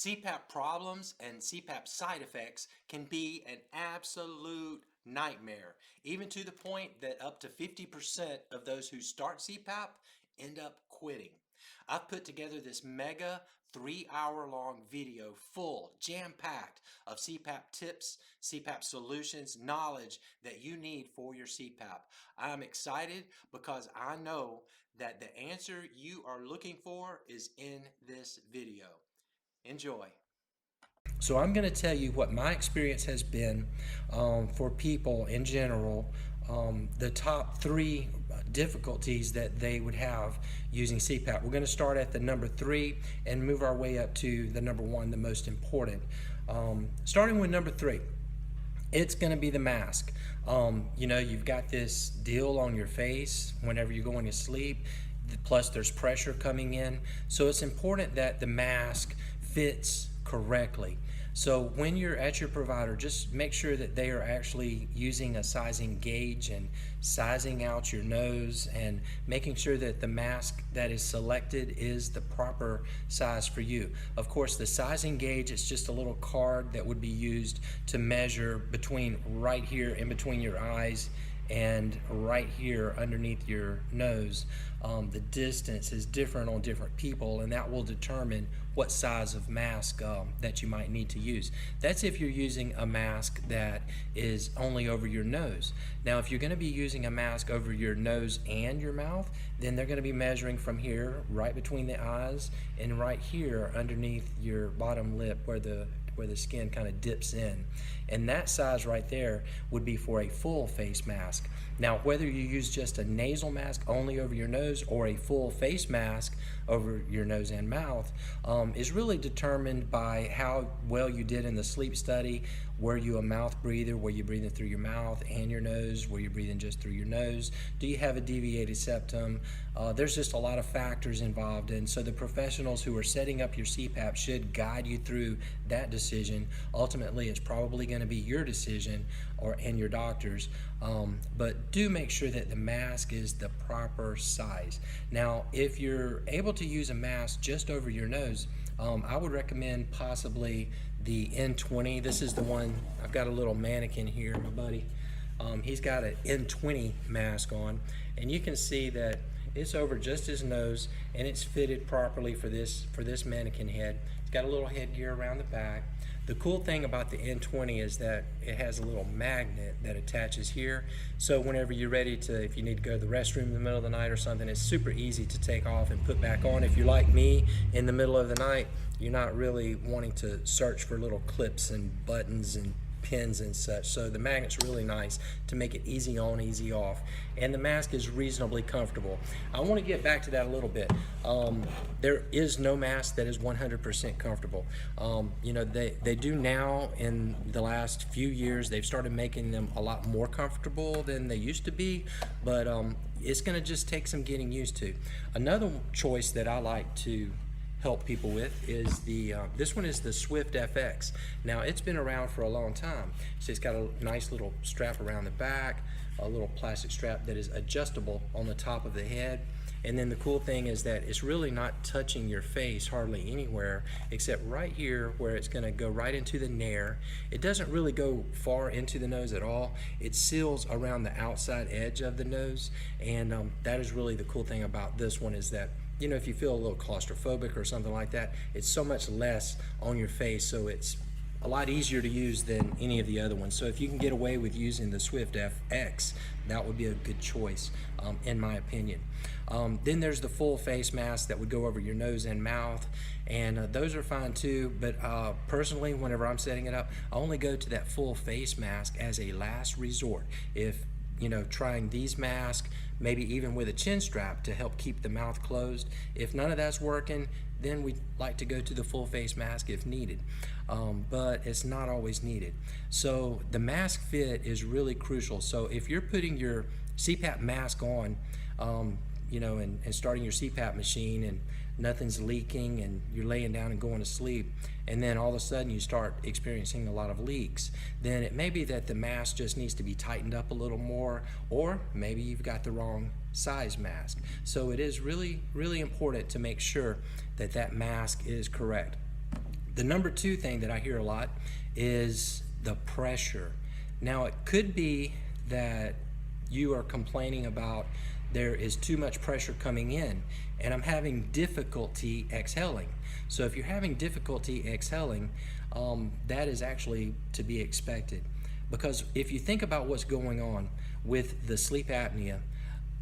CPAP problems and CPAP side effects can be an absolute nightmare, even to the point that up to 50% of those who start CPAP end up quitting. I've put together this mega 3-hour long video full, jam-packed of CPAP tips, CPAP solutions, knowledge that you need for your CPAP. I'm excited because I know that the answer you are looking for is in this video. Enjoy. So I'm going to tell you what my experience has been for people in general, the top 3 difficulties that they would have using CPAP. We're going to start at the number 3 and move our way up to the number 1, the most important. Starting with number 3, it's going to be the mask. You've got this deal on your face whenever you're going to sleep, plus there's pressure coming in. So it's important that the mask fits correctly. So when you're at your provider, just make sure that they are actually using a sizing gauge and sizing out your nose and making sure that the mask that is selected is the proper size for you. Of course, the sizing gauge is just a little card that would be used to measure between right here in between your eyes and right here underneath your nose. The distance is different on different people, and that will determine what size of mask that you might need to use. That's if you're using a mask that is only over your nose. Now, if you're going to be using a mask over your nose and your mouth, then they're going to be measuring from here, right between the eyes, and right here underneath your bottom lip where the skin kind of dips in. And that size right there would be for a full face mask. Now, whether you use just a nasal mask only over your nose or a full face mask over your nose and mouth is really determined by how well you did in the sleep study. Were you a mouth breather? Were you breathing through your mouth and your nose? Were you breathing just through your nose? Do you have a deviated septum? There's just a lot of factors involved, and so the professionals who are setting up your CPAP should guide you through that decision. Ultimately, it's probably going to be your decision and your doctor's, but do make sure that the mask is the proper size. Now, if you're able to use a mask just over your nose, I would recommend possibly the N20. This is the one, I've got a little mannequin here, my buddy. He's got an N20 mask on, and you can see that it's over just his nose, and it's fitted properly for this mannequin head. It's got a little headgear around the back. The cool thing about the N20 is that it has a little magnet that attaches here. So whenever you're ready to, if you need to go to the restroom in the middle of the night or something, it's super easy to take off and put back on. If you're like me, in the middle of the night, you're not really wanting to search for little clips and buttons and pins and such. So the magnet's really nice to make it easy on, easy off, and the mask is reasonably comfortable. I want to get back to that a little bit. There is no mask that is 100% comfortable. They do now, in the last few years, they've started making them a lot more comfortable than they used to be, but it's going to just take some getting used to. Another choice that I like to help people with is this one is the Swift FX. Now, it's been around for a long time. So it's got a nice little strap around the back, a little plastic strap that is adjustable on the top of the head. And then the cool thing is that it's really not touching your face hardly anywhere except right here where it's going to go right into the nair. It doesn't really go far into the nose at all. It seals around the outside edge of the nose, and that is really the cool thing about this one, is that if you feel a little claustrophobic or something like that, it's so much less on your face, so it's a lot easier to use than any of the other ones. So if you can get away with using the Swift FX, that would be a good choice, in my opinion. Then there's the full face mask that would go over your nose and mouth, and those are fine too, but personally, whenever I'm setting it up, I only go to that full face mask as a last resort. If trying these masks, maybe even with a chin strap to help keep the mouth closed. If none of that's working, then we like to go to the full face mask if needed, but it's not always needed. So the mask fit is really crucial. So if you're putting your CPAP mask on, and starting your CPAP machine and nothing's leaking and you're laying down and going to sleep, and then all of a sudden you start experiencing a lot of leaks, then it may be that the mask just needs to be tightened up a little more, or maybe you've got the wrong size mask. So it is really, really important to make sure that that mask is correct. The number two thing that I hear a lot is the pressure. Now, it could be that you are complaining about there is too much pressure coming in and I'm having difficulty exhaling. So if you're having difficulty exhaling, that is actually to be expected. Because if you think about what's going on with the sleep apnea,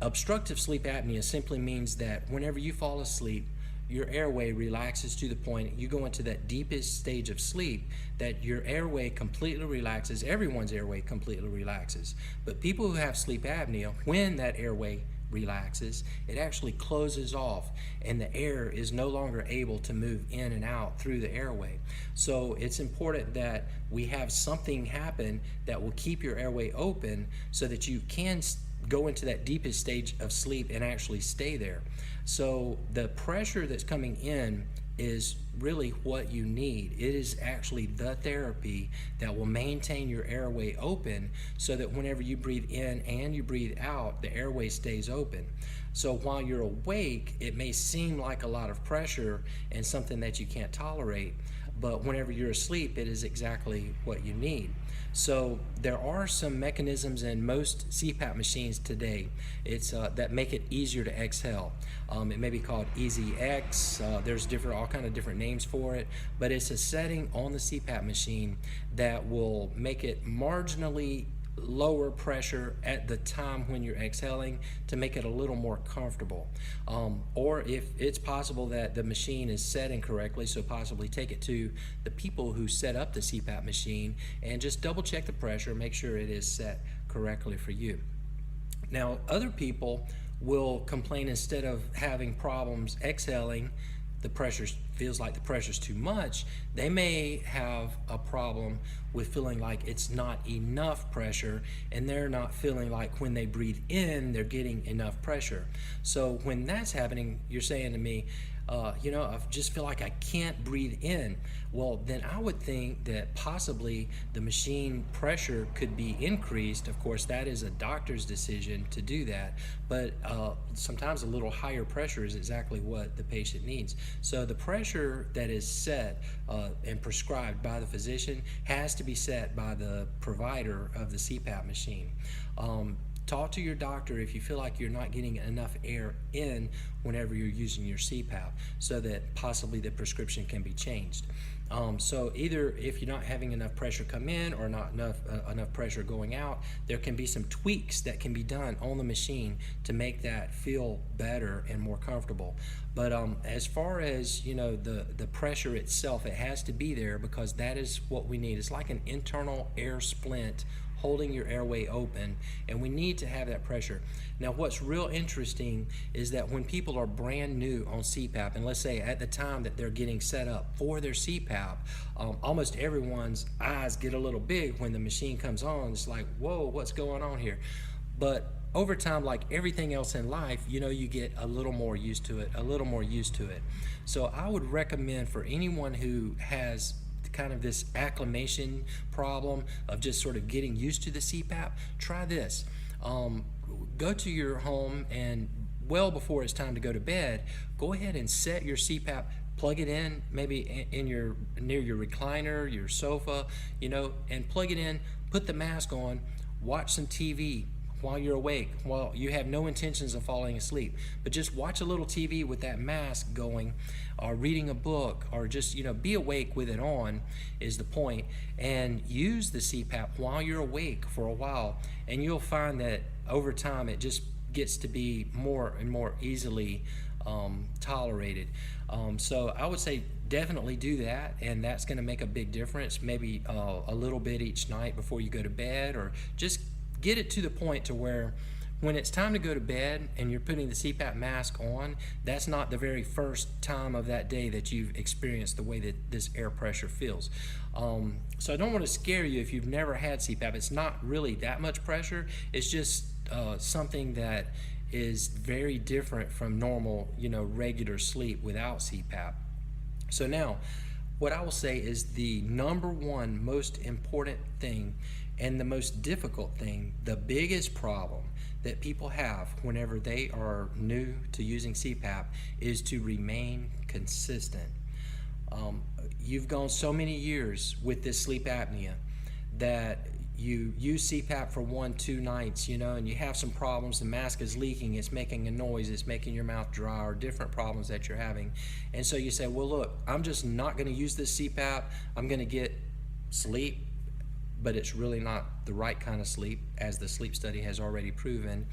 obstructive sleep apnea simply means that whenever you fall asleep, your airway relaxes to the point you go into that deepest stage of sleep, that your airway completely relaxes. Everyone's airway completely relaxes. But people who have sleep apnea, when that airway relaxes, it actually closes off and the air is no longer able to move in and out through the airway. So it's important that we have something happen that will keep your airway open so that you can go into that deepest stage of sleep and actually stay there. So the pressure that's coming in is really what you need. It is actually the therapy that will maintain your airway open so that whenever you breathe in and you breathe out, the airway stays open. So while you're awake, it may seem like a lot of pressure and something that you can't tolerate, but whenever you're asleep, it is exactly what you need. So there are some mechanisms in most CPAP machines today that make it easier to exhale. It may be called Easy X. There's all kind of different names for it, but it's a setting on the CPAP machine that will make it marginally lower pressure at the time when you're exhaling to make it a little more comfortable. Or if it's possible that the machine is set incorrectly, so possibly take it to the people who set up the CPAP machine and just double check the pressure, make sure it is set correctly for you. Now, other people will complain instead of having problems exhaling, the pressure feels like the pressure's too much, they may have a problem with feeling like it's not enough pressure and they're not feeling like when they breathe in they're getting enough pressure. So when that's happening, you're saying to me, I just feel like I can't breathe in. Well, then I would think that possibly the machine pressure could be increased. Of course, that is a doctor's decision to do that, but sometimes a little higher pressure is exactly what the patient needs. So the pressure that is set and prescribed by the physician has to be set by the provider of the CPAP machine. Talk to your doctor if you feel like you're not getting enough air in whenever you're using your CPAP, so that possibly the prescription can be changed. So either if you're not having enough pressure come in or not enough pressure going out, there can be some tweaks that can be done on the machine to make that feel better and more comfortable. But as far as the pressure itself, it has to be there because that is what we need. It's like an internal air splint holding your airway open, and we need to have that pressure. Now, what's real interesting is that when people are brand new on CPAP, and let's say at the time that they're getting set up for their CPAP, almost everyone's eyes get a little big when the machine comes on. It's like, whoa, what's going on here? But over time, like everything else in life, you get a little more used to it, So I would recommend for anyone who has kind of this acclimation problem of just sort of getting used to the CPAP, try this. Go to your home and well before it's time to go to bed, go ahead and set your CPAP, plug it in maybe near your recliner, your sofa, and plug it in, put the mask on, watch some TV while you're awake, while you have no intentions of falling asleep, but just watch a little TV with that mask going, or reading a book, or just be awake with it on is the point, and use the CPAP while you're awake for a while, and you'll find that over time it just gets to be more and more easily tolerated. So I would say definitely do that, and that's going to make a big difference. Maybe a little bit each night before you go to bed, or just get it to the point to where when it's time to go to bed and you're putting the CPAP mask on, that's not the very first time of that day that you've experienced the way that this air pressure feels. So I don't want to scare you if you've never had CPAP. It's not really that much pressure. It's just something that is very different from normal, regular sleep without CPAP. So now, what I will say is the number one most important thing and the most difficult thing, the biggest problem that people have whenever they are new to using CPAP is to remain consistent. You've gone so many years with this sleep apnea that you use CPAP for 1-2 nights, and you have some problems. The mask is leaking, it's making a noise, it's making your mouth dry, or different problems that you're having. And so you say, well, look, I'm just not going to use this CPAP. I'm going to get sleep, but it's really not the right kind of sleep, as the sleep study has already proven.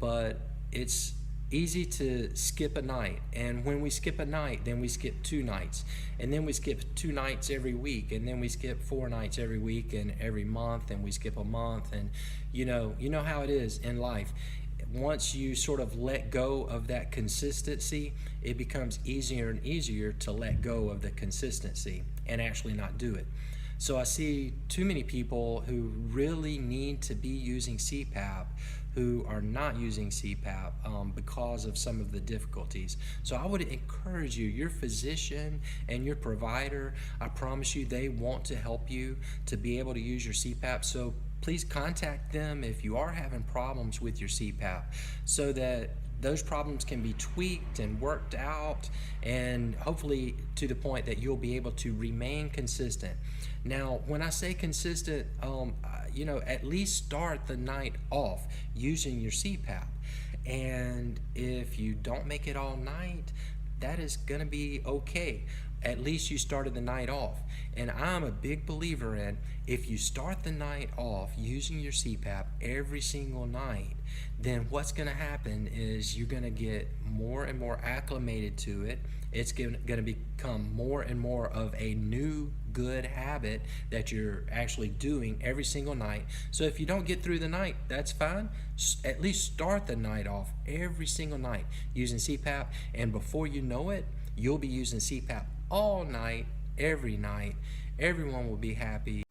But it's easy to skip a night, and when we skip a night, then we skip 2 nights, and then we skip 2 nights every week, and then we skip 4 nights every week and every month, and we skip a month. And you know how it is in life. Once you sort of let go of that consistency, it becomes easier and easier to let go of the consistency and actually not do it. So I see too many people who really need to be using CPAP who are not using CPAP because of some of the difficulties. So I would encourage you, your physician and your provider, I promise you they want to help you to be able to use your CPAP. So please contact them if you are having problems with your CPAP, so that those problems can be tweaked and worked out, and hopefully to the point that you'll be able to remain consistent. Now, when I say consistent, at least start the night off using your CPAP. And if you don't make it all night, that is going to be okay. At least you started the night off. And I'm a big believer in, if you start the night off using your CPAP every single night, then what's going to happen is you're going to get more and more acclimated to it. It's going to become more and more of a new good habit that you're actually doing every single night. So if you don't get through the night, that's fine. At least start the night off every single night using CPAP, and before you know it, you'll be using CPAP all night, every night. Everyone will be happy.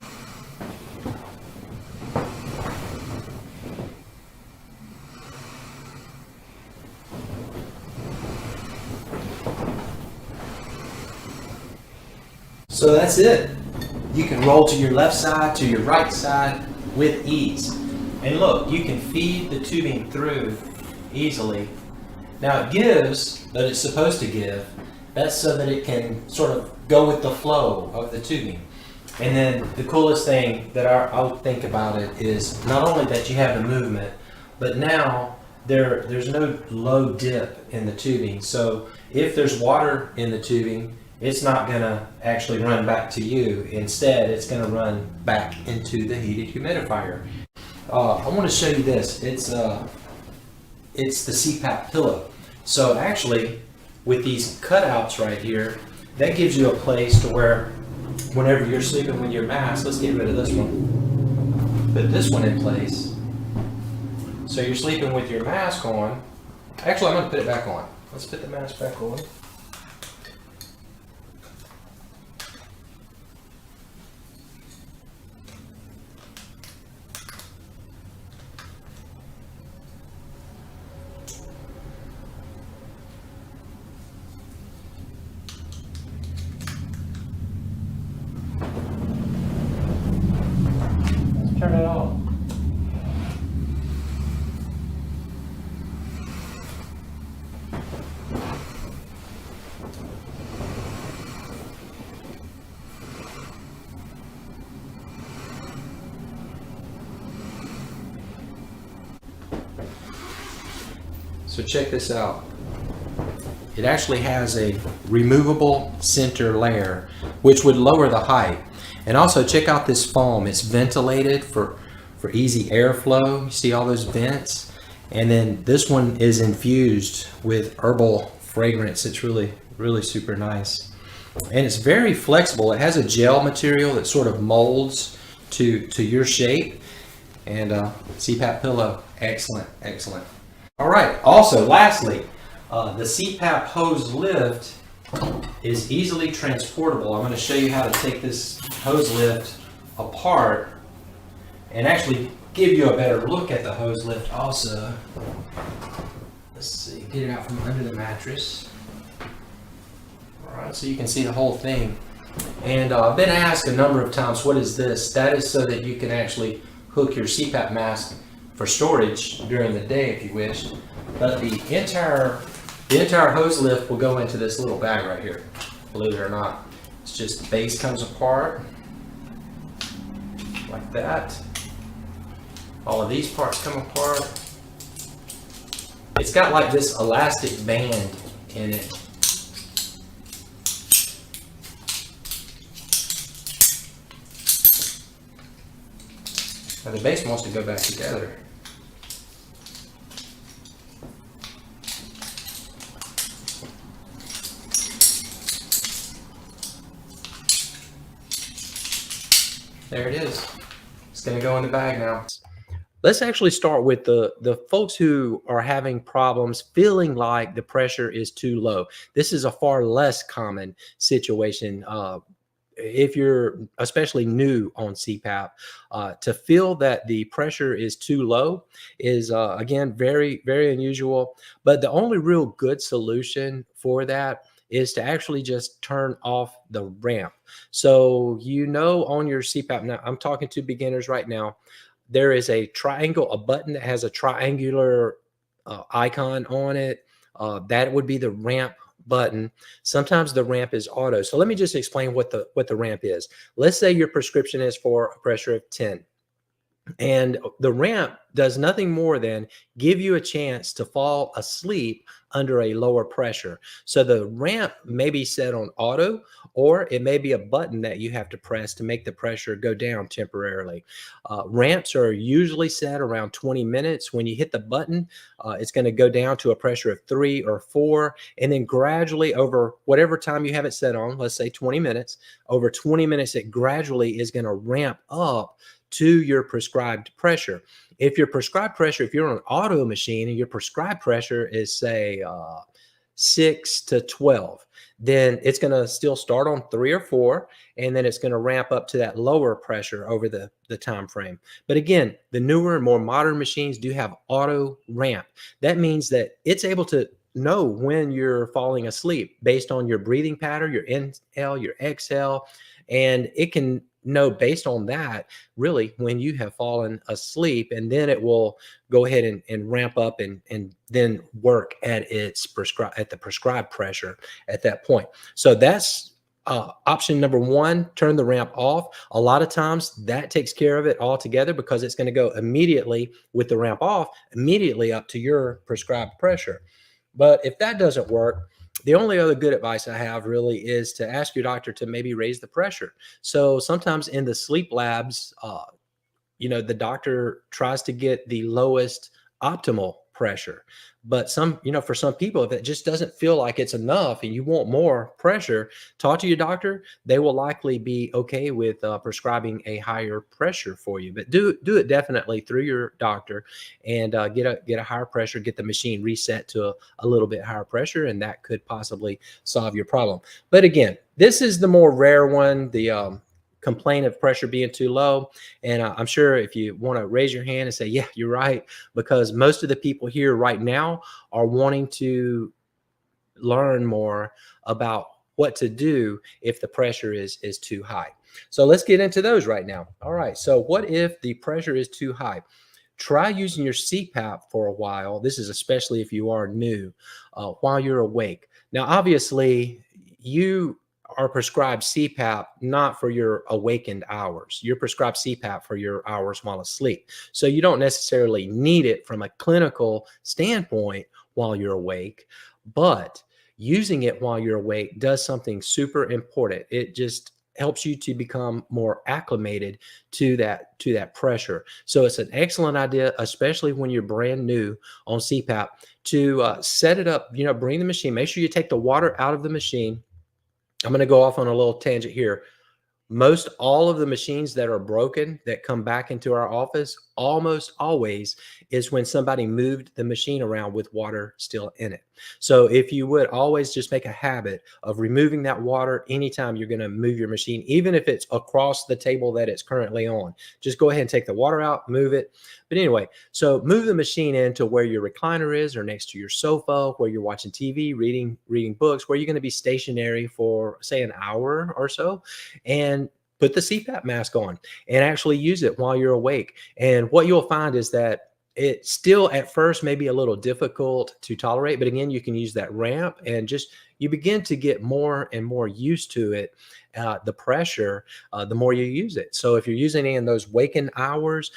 So that's it. You can roll to your left side, to your right side with ease. And look, you can feed the tubing through easily. Now it gives, but it's supposed to give. That's so that it can sort of go with the flow of the tubing. And then the coolest thing that I think about it is not only that you have the movement, but now there's no low dip in the tubing. So if there's water in the tubing, it's not going to actually run back to you. Instead, it's going to run back into the heated humidifier. I want to show you this. It's the CPAP pillow. So actually, with these cutouts right here, that gives you a place to where whenever you're sleeping with your mask, let's get rid of this one. Put this one in place. So you're sleeping with your mask on. Actually, I'm going to put it back on. Let's put the mask back on. Turn it off. So check this out. It actually has a removable center layer, which would lower the height. And also check out this foam. It's ventilated for easy airflow. You see all those vents? And then this one is infused with herbal fragrance. It's really, really super nice. And it's very flexible. It has a gel material that sort of molds to your shape. And CPAP pillow, excellent, excellent. All right, also lastly, the CPAP hose lift is easily transportable. I'm going to show you how to take this hose lift apart and actually give you a better look at the hose lift also. Let's see, get it out from under the mattress. All right, so you can see the whole thing. And I've been asked a number of times, what is this? That is so that you can actually hook your CPAP mask for storage during the day if you wish. But the entire hose lift will go into this little bag right here. believe it or not. It's just the base comes apart like that. All of these parts come apart. It's got like this elastic band in it. Now the base wants to go back together. There it is. It's going to go in the bag now. Let's actually start with the folks who are having problems feeling like the pressure is too low. This is a far less common situation. If you're especially new on CPAP, to feel that the pressure is too low is, again, very, very unusual. But the only real good solution for that is to actually just turn off the ramp. So, on your CPAP, now I'm talking to beginners right now, there is a button that has a triangular icon on it. That would be the ramp button. Sometimes the ramp is auto. So let me just explain what the ramp is. Let's say your prescription is for a pressure of 10. And the ramp does nothing more than give you a chance to fall asleep under a lower pressure. So the ramp may be set on auto, or it may be a button that you have to press to make the pressure go down temporarily. Ramps are usually set around 20 minutes. When you hit the button, it's going to go down to a pressure of 3 or 4. And then gradually over whatever time you have it set on, let's say 20 minutes, over 20 minutes, it gradually is going to ramp up to your prescribed pressure. If your prescribed pressure, if you're on an auto machine and your prescribed pressure is say 6 to 12, then it's going to still start on 3 or 4, and then it's going to ramp up to that lower pressure over the time frame. But again, the newer and more modern machines do have auto ramp. That means that it's able to know when you're falling asleep based on your breathing pattern, your inhale, your exhale, and it can know based on that really when you have fallen asleep, and then it will go ahead and ramp up and then work at the prescribed pressure at that point. So that's option number 1, turn the ramp off. A lot of times that takes care of it altogether, because it's going to go immediately with the ramp off, immediately up to your prescribed pressure. But if that doesn't work, the only other good advice I have really is to ask your doctor to maybe raise the pressure. So sometimes in the sleep labs, the doctor tries to get the lowest optimal pressure. But for some people, if it just doesn't feel like it's enough and you want more pressure, talk to your doctor. They will likely be okay with prescribing a higher pressure for you. But do it definitely through your doctor, and get a higher pressure, get the machine reset to a little bit higher pressure, and that could possibly solve your problem. But again, this is the more rare one, the complaint of pressure being too low. And I'm sure if you want to raise your hand and say, yeah, you're right, because most of the people here right now are wanting to learn more about what to do if the pressure is too high. So let's get into those right now. All right. So what if the pressure is too high? Try using your CPAP for a while. This is especially if you are new, while you're awake. Now, obviously, you are prescribed CPAP not for your awakened hours. You're prescribed CPAP for your hours while asleep. So you don't necessarily need it from a clinical standpoint while you're awake, but using it while you're awake does something super important. It just helps you to become more acclimated to that pressure. So it's an excellent idea, especially when you're brand new on CPAP, to set it up, bring the machine, make sure you take the water out of the machine. I'm going to go off on a little tangent here. Most all of the machines that are broken that come back into our office almost always is when somebody moved the machine around with water still in it. So if you would always just make a habit of removing that water anytime you're going to move your machine, even if it's across the table that it's currently on, just go ahead and take the water out, move it. But anyway, so move the machine into where your recliner is, or next to your sofa, where you're watching TV, reading books, where you're going to be stationary for say an hour or so, and put the CPAP mask on and actually use it while you're awake. And what you'll find is that it still at first may be a little difficult to tolerate, but again, you can use that ramp and just, you begin to get more and more used to it, the pressure, the more you use it. So if you're using it in those waking hours,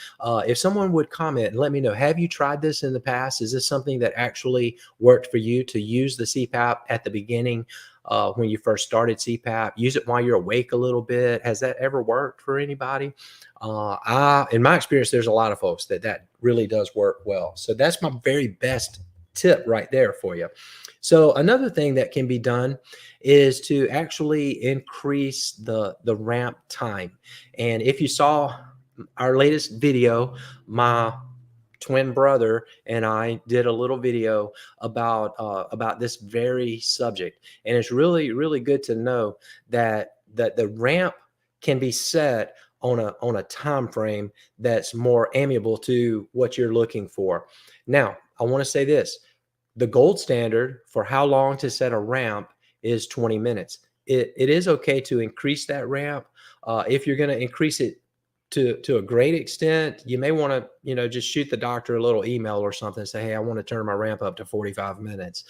if someone would comment and let me know, have you tried this in the past? Is this something that actually worked for you to use the CPAP at the beginning? When you first started CPAP, use it while you're awake a little bit. Has that ever worked for anybody? In my experience, there's a lot of folks that really does work well. So that's my very best tip right there for you. So another thing that can be done is to actually increase the ramp time. And if you saw our latest video, my twin brother and I did a little video about this very subject, and it's really good to know that the ramp can be set on a time frame that's more amiable to what you're looking for. Now, I want to say this: the gold standard for how long to set a ramp is 20 minutes. It is okay to increase that ramp. If you're going to increase it to a great extent, you may want to, just shoot the doctor a little email or something and say, hey, I want to turn my ramp up to 45 minutes.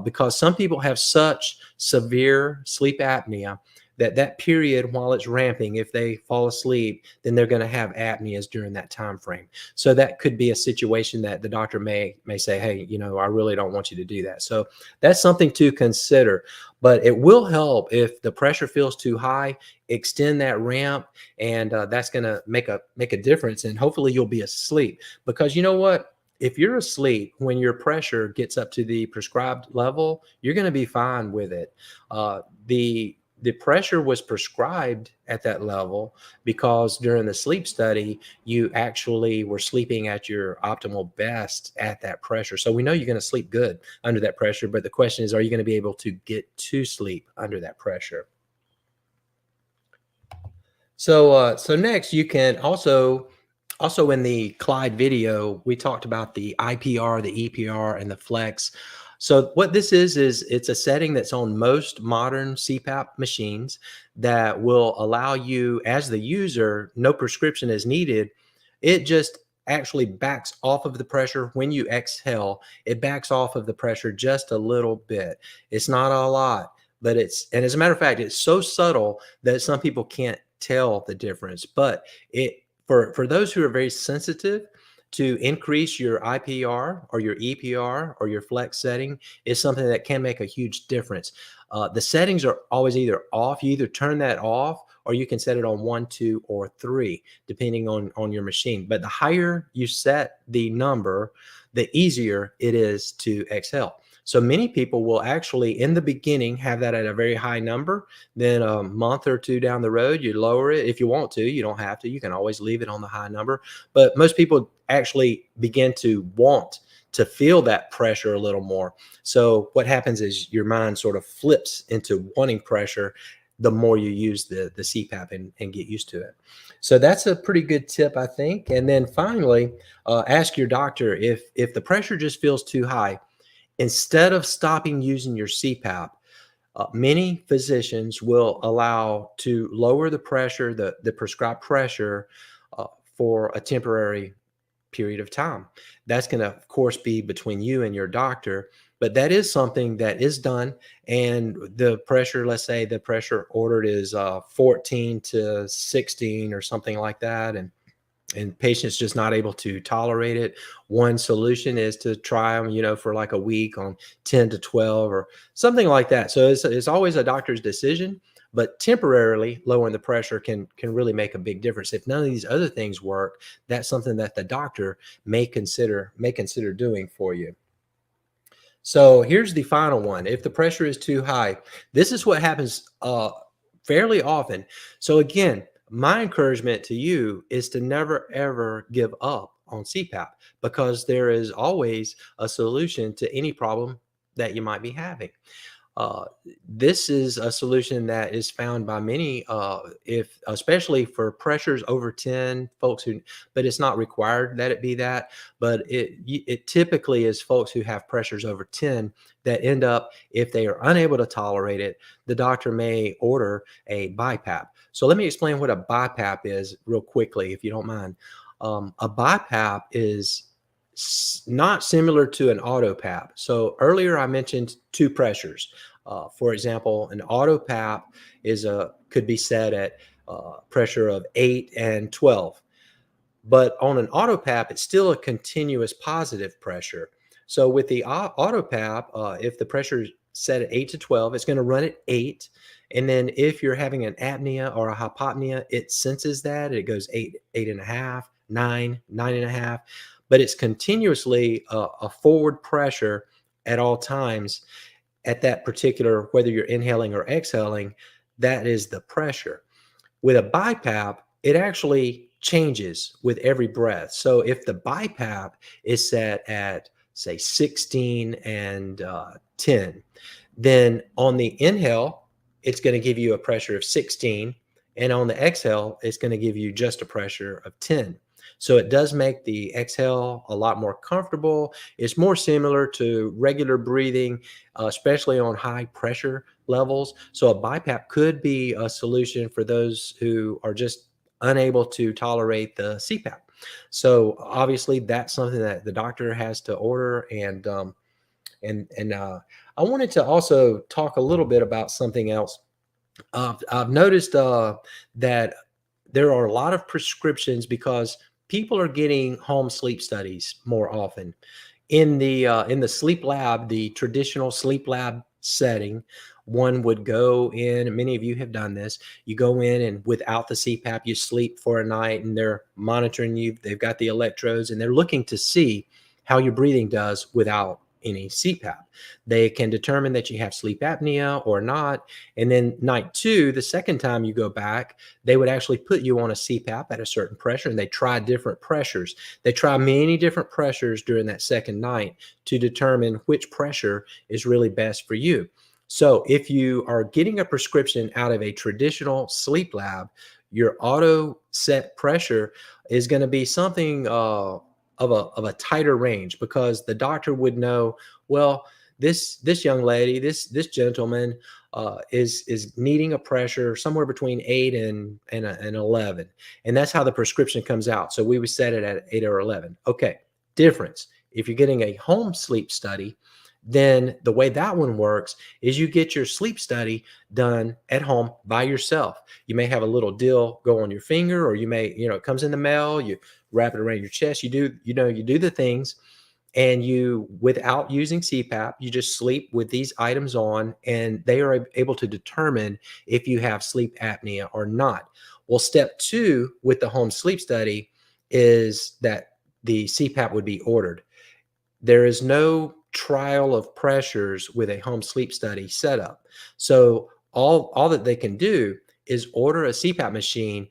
Because some people have such severe sleep apnea that period while it's ramping, if they fall asleep, then they're going to have apneas during that time frame. So that could be a situation that the doctor may say, hey, I really don't want you to do that. So that's something to consider. But it will help if the pressure feels too high, extend that ramp, and that's going to make a difference. And hopefully you'll be asleep, because you know what? If you're asleep when your pressure gets up to the prescribed level, you're going to be fine with it. The pressure was prescribed at that level because during the sleep study, you actually were sleeping at your optimal best at that pressure. So we know you're going to sleep good under that pressure, but the question is, are you going to be able to get to sleep under that pressure? So next, you can also in the Clyde video, we talked about the IPR, the EPR, and the flex. So what this is it's a setting that's on most modern CPAP machines that will allow you, as the user, no prescription is needed. It just actually backs off of the pressure when you exhale. It backs off of the pressure just a little bit. It's not a lot, but and as a matter of fact, it's so subtle that some people can't tell the difference. But for those who are very sensitive, to increase your IPR or your EPR or your flex setting is something that can make a huge difference. The settings are always either off. You either turn that off, or you can set it on 1, 2, or 3, depending on your machine. But the higher you set the number, the easier it is to exhale. So many people will actually, in the beginning, have that at a very high number. Then a month or two down the road, you lower it. If you want to, you don't have to. You can always leave it on the high number. But most people actually begin to want to feel that pressure a little more. So what happens is your mind sort of flips into wanting pressure the more you use the CPAP and get used to it. So that's a pretty good tip, I think. And then finally, ask your doctor if the pressure just feels too high. Instead of stopping using your CPAP, many physicians will allow to lower the pressure, the prescribed pressure, for a temporary period of time. That's going to, of course, be between you and your doctor, but that is something that is done. And the pressure, let's say the pressure ordered is 14 to 16 or something like that, and patients just not able to tolerate it. One solution is to try them, for like a week on 10 to 12 or something like that. So it's always a doctor's decision, but temporarily lowering the pressure can really make a big difference. If none of these other things work, that's something that the doctor may consider doing for you. So here's the final one. If the pressure is too high, this is what happens fairly often. So again, my encouragement to you is to never, ever give up on CPAP, because there is always a solution to any problem that you might be having. This is a solution that is found by many, especially for pressures over 10 folks but it's not required that it be that, but it typically is folks who have pressures over 10 that end up, if they are unable to tolerate it, the doctor may order a BiPAP. So let me explain what a BiPAP is real quickly, if you don't mind. A BiPAP is not similar to an auto PAP. So earlier I mentioned two pressures. For example, an auto PAP could be set at pressure of 8 and 12. But on an auto PAP, it's still a continuous positive pressure. So with the auto PAP, if the pressure is set at 8 to 12, it's going to run at 8. And then if you're having an apnea or a hypopnea, it senses that. It goes 8, 8.5, 9, 9.5. But it's continuously a forward pressure at all times at that particular, whether you're inhaling or exhaling, that is the pressure. With a BiPAP, it actually changes with every breath. So if the BiPAP is set at, say, 16 and 10, then on the inhale, it's going to give you a pressure of 16. And on the exhale, it's going to give you just a pressure of 10. So it does make the exhale a lot more comfortable. It's more similar to regular breathing, especially on high pressure levels. So a BiPAP could be a solution for those who are just unable to tolerate the CPAP. So obviously that's something that the doctor has to order. I wanted to also talk a little bit about something else. I've noticed that there are a lot of prescriptions because people are getting home sleep studies more often. In the sleep lab, the traditional sleep lab setting, one would go in, and many of you have done this. You go in and without the CPAP, you sleep for a night, and they're monitoring you. They've got the electrodes, and they're looking to see how your breathing does without any CPAP. They can determine that you have sleep apnea or not. And then night 2, the second time you go back, they would actually put you on a CPAP at a certain pressure, and they try different pressures. They try many different pressures during that second night to determine which pressure is really best for you. So if you are getting a prescription out of a traditional sleep lab, your auto set pressure is going to be something of a tighter range, because the doctor would know, well, this young lady, this gentleman is needing a pressure somewhere between 8 and 11, and that's how the prescription comes out. So we would set it at 8 or 11. Okay, difference. If you're getting a home sleep study, then the way that one works is you get your sleep study done at home by yourself. You may have a little deal go on your finger, or you may, it comes in the mail, you wrap it around your chest, you do the things, and you, without using CPAP, you just sleep with these items on, and they are able to determine if you have sleep apnea or not. Well, step 2 with the home sleep study is that the CPAP would be ordered. There is no trial of pressures with a home sleep study setup. So all that they can do is order a CPAP machine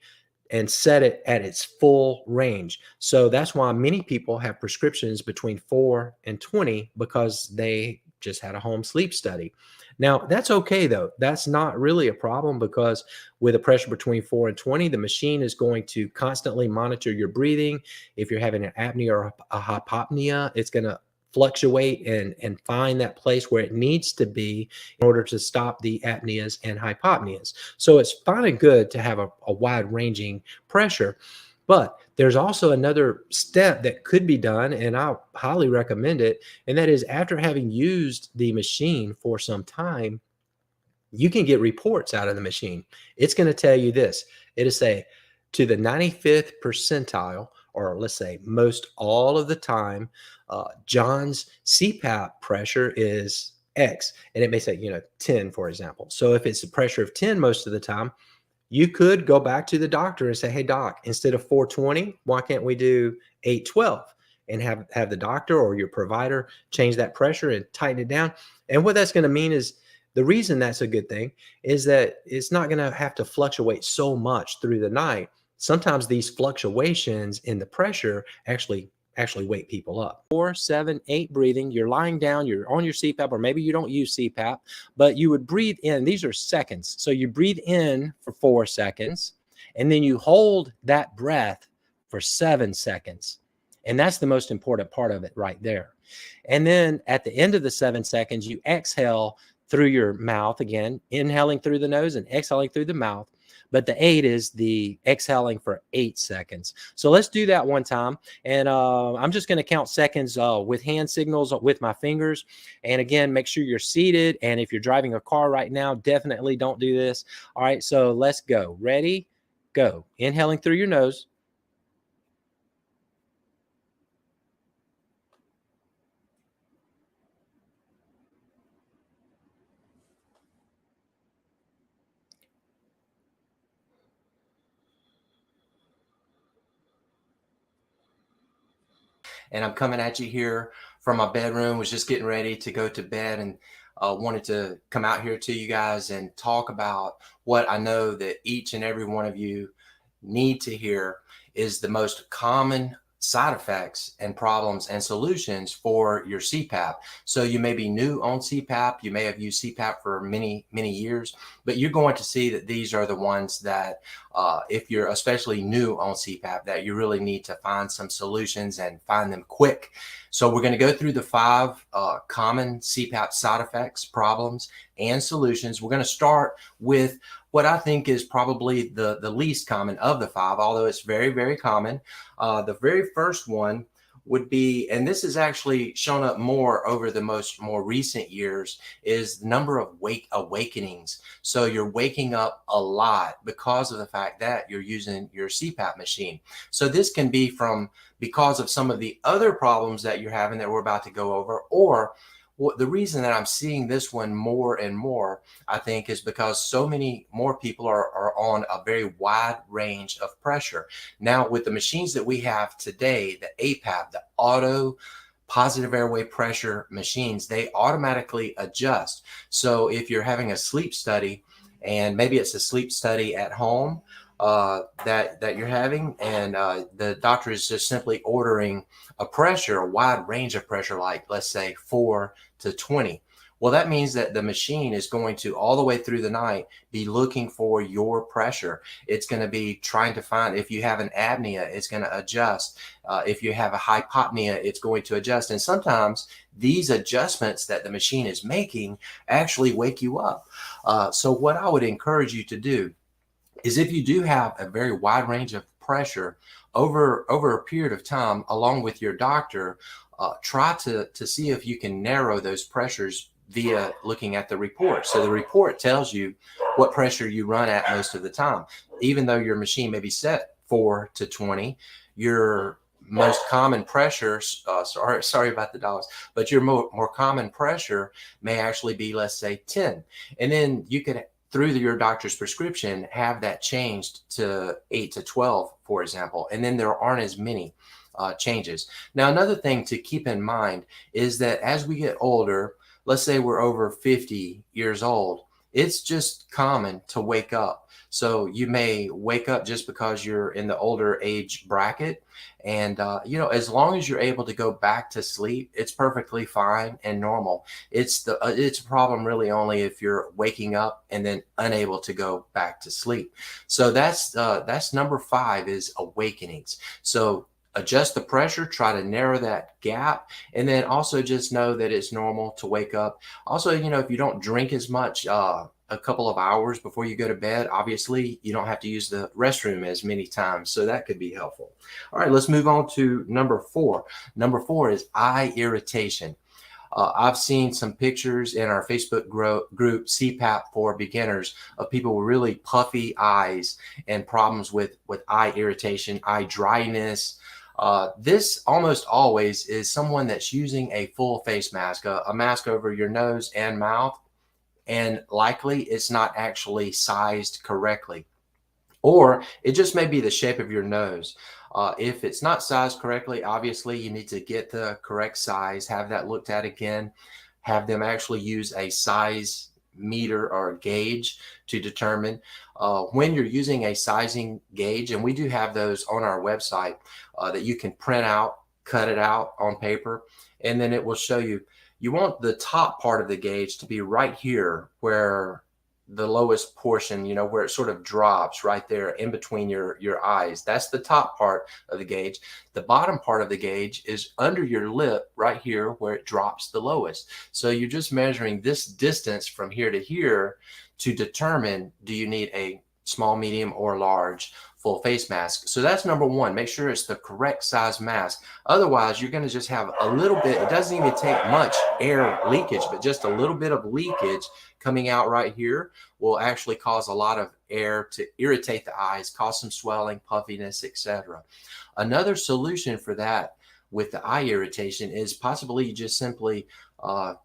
and set it at its full range. So that's why many people have prescriptions between 4 and 20, because they just had a home sleep study. Now, that's okay though. That's not really a problem, because with a pressure between 4 and 20, the machine is going to constantly monitor your breathing. If you're having an apnea or a hypopnea, it's going to fluctuate and find that place where it needs to be in order to stop the apneas and hypopneas. So it's fine and good to have a wide ranging pressure. But there's also another step that could be done, and I highly recommend it. And that is, after having used the machine for some time, you can get reports out of the machine. It's going to tell you this. It'll say, to the 95th percentile, or let's say most all of the time, John's CPAP pressure is X. And it may say, 10, for example. So if it's a pressure of 10 most of the time, you could go back to the doctor and say, hey, doc, instead of 420, why can't we do 812? And have the doctor or your provider change that pressure and tighten it down. And what that's going to mean is, the reason that's a good thing is that it's not going to have to fluctuate so much through the night. Sometimes these fluctuations in the pressure actually wake people up. 4, 7, 8 breathing. You're lying down, you're on your CPAP, or maybe you don't use CPAP, but you would breathe in. These are seconds. So you breathe in for 4 seconds, and then you hold that breath for 7 seconds. And that's the most important part of it right there. And then at the end of the 7 seconds, you exhale through your mouth again, inhaling through the nose and exhaling through the mouth. but the 8 is the exhaling for 8 seconds. So let's do that one time. And I'm just going to count seconds with hand signals with my fingers. And again, make sure you're seated. And if you're driving a car right now, definitely don't do this. All right, so let's go. Ready? Go. Inhaling through your nose. And I'm coming at you here from my bedroom. Was just getting ready to go to bed, and wanted to come out here to you guys and talk about what I know that each and every one of you need to hear is the most common side effects and problems and solutions for your CPAP. So you may be new on CPAP, you may have used CPAP for many years, but you're going to see that these are the ones that if you're especially new on CPAP, that you really need to find some solutions and find them quick. So we're going to go through the 5 common CPAP side effects, problems, and solutions. We're going to start with what I think is probably the least common of the 5, although it's very common. The very first one would be, and this has actually shown up more over the more recent years, is the number of awakenings. So you're waking up a lot because of the fact that you're using your CPAP machine. So this can be because of some of the other problems that you're having that we're about to go over, or the reason that I'm seeing this one more and more, I think, is because so many more people are on a very wide range of pressure. Now, with the machines that we have today, the APAP, the auto positive airway pressure machines, they automatically adjust. So if you're having a sleep study, and maybe it's a sleep study at home that you're having, and the doctor is just simply ordering a wide range of pressure, like let's say 4 to 20. Well, that means that the machine is going to, all the way through the night, be looking for your pressure. It's going to be trying to find, if you have an apnea, it's going to adjust. If you have a hypopnea, it's going to adjust. And sometimes these adjustments that the machine is making actually wake you up. So what I would encourage you to do is, if you do have a very wide range of pressure over a period of time, along with your doctor, try to see if you can narrow those pressures via looking at the report. So the report tells you what pressure you run at most of the time. Even though your machine may be set 4 to 20, your most common pressure, sorry about the dogs, but your more common pressure may actually be, let's say, 10. And then you could, through your doctor's prescription, have that changed to 8 to 12, for example, and then there aren't as many changes. Now, another thing to keep in mind is that as we get older, let's say we're over 50 years old, it's just common to wake up. So you may wake up just because you're in the older age bracket. And, as long as you're able to go back to sleep, it's perfectly fine and normal. It's a problem really only if you're waking up and then unable to go back to sleep. So that's number 5, is awakenings. So adjust the pressure, try to narrow that gap, and then also just know that it's normal to wake up. Also, if you don't drink as much, a couple of hours before you go to bed, obviously you don't have to use the restroom as many times, so that could be helpful. All right, let's move on to number 4. Number 4 is eye irritation. I've seen some pictures in our Facebook group, CPAP for Beginners, of people with really puffy eyes and problems with eye irritation, eye dryness. This almost always is someone that's using a full face mask, a mask over your nose and mouth, and likely it's not actually sized correctly. Or it just may be the shape of your nose. If it's not sized correctly, obviously you need to get the correct size, have that looked at again, have them actually use a size meter or a gauge to determine when you're using a sizing gauge. And we do have those on our website that you can print out, cut it out on paper, and then it will show you. You want the top part of the gauge to be right here, where the lowest portion, where it sort of drops right there in between your eyes. That's the top part of the gauge. The bottom part of the gauge is under your lip right here, where it drops the lowest. So you're just measuring this distance from here to here to determine, do you need a small, medium, or large full face mask. So that's number one. Make sure it's the correct size mask. Otherwise, you're going to just have a little bit. It doesn't even take much air leakage, but just a little bit of leakage coming out right here will actually cause a lot of air to irritate the eyes, cause some swelling, puffiness, etc. Another solution for that with the eye irritation is possibly you just simply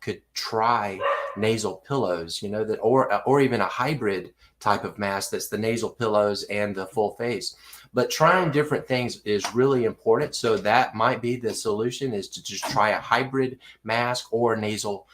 could try nasal pillows, you know, that or even a hybrid type of mask that's the nasal pillows and the full face. But trying different things is really important. So that might be the solution, is to just try a hybrid mask or nasal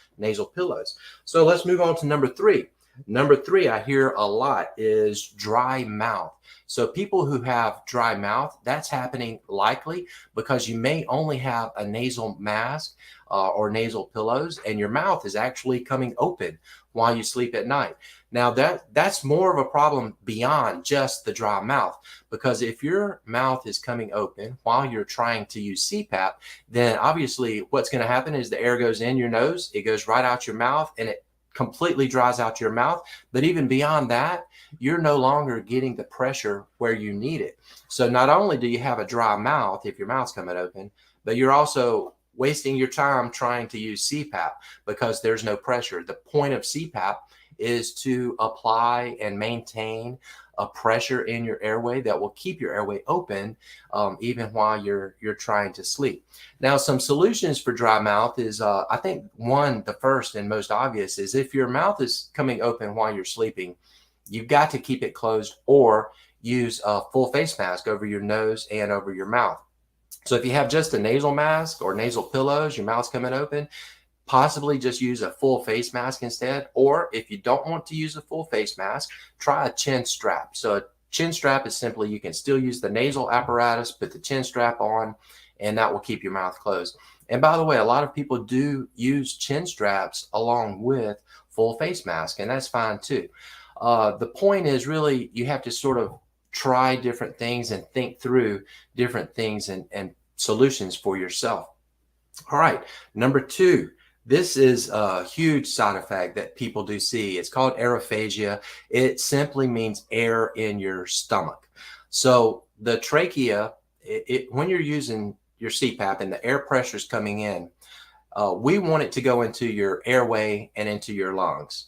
pillows. So let's move on to number three. Number three, I hear a lot, is dry mouth. So people who have dry mouth, that's happening likely because you may only have a nasal mask or nasal pillows, and your mouth is actually coming open while you sleep at night. Now that's more of a problem beyond just the dry mouth, because if your mouth is coming open while you're trying to use CPAP, then obviously what's going to happen is the air goes in your nose, it goes right out your mouth, and it completely dries out your mouth. But even beyond that, you're no longer getting the pressure where you need it. So not only do you have a dry mouth if your mouth's coming open, but you're also wasting your time trying to use CPAP because there's no pressure. The point of CPAP is to apply and maintain a pressure in your airway that will keep your airway open even while you're trying to sleep. Now, some solutions for dry mouth is, I think the first and most obvious is if your mouth is coming open while you're sleeping, you've got to keep it closed or use a full face mask over your nose and over your mouth. So if you have just a nasal mask or nasal pillows, your mouth's coming open, possibly just use a full face mask instead. Or if you don't want to use a full face mask, try a chin strap. So a chin strap is simply, you can still use the nasal apparatus, put the chin strap on, and that will keep your mouth closed. And by the way, a lot of people do use chin straps along with full face mask, and that's fine too. The point is really you have to sort of try different things and think through different things and solutions for yourself. All right, number two. This is a huge side effect that people do see. It's called aerophagia. It simply means air in your stomach. So the trachea, when you're using your CPAP and the air pressure is coming in, we want it to go into your airway and into your lungs.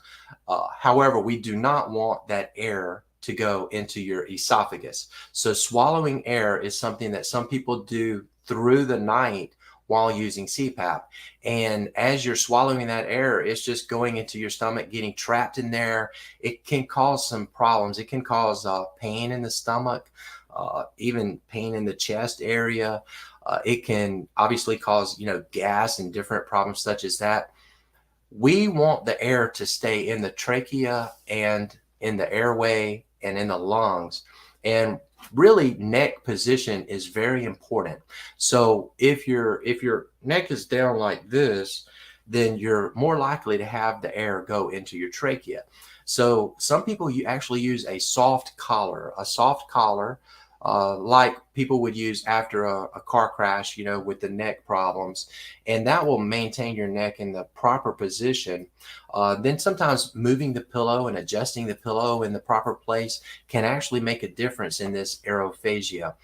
However, we do not want that air to go into your esophagus. So swallowing air is something that some people do through the night while using CPAP. And as you're swallowing that air, it's just going into your stomach, getting trapped in there. It can cause some problems. It can cause pain in the stomach, even pain in the chest area. It can obviously cause, gas and different problems such as that. We want the air to stay in the trachea and in the airway and in the lungs. And really, neck position is very important. So if your neck is down like this, then you're more likely to have the air go into your trachea. So some people, you actually use a soft collar, like people would use after a car crash, with the neck problems, and that will maintain your neck in the proper position. Then sometimes moving the pillow and adjusting the pillow in the proper place can actually make a difference in this aerophagia.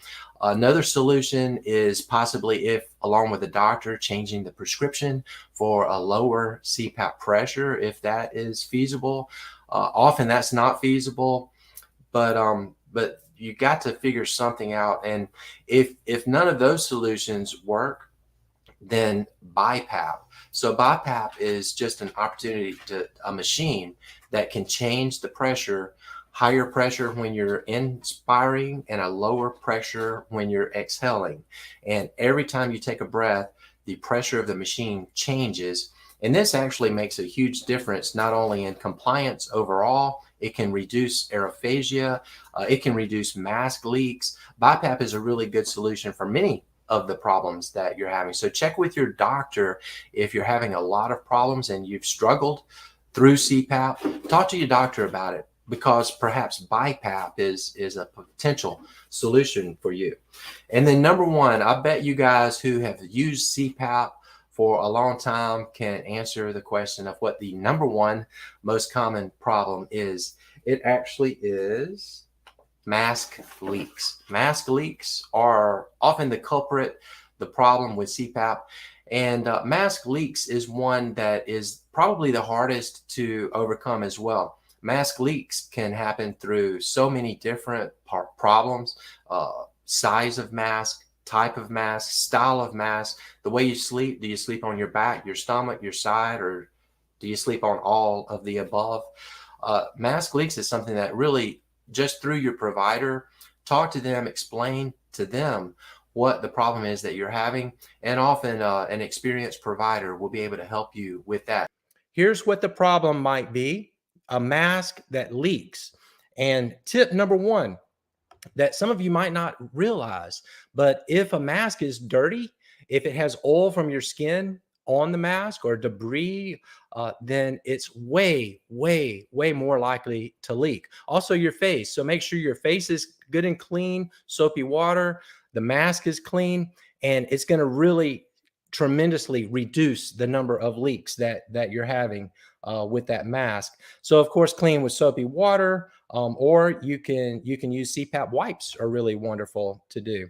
Another solution is possibly, if along with the doctor, changing the prescription for a lower CPAP pressure, if that is feasible. Often that's not feasible, but you got to figure something out. And if none of those solutions work, then BiPAP. So BiPAP is just an opportunity a machine that can change the pressure, higher pressure when you're inspiring and a lower pressure when you're exhaling. And every time you take a breath, the pressure of the machine changes. And this actually makes a huge difference, not only in compliance overall, it can reduce aerophagia, it can reduce mask leaks. BiPAP is a really good solution for many of the problems that you're having. So check with your doctor if you're having a lot of problems and you've struggled through CPAP. Talk to your doctor about it, because perhaps BiPAP is a potential solution for you. And then number one, I bet you guys who have used CPAP for a long time can answer the question of what the number one most common problem is It actually is mask leaks. Mask leaks are often the culprit, the problem with CPAP. And mask leaks is one that is probably the hardest to overcome as well. Mask leaks can happen through so many different problems, size of mask, type of mask, style of mask, the way you sleep. Do you sleep on your back, your stomach, your side, or do you sleep on all of the above? Mask leaks is something that really, just through your provider, talk to them, explain to them what the problem is that you're having, and often an experienced provider will be able to help you with that. Here's what the problem might be: a mask that leaks. And tip number one that some of you might not realize, but if a mask is dirty, if it has oil from your skin on the mask or debris, then it's way more likely to leak. Also, your face. So make sure your face is good and clean, soapy water, the mask is clean, and it's going to really tremendously reduce the number of leaks that you're having with that mask. So of course, clean with soapy water, or you can use CPAP wipes are really wonderful to do.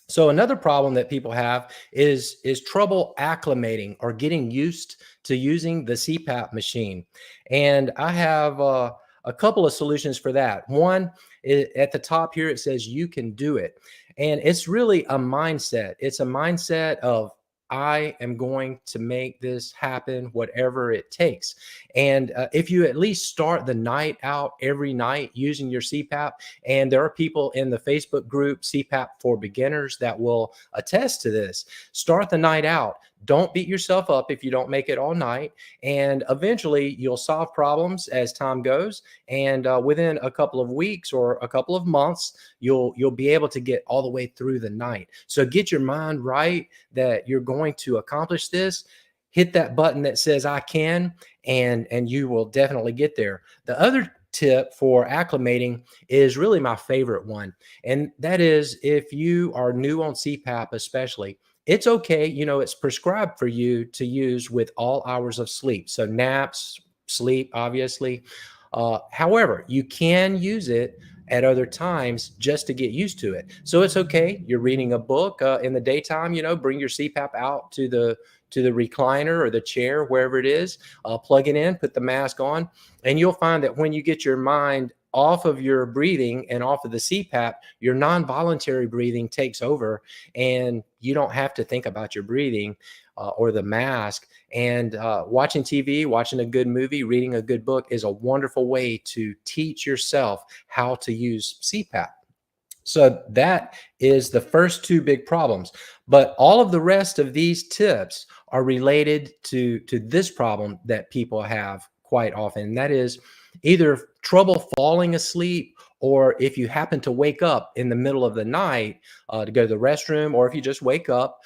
So another problem that people have is trouble acclimating or getting used to using the CPAP machine. And I have a couple of solutions for that. One, at the top here, it says you can do it. And it's really a mindset. It's a mindset of I am going to make this happen, whatever it takes. And if you at least start the night out every night using your CPAP, and there are people in the Facebook group CPAP for Beginners that will attest to this. Start the night out. Don't beat yourself up if you don't make it all night. And eventually you'll solve problems as time goes. And within a couple of weeks or a couple of months, you'll be able to get all the way through the night. So get your mind right that you're going to accomplish this. Hit that button that says I can, and you will definitely get there. The other tip for acclimating is really my favorite one. And that is, if you are new on CPAP, especially, it's okay. You know, it's prescribed for you to use with all hours of sleep. So naps, sleep, obviously. However, you can use it at other times just to get used to it. So it's okay. You're reading a book in the daytime, bring your CPAP out to the recliner or the chair, wherever it is, plug it in, put the mask on, and you'll find that when you get your mind off of your breathing and off of the CPAP, your non-voluntary breathing takes over, and you don't have to think about your breathing or the mask. And watching TV, watching a good movie, reading a good book is a wonderful way to teach yourself how to use CPAP. So that is the first two big problems. But all of the rest of these tips are related to this problem that people have quite often. And that is either trouble falling asleep, or if you happen to wake up in the middle of the night to go to the restroom, or if you just wake up,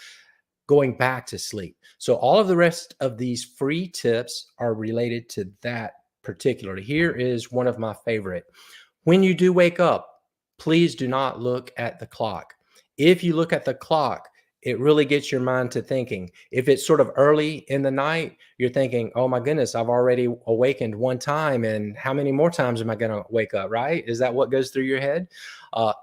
going back to sleep. So all of the rest of these free tips are related to that particularly. Here is one of my favorite. When you do wake up, please do not look at the clock. If you look at the clock, it really gets your mind to thinking. If it's sort of early in the night, you're thinking, oh my goodness, I've already awakened one time, and how many more times am I going to wake up, right? Is that what goes through your head?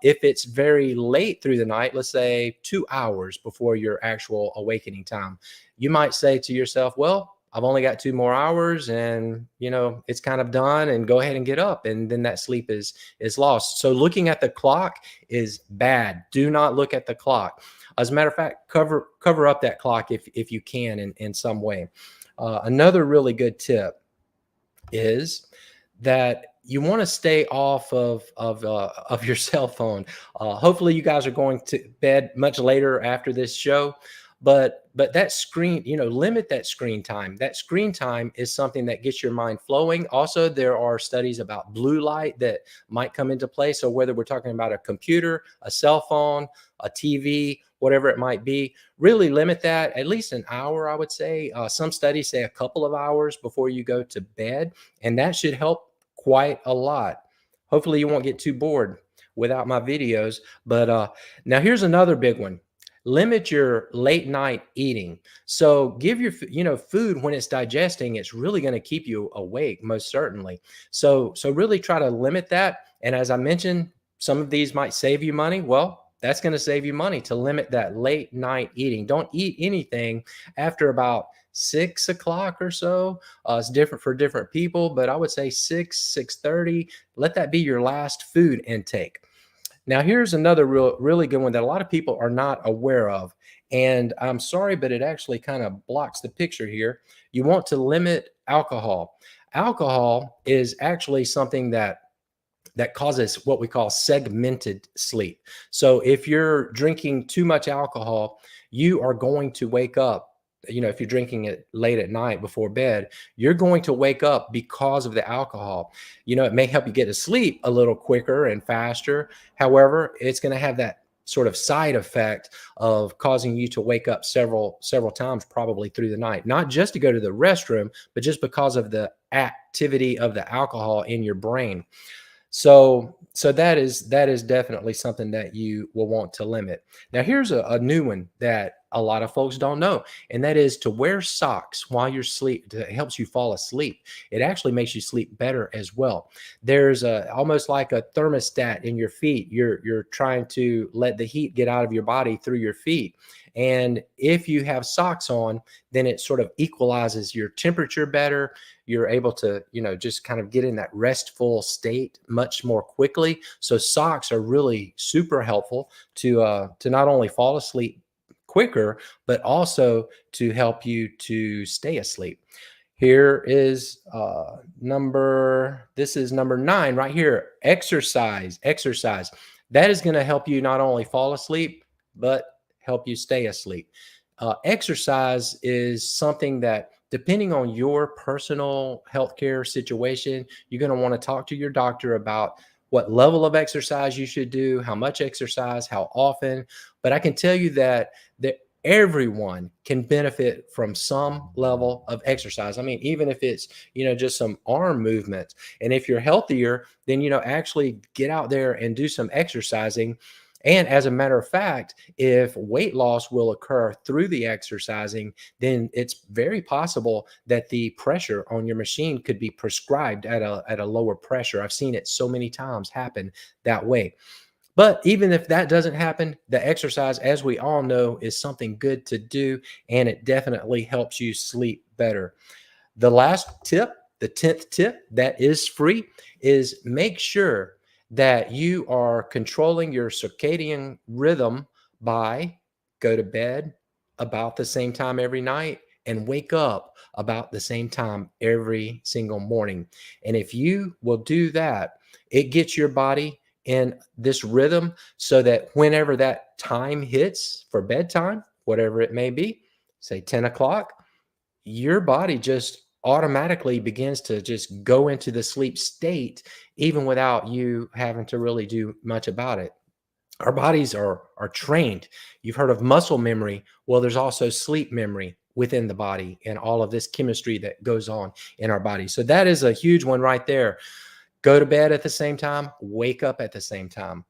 If it's very late through the night, let's say 2 hours before your actual awakening time, you might say to yourself, well, I've only got 2 more hours, and it's kind of done, and go ahead and get up. And then that sleep is lost. So looking at the clock is bad. Do not look at the clock. As a matter of fact, cover up that clock if you can in some way. Another really good tip is that you want to stay off of your cell phone. Hopefully you guys are going to bed much later after this show, but that screen, limit that screen time. That screen time is something that gets your mind flowing. Also, there are studies about blue light that might come into play. So whether we're talking about a computer, a cell phone, a TV, whatever it might be, really limit that at least an hour, I would say. Some studies say a couple of hours before you go to bed, and that should help quite a lot. Hopefully you won't get too bored without my videos. But now here's another big one. limit your late night eating. So give your, food when it's digesting, it's really going to keep you awake, most certainly. So really try to limit that. And as I mentioned, some of these might save you money. Well, that's going to save you money to limit that late night eating. Don't eat anything after about 6 o'clock or so. It's different for different people, but I would say 6:30. Let that be your last food intake. Now, here's another really good one that a lot of people are not aware of. And I'm sorry, but it actually kind of blocks the picture here. You want to limit alcohol. Alcohol is actually something that causes what we call segmented sleep. So if you're drinking too much alcohol, you are going to wake up. If you're drinking it late at night before bed, you're going to wake up because of the alcohol. It may help you get to sleep a little quicker and faster. However, it's going to have that sort of side effect of causing you to wake up several times probably through the night, not just to go to the restroom, but just because of the activity of the alcohol in your brain. So that is definitely something that you will want to limit. Now, here's a new one that a lot of folks don't know, and that is to wear socks while you're asleep. It helps you fall asleep. It actually makes you sleep better as well. There's almost like a thermostat in your feet. You're trying to let the heat get out of your body through your feet. And if you have socks on, then it sort of equalizes your temperature better. You're able to, just kind of get in that restful state much more quickly. So socks are really super helpful to not only fall asleep quicker, but also to help you to stay asleep. Here is number 9 right here. Exercise. That is going to help you not only fall asleep, but help you stay asleep. Exercise is something that, depending on your personal healthcare situation, you're going to want to talk to your doctor about what level of exercise you should do, how much exercise, how often. But I can tell you that everyone can benefit from some level of exercise. I mean, even if it's, just some arm movements. And if you're healthier, then, actually get out there and do some exercising. And as a matter of fact, if weight loss will occur through the exercising, then it's very possible that the pressure on your machine could be prescribed at a lower pressure. I've seen it so many times happen that way. But even if that doesn't happen, the exercise, as we all know, is something good to do, and it definitely helps you sleep better. The last tip, the 10th tip that is free, is make sure that you are controlling your circadian rhythm by go to bed about the same time every night and wake up about the same time every single morning. And if you will do that, it gets your body in this rhythm so that whenever that time hits for bedtime, whatever it may be, say 10 o'clock, your body just automatically begins to just go into the sleep state, even without you having to really do much about it. Our bodies are trained. You've heard of muscle memory. Well, there's also sleep memory within the body and all of this chemistry that goes on in our body. So that is a huge one right there. Go to bed at the same time, wake up at the same time.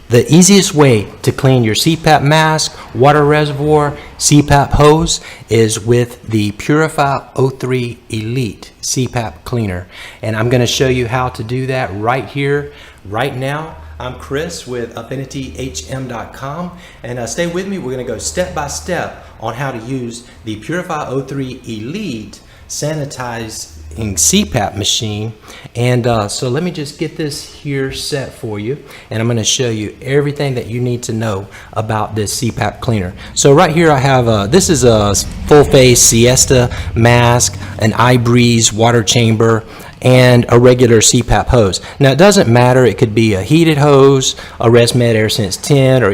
The easiest way to clean your CPAP mask, water reservoir, CPAP hose is with the Purify O3 Elite CPAP cleaner. And I'm going to show you how to do that right here, right now. I'm Chris with AffinityHM.com, and stay with me. We're going to go step by step on how to use the Purify O3 Elite sanitizing CPAP machine. And so let me just get this here set for you, and I'm going to show you everything that you need to know about this CPAP cleaner. So right here I have this is a full face siesta mask, an iBreeze water chamber, and a regular CPAP hose. Now it doesn't matter, it could be a heated hose, a ResMed AirSense 10, or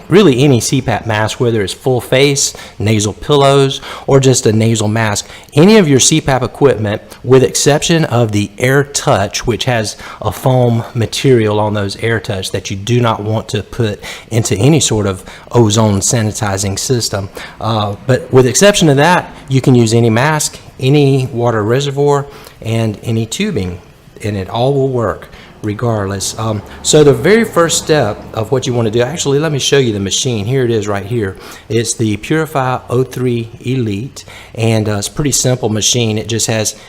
really any CPAP mask, whether it's full face, nasal pillows, or just a nasal mask. Any of your CPAP equipment, with exception of the AirTouch, which has a foam material on those AirTouch that you do not want to put into any sort of ozone sanitizing system. But with exception of that, you can use any mask, any water reservoir, and any tubing, and it all will work regardless. So the very first step of what you want to do, actually, let me show you the machine. Here it is right here. It's the Purify O3 Elite, and it's a pretty simple machine. It just has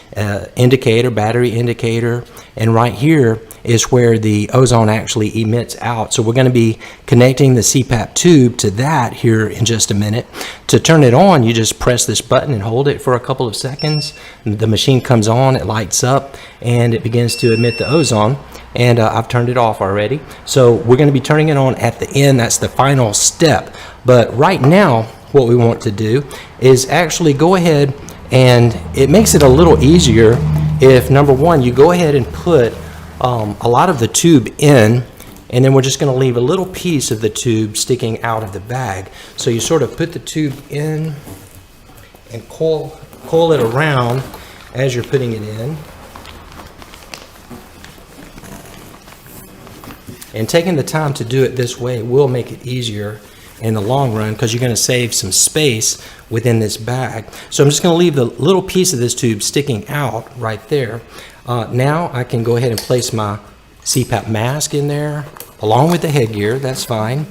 indicator, battery indicator, and right here is where the ozone actually emits out. So we're going to be connecting the CPAP tube to that here in just a minute. To turn it on, you just press this button and hold it for a couple of seconds. The machine comes on, it lights up, and it begins to emit the ozone. And I've turned it off already. So we're going to be turning it on at the end. That's the final step. But right now, what we want to do is actually go ahead, and it makes it a little easier if, number one, you go ahead and put a lot of the tube in, and then we're just going to leave a little piece of the tube sticking out of the bag. So you sort of put the tube in and coil it around as you're putting it in. And taking the time to do it this way will make it easier in the long run, because you're going to save some space within this bag. So I'm just going to leave the little piece of this tube sticking out right there. Now I can go ahead and place my CPAP mask in there along with the headgear. That's fine.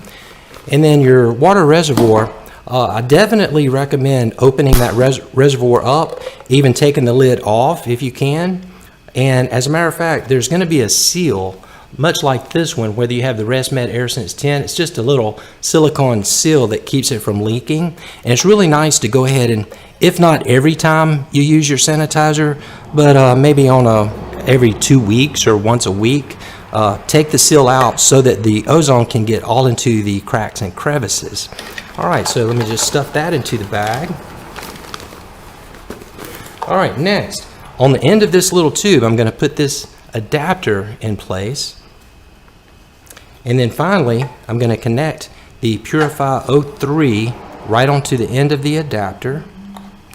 And then your water reservoir, I definitely recommend opening that reservoir up, even taking the lid off if you can. And as a matter of fact, there's going to be a seal, much like this one, whether you have the ResMed AirSense 10. It's just a little silicone seal that keeps it from leaking. And it's really nice to go ahead and, if not every time you use your sanitizer, but maybe on every 2 weeks or once a week, take the seal out so that the ozone can get all into the cracks and crevices. All right, so let me just stuff that into the bag. All right, next, on the end of this little tube, I'm going to put this adapter in place. And then finally, I'm going to connect the Purify O3 right onto the end of the adapter.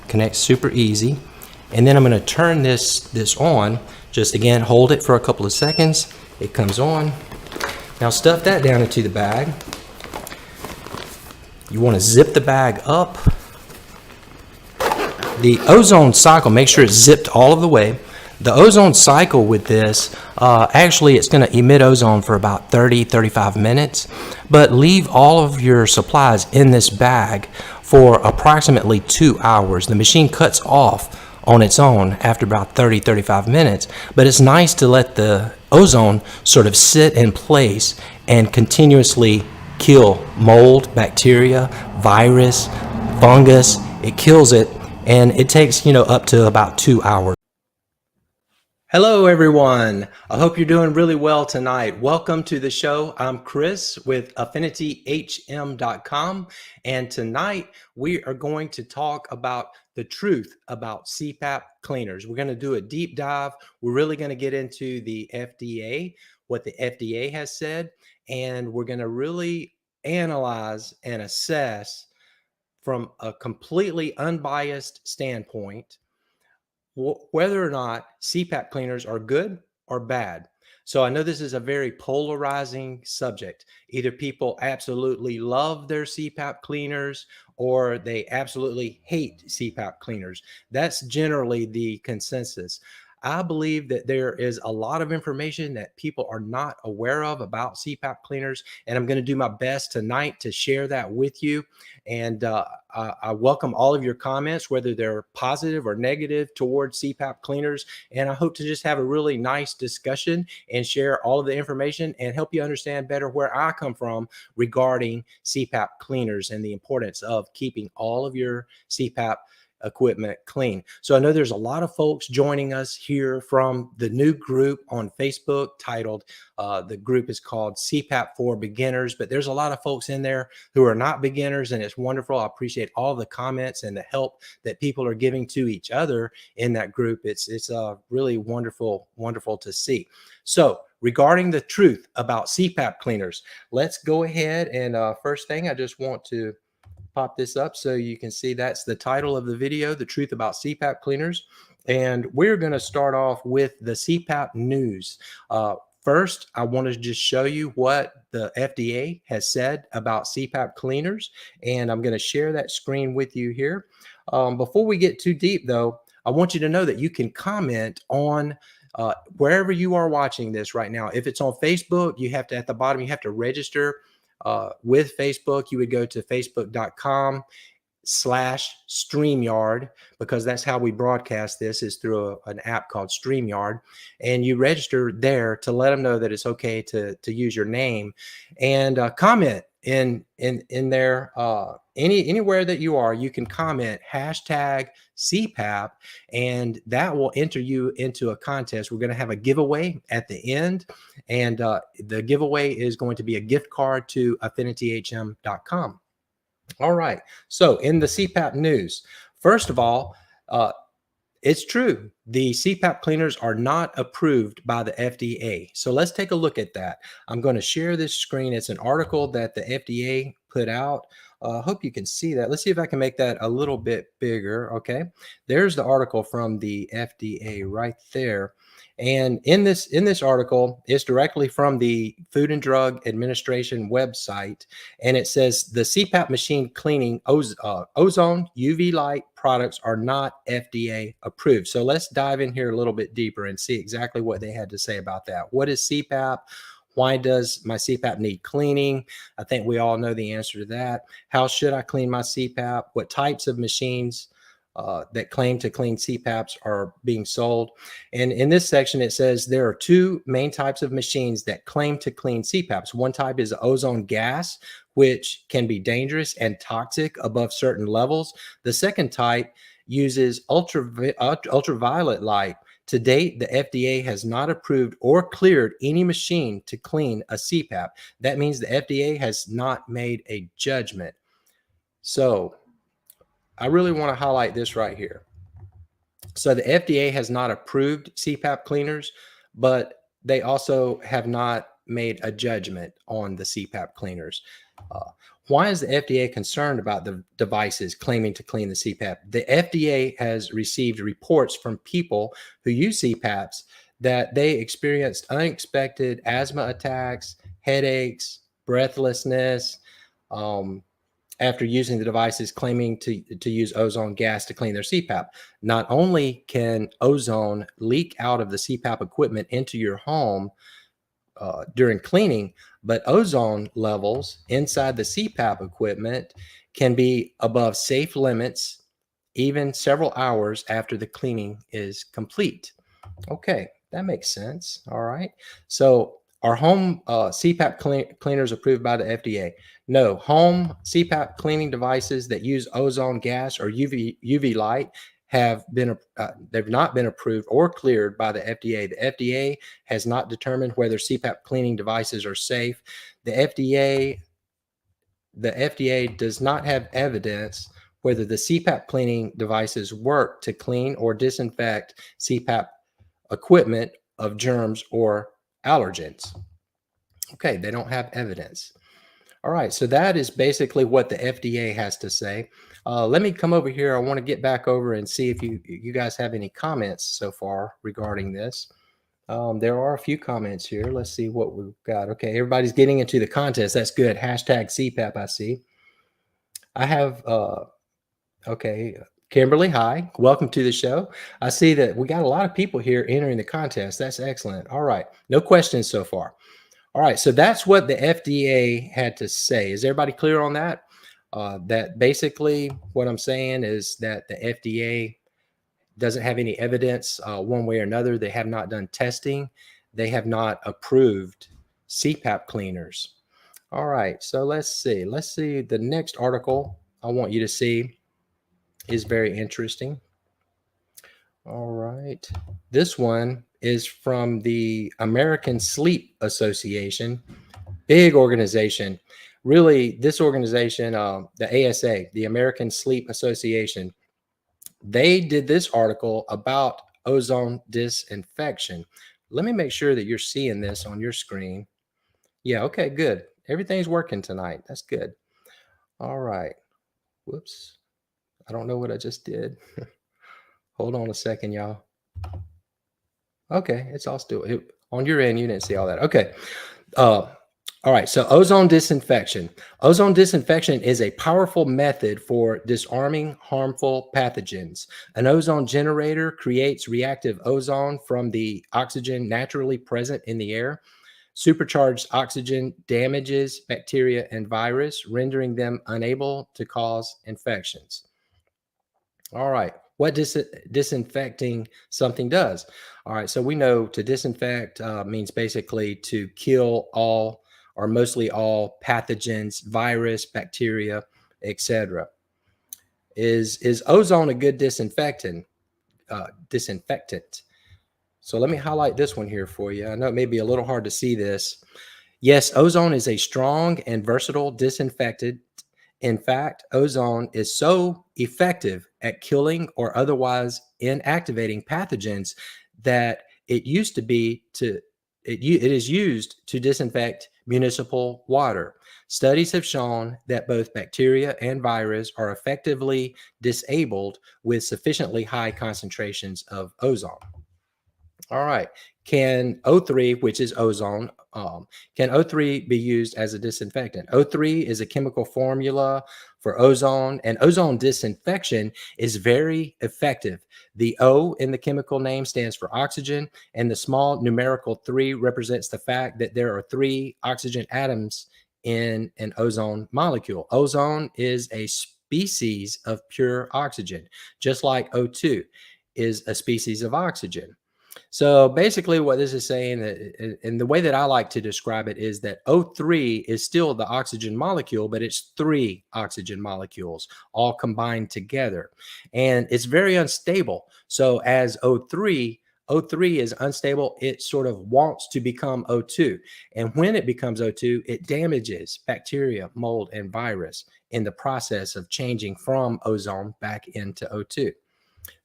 Connects super easy. And then I'm going to turn this on. Just again, hold it for a couple of seconds. It comes on. Now stuff that down into the bag. You want to zip the bag up. The ozone cycle, make sure it's zipped all of the way. The ozone cycle with this, actually it's going to emit ozone for about 30-35 minutes, but leave all of your supplies in this bag for approximately 2 hours. The machine cuts off on its own after about 30-35 minutes, but it's nice to let the ozone sort of sit in place and continuously kill mold, bacteria, virus, fungus. It kills it, and it takes, up to about 2 hours. Hello, everyone. I hope you're doing really well tonight. Welcome to the show. I'm Chris with AffinityHM.com, and tonight we are going to talk about the truth about CPAP cleaners. We're going to do a deep dive. We're really going to get into the FDA, what the FDA has said, and we're going to really analyze and assess from a completely unbiased standpoint whether or not CPAP cleaners are good or bad. So I know this is a very polarizing subject. Either people absolutely love their CPAP cleaners or they absolutely hate CPAP cleaners. That's generally the consensus. I believe that there is a lot of information that people are not aware of about CPAP cleaners, and I'm going to do my best tonight to share that with you. And I welcome all of your comments, whether they're positive or negative towards CPAP cleaners. And I hope to just have a really nice discussion and share all of the information and help you understand better where I come from regarding CPAP cleaners and the importance of keeping all of your CPAP equipment clean. So I know there's a lot of folks joining us here from the new group on Facebook titled, the group is called CPAP for Beginners, but there's a lot of folks in there who are not beginners, and it's wonderful. I appreciate all the comments and the help that people are giving to each other in that group. It's really wonderful to see. So regarding the truth about CPAP cleaners, let's go ahead and first thing, I just want to pop this up so you can see that's the title of the video, The Truth About CPAP Cleaners. And we're going to start off with the CPAP news. First, I want to just show you what the FDA has said about CPAP cleaners, and I'm going to share that screen with you here. Before we get too deep, though, I want you to know that you can comment on Wherever you are watching this right now, if it's on Facebook, you have to, at the bottom, you have to register with Facebook. You would go to facebook.com/StreamYard, because that's how we broadcast this, is through an app called StreamYard. And you register there to let them know that it's okay to use your name, and comment in there. Anywhere that you are, you can comment #CPAP, and that will enter you into a contest. We're going to have a giveaway at the end, and the giveaway is going to be a gift card to AffinityHM.com. All right. So in the CPAP news, first of all, it's true. The CPAP cleaners are not approved by the FDA. So let's take a look at that. I'm going to share this screen. It's an article that the FDA put out. Hope you can see that. Let's see if I can make that a little bit bigger. Okay. There's the article from the FDA right there. And in this article, it's directly from the Food and Drug Administration website, and it says the CPAP machine cleaning ozone UV light products are not FDA approved. So let's dive in here a little bit deeper and see exactly what they had to say about that. What is CPAP? Why does my CPAP need cleaning? I think we all know the answer to that. How should I clean my CPAP? What types of machines that claim to clean CPAPs are being sold? And in this section, it says there are two main types of machines that claim to clean CPAPs. One type is ozone gas, which can be dangerous and toxic above certain levels. The second type uses ultraviolet light. To date, the FDA has not approved or cleared any machine to clean a CPAP. That means the FDA has not made a judgment. So I really want to highlight this right here. So the FDA has not approved CPAP cleaners, but they also have not made a judgment on the CPAP cleaners. Why is the FDA concerned about the devices claiming to clean the CPAP? The FDA has received reports from people who use CPAPs that they experienced unexpected asthma attacks, headaches, breathlessness, after using the devices claiming to use ozone gas to clean their CPAP. Not only can ozone leak out of the CPAP equipment into your home during cleaning, but ozone levels inside the CPAP equipment can be above safe limits even several hours after the cleaning is complete. Okay, that makes sense. All right. So are home CPAP cleaners approved by the FDA? No, home CPAP cleaning devices that use ozone gas or UV light have been they've not been approved or cleared by the FDA. The FDA has not determined whether CPAP cleaning devices are safe. The FDA does not have evidence whether the CPAP cleaning devices work to clean or disinfect CPAP equipment of germs or allergens. Okay, they don't have evidence. All right, so that is basically what the FDA has to say. Let me come over here. I want to get back over and see if you guys have any comments so far regarding this. There are a few comments here. Let's see what we've got. Okay, everybody's getting into the contest. That's good. #CPAP, I see. I have, okay, Kimberly, hi. Welcome to the show. I see that we got a lot of people here entering the contest. That's excellent. All right, no questions so far. All right, so that's what the FDA had to say. Is everybody clear on that? That basically what I'm saying is that the FDA doesn't have any evidence one way or another. They have not done testing. They have not approved CPAP cleaners. All right, so let's see. Let's see. The next article I want you to see is very interesting. All right. This one is from the American Sleep Association. Big organization. Really, this organization, the ASA, the American Sleep Association, they did this article about ozone disinfection. Let me make sure that you're seeing this on your screen. Yeah, okay, good. Everything's working tonight. That's good. All right. Whoops. I don't know what I just did. Hold on a second, y'all. Okay, it's all still on your end. You didn't see all that. Okay. All right, so ozone disinfection. Ozone disinfection is a powerful method for disarming harmful pathogens. An ozone generator creates reactive ozone from the oxygen naturally present in the air. Supercharged oxygen damages bacteria and virus, rendering them unable to cause infections. All right. What disinfecting something does. All right. So we know to disinfect means basically to kill all or mostly all pathogens, virus, bacteria, etc. Is ozone a good disinfectant? Disinfectant. So let me highlight this one here for you. I know it may be a little hard to see this. Yes, ozone is a strong and versatile disinfectant. In fact, ozone is so effective at killing or otherwise inactivating pathogens that it is used to disinfect municipal water. Studies have shown that both bacteria and virus are effectively disabled with sufficiently high concentrations of ozone. All right. Can O3, which is ozone, can O3 be used as a disinfectant? O3 is a chemical formula for ozone, and ozone disinfection is very effective. The O in the chemical name stands for oxygen, and the small numerical 3 represents the fact that there are 3 oxygen atoms in an ozone molecule. Ozone is a species of pure oxygen, just like O2 is a species of oxygen. So basically, what this is saying, and the way that I like to describe it, is that O3 is still the oxygen molecule, but it's 3 oxygen molecules all combined together. And it's very unstable. So as O3 is unstable, it sort of wants to become O2. And when it becomes O2, it damages bacteria, mold, and virus in the process of changing from ozone back into O2.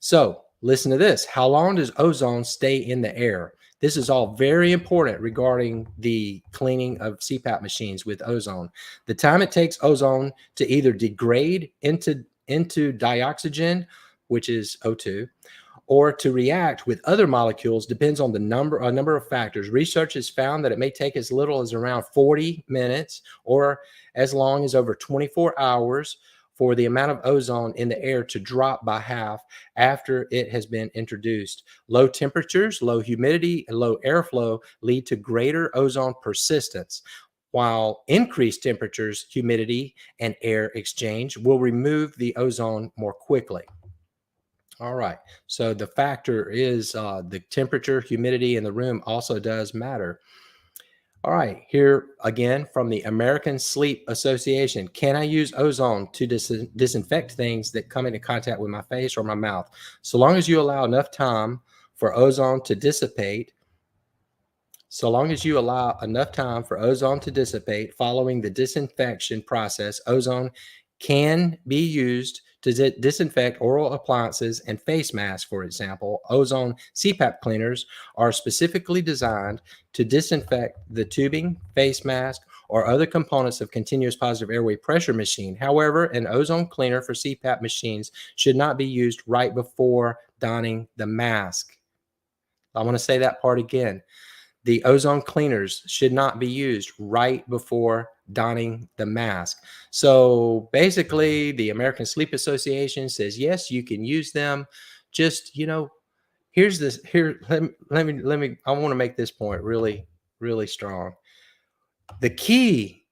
So listen to this. How long does ozone stay in the air? This is all very important regarding the cleaning of CPAP machines with ozone. The time it takes ozone to either degrade into dioxygen, which is O2, or to react with other molecules depends on a number of factors. Research has found that it may take as little as around 40 minutes or as long as over 24 hours for the amount of ozone in the air to drop by half after it has been introduced. Low temperatures, low humidity, and low airflow lead to greater ozone persistence, while increased temperatures, humidity, and air exchange will remove the ozone more quickly. All right. So the factor is the temperature, humidity in the room also does matter. All right. Here again from the American Sleep Association. Can I use ozone to disinfect things that come into contact with my face or my mouth? So long as you allow enough time for ozone to dissipate, following the disinfection process, ozone can be used to disinfect oral appliances and face masks, for example. Ozone CPAP cleaners are specifically designed to disinfect the tubing, face mask, or other components of continuous positive airway pressure machine. However, an ozone cleaner for CPAP machines should not be used right before donning the mask. I want to say that part again. The ozone cleaners should not be used right before donning the mask. So basically, the American Sleep Association says, yes, you can use them. Just, here's this here. I want to make this point really, really strong. The key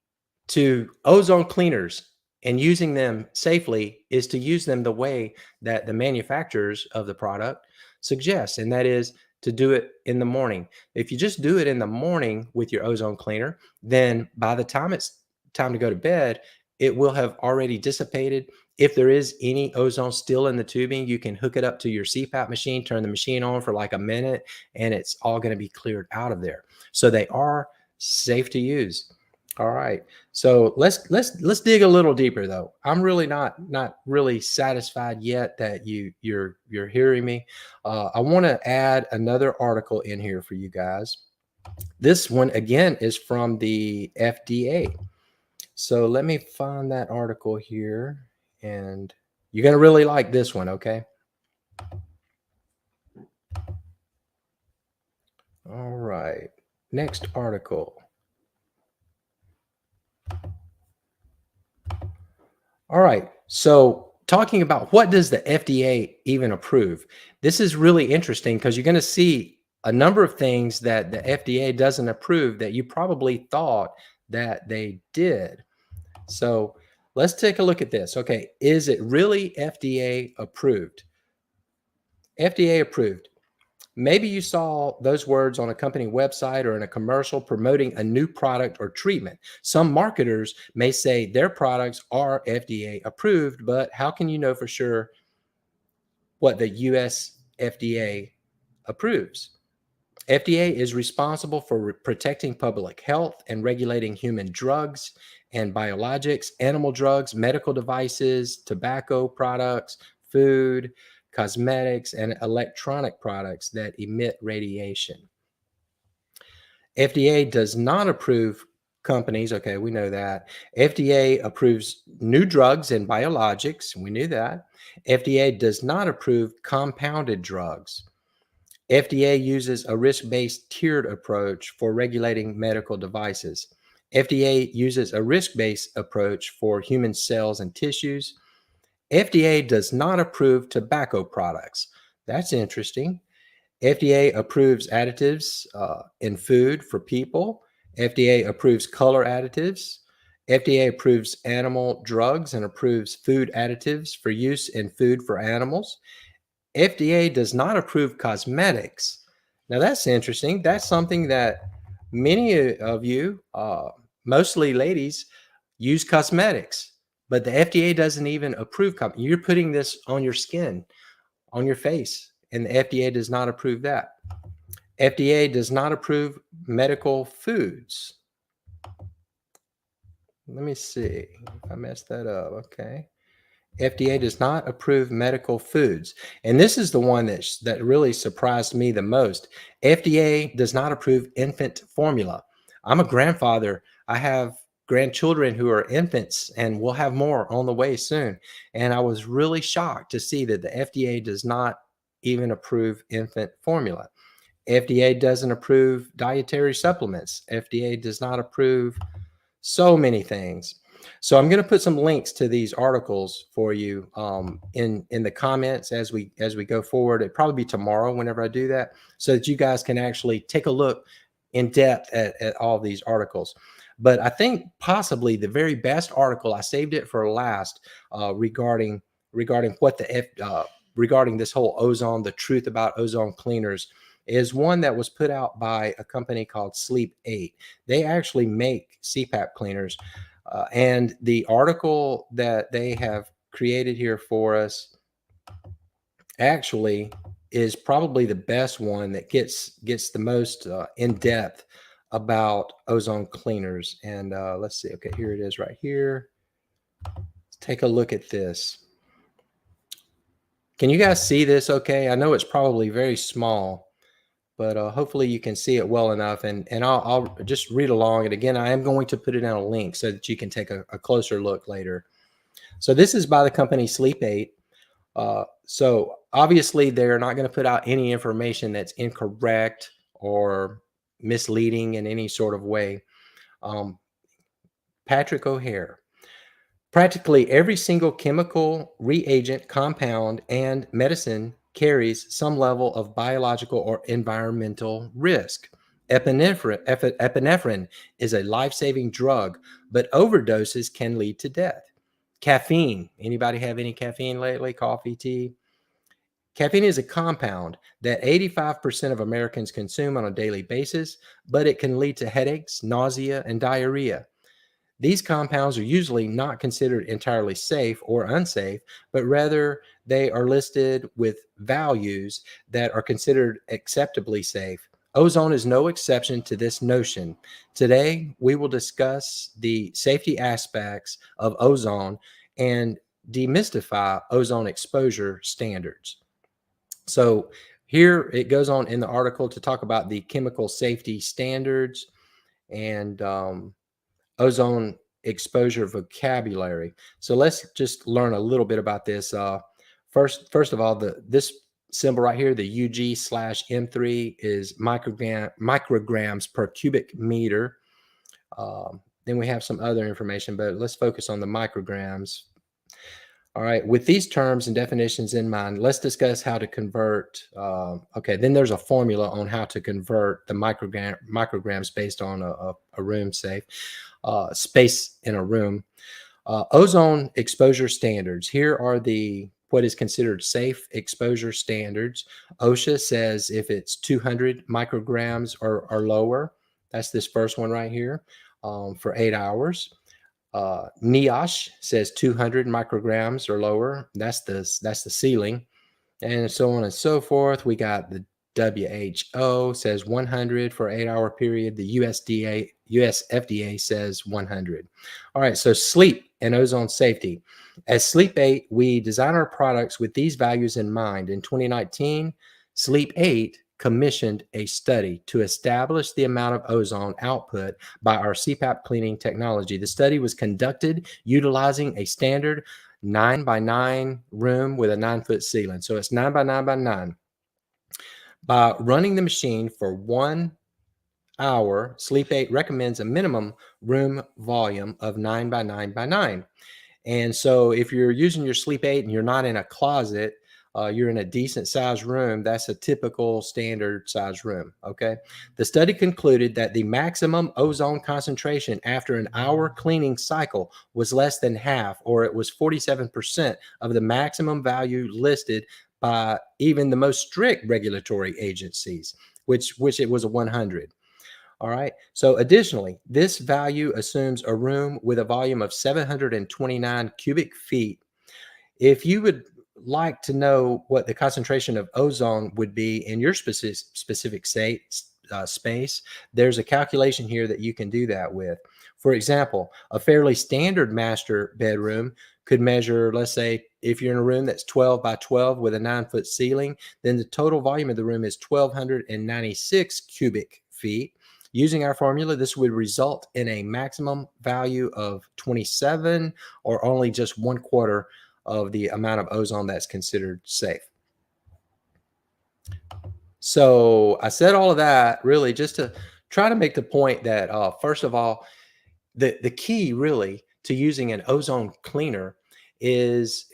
to ozone cleaners and using them safely is to use them the way that the manufacturers of the product suggest, and that is to do it in the morning. If you just do it in the morning with your ozone cleaner, then by the time it's time to go to bed, it will have already dissipated. If there is any ozone still in the tubing, you can hook it up to your CPAP machine, turn the machine on for like a minute, and it's all going to be cleared out of there. So they are safe to use. All right. So let's dig a little deeper though. I'm really not really satisfied yet that you're hearing me. I want to add another article in here for you guys. This one again is from the FDA. So let me find that article here, and you're gonna really like this one. Okay. All right. Next article. All right. So talking about what does the FDA even approve? This is really interesting because you're going to see a number of things that the FDA doesn't approve that you probably thought that they did. So let's take a look at this. Okay. Is it really FDA approved? FDA approved. Maybe you saw those words on a company website or in a commercial promoting a new product or treatment. Some marketers may say their products are FDA approved, but how can you know for sure what the US FDA approves? FDA is responsible for protecting public health and regulating human drugs and biologics, animal drugs, medical devices, tobacco products, food, cosmetics, and electronic products that emit radiation. FDA does not approve companies. Okay, we know that. FDA approves new drugs and biologics. We knew that. FDA does not approve compounded drugs. FDA uses a risk-based tiered approach for regulating medical devices. FDA uses a risk-based approach for human cells and tissues. FDA does not approve tobacco products. That's interesting. FDA approves additives in food for people. FDA approves color additives. FDA approves animal drugs and approves food additives for use in food for animals. FDA does not approve cosmetics. Now that's interesting. That's something that many of you, mostly ladies, use cosmetics, but the FDA doesn't even approve. You're putting this on your skin, on your face, and the FDA does not approve that. FDA does not approve medical foods. Let me see if I messed that up. Okay. FDA does not approve medical foods. And this is the one that really surprised me the most. FDA does not approve infant formula. I'm a grandfather. I have grandchildren who are infants, and we'll have more on the way soon. And I was really shocked to see that the FDA does not even approve infant formula. FDA doesn't approve dietary supplements. FDA does not approve so many things. So I'm going to put some links to these articles for you in the comments as we go forward. It'll probably be tomorrow whenever I do that, so that you guys can actually take a look in depth at all these articles. But I think possibly the very best article, I saved it for last, regarding what regarding this whole ozone, the truth about ozone cleaners, is one that was put out by a company called Sleep 8. They actually make CPAP cleaners. And the article that they have created here for us actually is probably the best one that gets the most in depth about ozone cleaners. And let's see. Okay, here it is right here. Let's take a look at this. Can you guys see this okay? I know it's probably very small, but hopefully you can see it well enough. And I'll just read along. And again, I am going to put it on a link so that you can take a closer look later. So this is by the company Sleep 8. So obviously they're not going to put out any information that's incorrect or misleading in any sort of way. Patrick O'Hare. Practically every single chemical, reagent, compound, and medicine carries some level of biological or environmental risk. Epinephrine is a life-saving drug, but overdoses can lead to death. Caffeine. Anybody have any caffeine lately? Coffee, tea? Caffeine is a compound that 85% of Americans consume on a daily basis, but it can lead to headaches, nausea, and diarrhea. These compounds are usually not considered entirely safe or unsafe, but rather they are listed with values that are considered acceptably safe. Ozone is no exception to this notion. Today, we will discuss the safety aspects of ozone and demystify ozone exposure standards. So here it goes on in the article to talk about the chemical safety standards and ozone exposure vocabulary. So let's just learn a little bit about this. First of all, this symbol right here, the UG/M3, is micrograms per cubic meter. Then we have some other information, but let's focus on the micrograms. All right, with these terms and definitions in mind, let's discuss how to convert. Okay, then there's a formula on how to convert the micrograms based on a room safe space in a room. Ozone exposure standards. Here are the what is considered safe exposure standards. OSHA says if it's 200 micrograms or lower, that's this first one right here, for 8 hours. NIOSH says 200 micrograms or lower. That's the ceiling, and so on and so forth. We got the WHO says 100 for 8-hour period. The US FDA says 100. All right, so sleep and ozone safety. As Sleep 8, we design our products with these values in mind. In 2019, Sleep 8 commissioned a study to establish the amount of ozone output by our CPAP cleaning technology. The study was conducted utilizing a standard 9 by 9 room with a 9-foot ceiling. So it's 9 by 9 by 9. By running the machine for 1 hour, Sleep 8 recommends a minimum room volume of 9 by 9 by 9. And so if you're using your Sleep 8 and you're not in a closet, you're in a decent sized room, that's a typical standard size room. Okay. The study concluded that the maximum ozone concentration after an hour cleaning cycle was less than half, or it was 47% of the maximum value listed by even the most strict regulatory agencies, which it was a 100. All right. So additionally, this value assumes a room with a volume of 729 cubic feet. If you would like to know what the concentration of ozone would be in your specific space, there's a calculation here that you can do that with. For example, a fairly standard master bedroom could measure, let's say, if you're in a room that's 12 by 12 with a 9-foot ceiling, then the total volume of the room is 1,296 cubic feet. Using our formula, this would result in a maximum value of 27, or only just 1/4 of the amount of ozone that's considered safe. So I said all of that really just to try to make the point that first of all, the key really to using an ozone cleaner is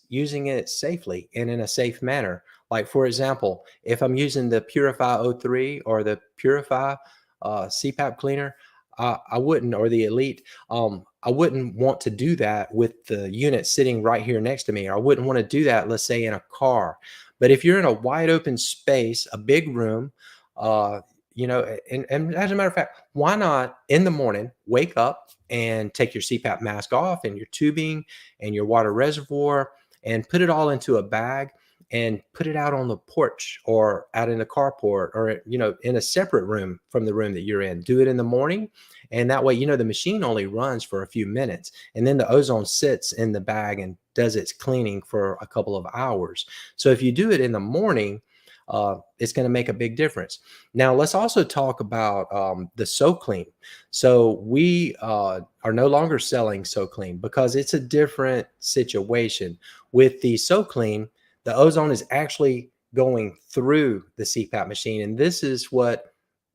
using it safely and in a safe manner. Like, for example, if I'm using the Purify O3 or the Purify CPAP cleaner, I wouldn't, or the Elite, I wouldn't want to do that with the unit sitting right here next to me. Or I wouldn't want to do that, let's say, in a car. But if you're in a wide open space, a big room, and as a matter of fact, why not in the morning wake up and take your CPAP mask off and your tubing and your water reservoir and put it all into a bag and put it out on the porch or out in the carport, or in a separate room from the room that you're in. Do it in the morning, and that way the machine only runs for a few minutes, and then the ozone sits in the bag and does its cleaning for a couple of hours. So if you do it in the morning, it's going to make a big difference. Now let's also talk about the SoClean. So we are no longer selling SoClean because it's a different situation. With the SoClean, the ozone is actually going through the CPAP machine. And this is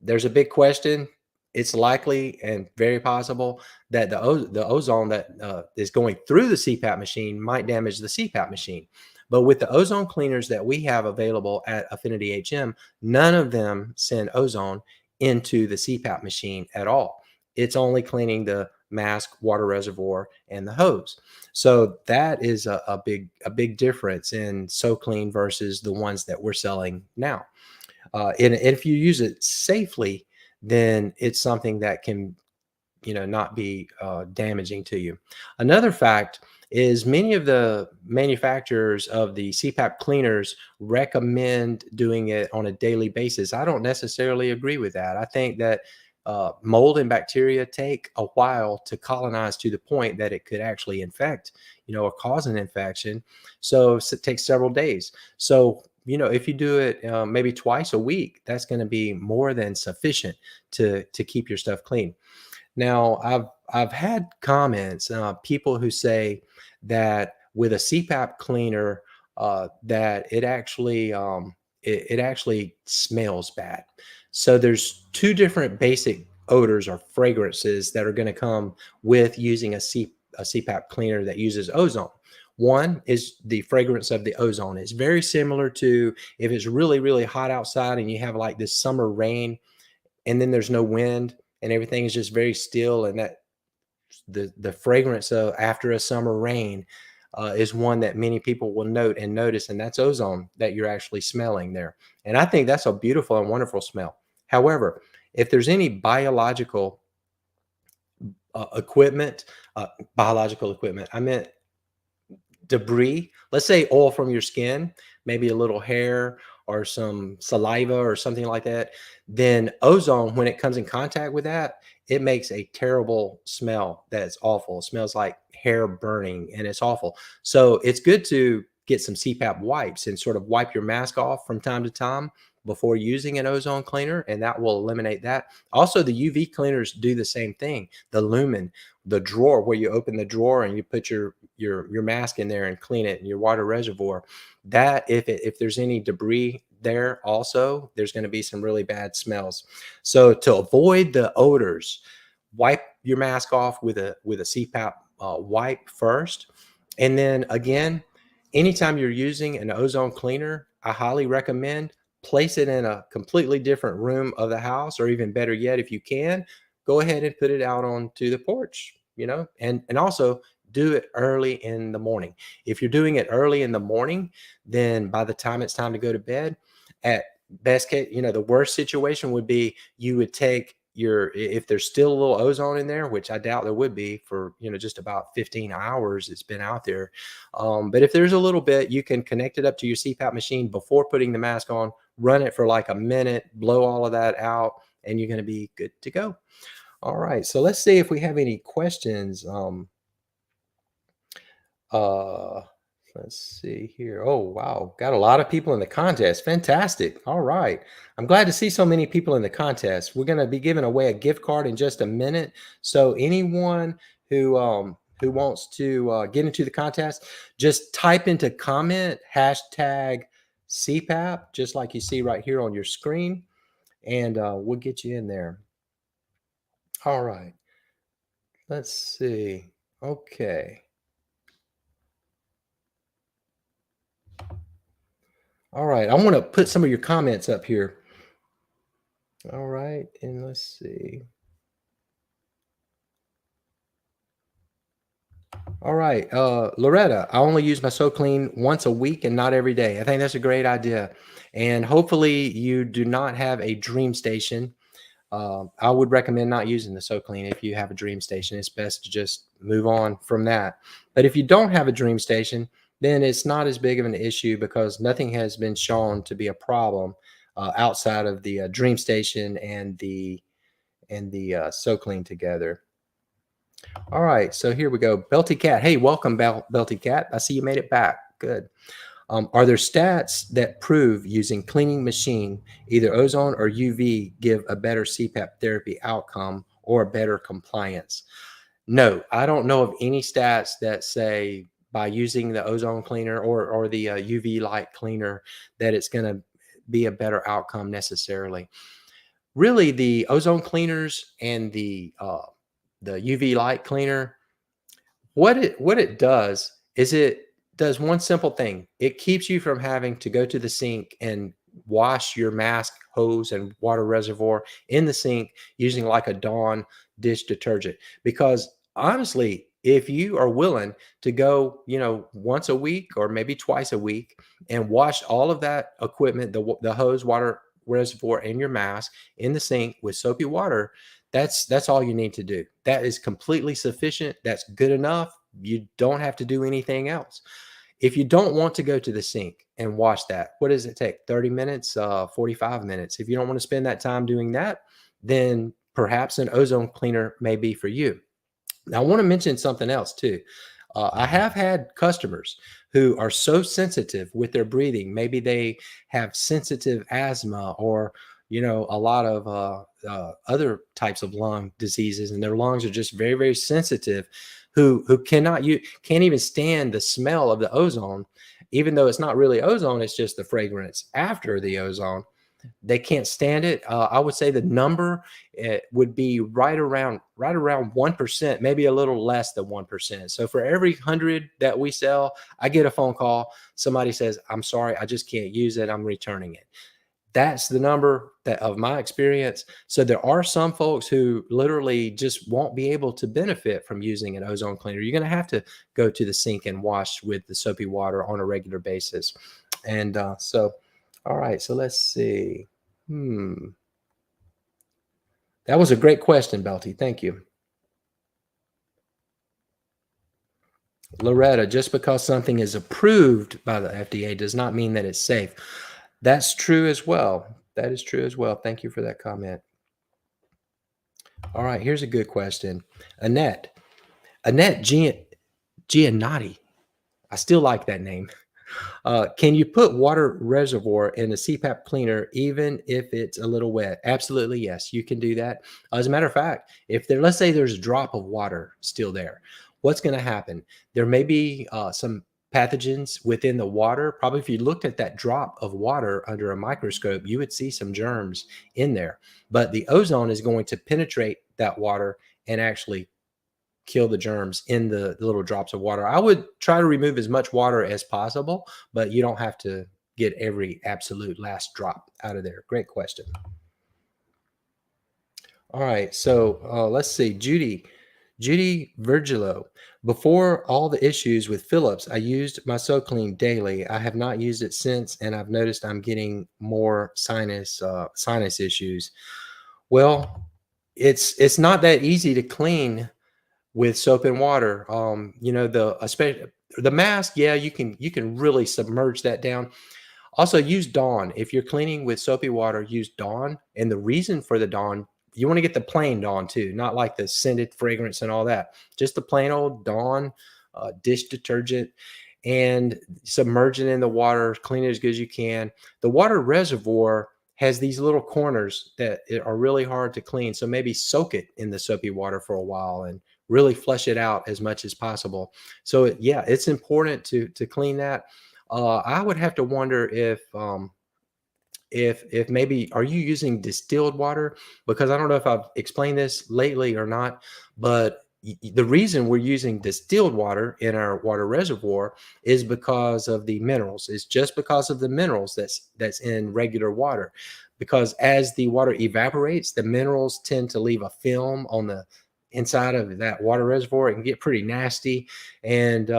there's a big question. It's likely and very possible that the ozone that is going through the CPAP machine might damage the CPAP machine. But with the ozone cleaners that we have available at AffinityHM, none of them send ozone into the CPAP machine at all. It's only cleaning the mask, water reservoir, and the hose. So that is a big difference in SoClean versus the ones that we're selling now. And if you use it safely, then it's something that can not be damaging to you. Another fact is many of the manufacturers of the CPAP cleaners recommend doing it on a daily basis. I don't necessarily agree with that. I think that mold and bacteria take a while to colonize to the point that it could actually infect, or cause an infection. So it takes several days. So, if you do it maybe twice a week, that's going to be more than sufficient to keep your stuff clean. Now, I've had comments, people who say that with a CPAP cleaner, that it actually it actually smells bad. So there's two different basic odors or fragrances that are going to come with using a CPAP cleaner that uses ozone. One is the fragrance of the ozone. It's very similar to if it's really, really hot outside and you have like this summer rain and then there's no wind and everything is just very still, and that the fragrance of after a summer rain is one that many people will note and notice, and that's ozone that you're actually smelling there. And I think that's a beautiful and wonderful smell. However, if there's any equipment, biological equipment, I meant debris, let's say oil from your skin, maybe a little hair or some saliva or something like that, then ozone, when it comes in contact with that, it makes a terrible smell that's awful. It smells like hair burning and it's awful. So it's good to get some CPAP wipes and sort of wipe your mask off from time to time before using an ozone cleaner, and that will eliminate that. Also, the UV cleaners do the same thing. The lumen, the drawer where you open the drawer and you put your mask in there and clean it in your water reservoir, that if there's any debris there, also there's going to be some really bad smells. So to avoid the odors, wipe your mask off with a CPAP wipe first, and then again, anytime you're using an ozone cleaner, I highly recommend place it in a completely different room of the house, or even better yet, if you can, go ahead and put it out onto the porch, and also do it early in the morning. If you're doing it early in the morning, then by the time it's time to go to bed, at best case, the worst situation would be you would take if there's still a little ozone in there, which I doubt there would be for, just about 15 hours it's been out there. But if there's a little bit, you can connect it up to your CPAP machine before putting the mask on, run it for like a minute, blow all of that out, and you're going to be good to go. All right. So let's see if we have any questions. Let's see here. Oh, wow. Got a lot of people in the contest. Fantastic. All right. I'm glad to see so many people in the contest. We're going to be giving away a gift card in just a minute. So anyone who wants to get into the contest, just type into comment hashtag CPAP, just like you see right here on your screen, and we'll get you in there. All right. Let's see. Okay. All right, I want to put some of your comments up here. All right, and let's see. All right, Loretta, I only use my SoClean once a week and not every day. I think that's a great idea. And hopefully you do not have a Dream Station. I would recommend not using the SoClean if you have a Dream Station. It's best to just move on from that. But if you don't have a Dream Station, then it's not as big of an issue because nothing has been shown to be a problem outside of the Dream Station and the SoClean together. All right, so here we go. Belty Cat. Hey, welcome, Belty Cat. I see you made it back. Good. Are there stats that prove using cleaning machine, either ozone or UV, give a better CPAP therapy outcome or better compliance? No, I don't know of any stats that say by using the ozone cleaner or the UV light cleaner that it's going to be a better outcome necessarily. Really, the ozone cleaners and the UV light cleaner, what it does is it does one simple thing. It keeps you from having to go to the sink and wash your mask, hose, and water reservoir in the sink using like a Dawn dish detergent. Because honestly, if you are willing to go, once a week or maybe twice a week and wash all of that equipment, the hose, water reservoir, and your mask in the sink with soapy water, that's all you need to do. That is completely sufficient. That's good enough. You don't have to do anything else. If you don't want to go to the sink and wash that, what does it take? 30 minutes, 45 minutes. If you don't want to spend that time doing that, then perhaps an ozone cleaner may be for you. Now, I want to mention something else too. I have had customers who are so sensitive with their breathing. Maybe they have sensitive asthma or, a lot of other types of lung diseases, and their lungs are just very, very sensitive, who can't even stand the smell of the ozone, even though it's not really ozone, it's just the fragrance after the ozone. they can't stand it. I would say the number would be right around 1%, maybe a little less than 1%. So for every 100 that we sell, I get a phone call. Somebody says, "I'm sorry, I just can't use it. I'm returning it." That's the number that of my experience. So there are some folks who literally just won't be able to benefit from using an ozone cleaner. You're going to have to go to the sink and wash with the soapy water on a regular basis. And all right, so let's see. That was a great question, Belty. Thank you. Loretta, just because something is approved by the FDA does not mean that it's safe. That's true as well. That is true as well. Thank you for that comment. All right, here's a good question. Annette Giannotti. I still like that name. Can you put water reservoir in a CPAP cleaner even if it's a little wet? Absolutely, yes, you can do that. As a matter of fact, if there, let's say there's a drop of water still there, what's going to happen? There may be some pathogens within the water. Probably if you looked at that drop of water under a microscope, you would see some germs in there. But the ozone is going to penetrate that water and actually kill the germs in the little drops of water. I would try to remove as much water as possible, but you don't have to get every absolute last drop out of there. Great question. All right, so let's see, Judy Virgilo. Before all the issues with Philips, I used my SoClean daily. I have not used it since, and I've noticed I'm getting more sinus issues. Well, it's not that easy to clean with soap and water. Especially the mask, yeah, you can really submerge that down. Also, use Dawn. If you're cleaning with soapy water, use Dawn. And the reason for the Dawn, you want to get the plain Dawn too, not like the scented fragrance and all that. Just the plain old Dawn dish detergent, and submerge it in the water, clean it as good as you can. The water reservoir has these little corners that are really hard to clean. So maybe soak it in the soapy water for a while and really flush it out as much as possible. So yeah, it's important to clean that. I would have to wonder if maybe, are you using distilled water? Because I don't know if I've explained this lately or not, but the reason we're using distilled water in our water reservoir is because of the minerals. It's just because of the minerals that's in regular water. Because as the water evaporates, the minerals tend to leave a film on the inside of that water reservoir. It can get pretty nasty, and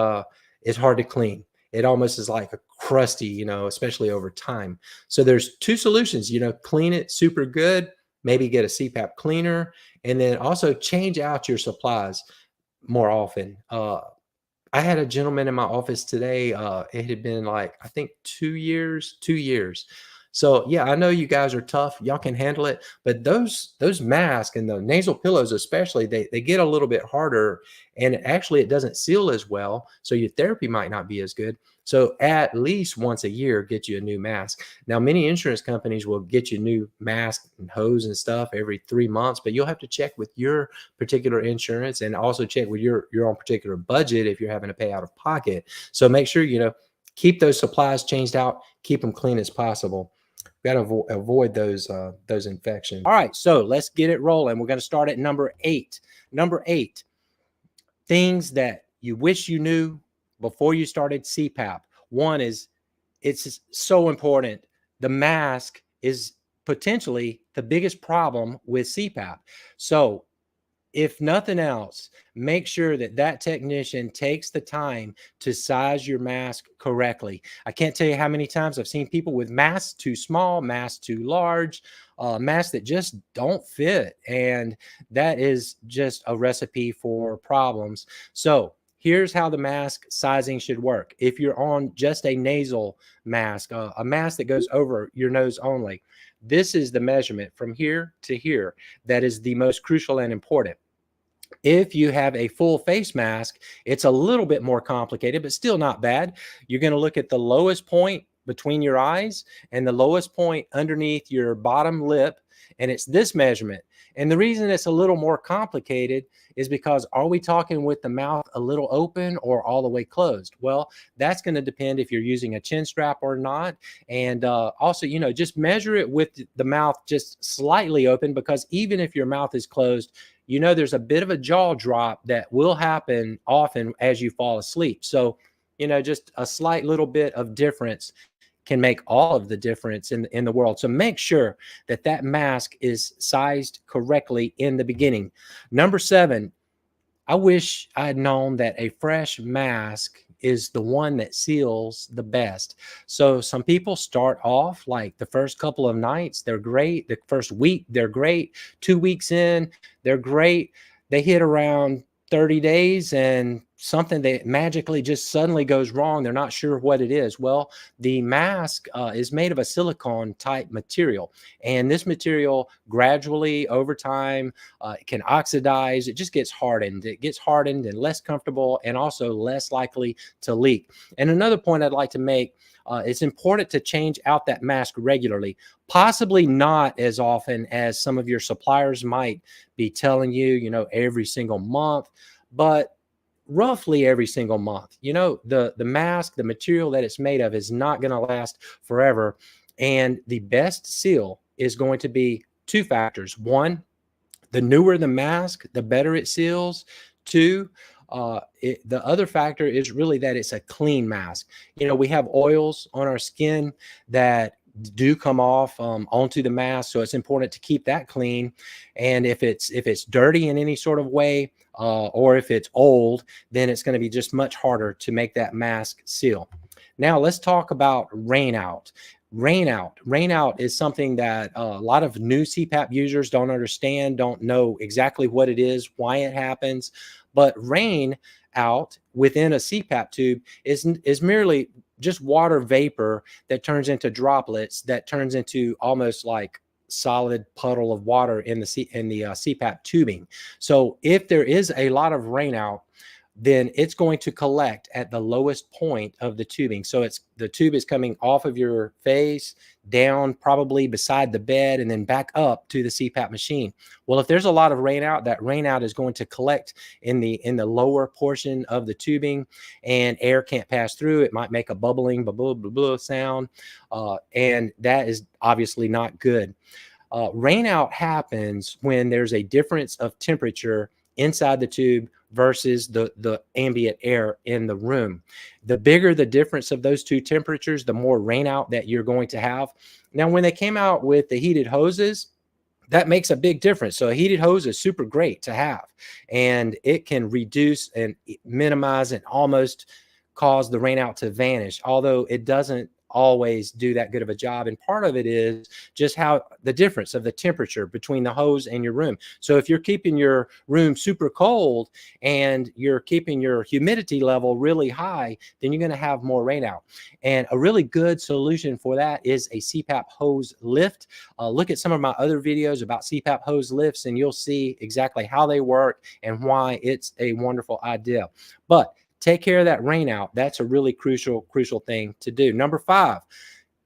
it's hard to clean. It almost is like a crusty, especially over time. So there's two solutions, clean it super good, maybe get a CPAP cleaner, and then also change out your supplies more often. I had a gentleman in my office today. It had been like, I think 2 years. So yeah, I know you guys are tough. Y'all can handle it, but those masks and the nasal pillows, especially, they get a little bit harder, and actually it doesn't seal as well. So your therapy might not be as good. So at least once a year, get you a new mask. Now, many insurance companies will get you new mask and hose and stuff every 3 months, but you'll have to check with your particular insurance and also check with your own particular budget if you're having to pay out of pocket. So make sure, keep those supplies changed out, keep them clean as possible. Got to avoid those infections. All right, so let's get it rolling. We're going to start at number 8. Number 8, things that you wish you knew before you started CPAP. One is, it's so important. The mask is potentially the biggest problem with CPAP. So if nothing else, make sure that technician takes the time to size your mask correctly. I can't tell you how many times I've seen people with masks too small, masks too large, masks that just don't fit. And that is just a recipe for problems. So here's how the mask sizing should work. If you're on just a nasal mask, a mask that goes over your nose only, this is the measurement from here to here. That is the most crucial and important. If you have a full face mask, it's a little bit more complicated, but still not bad. You're going to look at the lowest point between your eyes and the lowest point underneath your bottom lip, and it's this measurement. And the reason it's a little more complicated is because, are we talking with the mouth a little open or all the way closed? Well, that's going to depend if you're using a chin strap or not. And also, you know, just measure it with the mouth just slightly open, because even if your mouth is closed, you know, there's a bit of a jaw drop that will happen often as you fall asleep. So, you know, just a slight little bit of difference can make all of the difference in the world. So make sure that that mask is sized correctly in the beginning. Number 7, I wish I had known that a fresh mask is the one that seals the best. So some people start off like the first couple of nights, they're great. The first week, they're great. 2 weeks in, they're great. They hit around 30 days and something that magically just suddenly goes wrong. They're not sure what it is. Well, the mask is made of a silicone type material. And this material gradually over time, it can oxidize. It just gets hardened. It gets hardened and less comfortable, and also less likely to leak. And another point I'd like to make, it's important to change out that mask regularly, possibly not as often as some of your suppliers might be telling you, you know, every single month, but roughly every single month. You know, the mask, the material that it's made of is not going to last forever. And the best seal is going to be 2 factors. 1, the newer the mask, the better it seals. 2, the other factor is really that it's a clean mask. You know, we have oils on our skin that do come off onto the mask, so it's important to keep that clean. And if it's dirty in any sort of way, or if it's old, then it's going to be just much harder to make that mask seal. Now let's talk about rain out. Rain out is something that a lot of new CPAP users don't understand, don't know exactly what it is, why it happens. But rain out within a CPAP tube is merely just water vapor that turns into droplets, that turns into almost like solid puddle of water in the CPAP tubing. So if there is a lot of rain out, then it's going to collect at the lowest point of the tubing. So the tube is coming off of your face, down probably beside the bed, and then back up to the CPAP machine. Well, if there's a lot of rain out, that rain out is going to collect in the lower portion of the tubing, and air can't pass through. It might make a bubbling blah, blah, blah, blah sound, and that is obviously not good. Rain out happens when there's a difference of temperature inside the tube versus the ambient air in the room. The bigger the difference of those 2 temperatures, the more rain out that you're going to have. Now, when they came out with the heated hoses, that makes a big difference. So a heated hose is super great to have, and it can reduce and minimize and almost cause the rain out to vanish, although it doesn't always do that good of a job. And part of it is just how the difference of the temperature between the hose and your room. So if you're keeping your room super cold and you're keeping your humidity level really high, then you're going to have more rain out. And a really good solution for that is a CPAP hose lift. Look at some of my other videos about CPAP hose lifts, and you'll see exactly how they work and why it's a wonderful idea. But take care of that rain out. That's a really crucial thing to do. Number 5,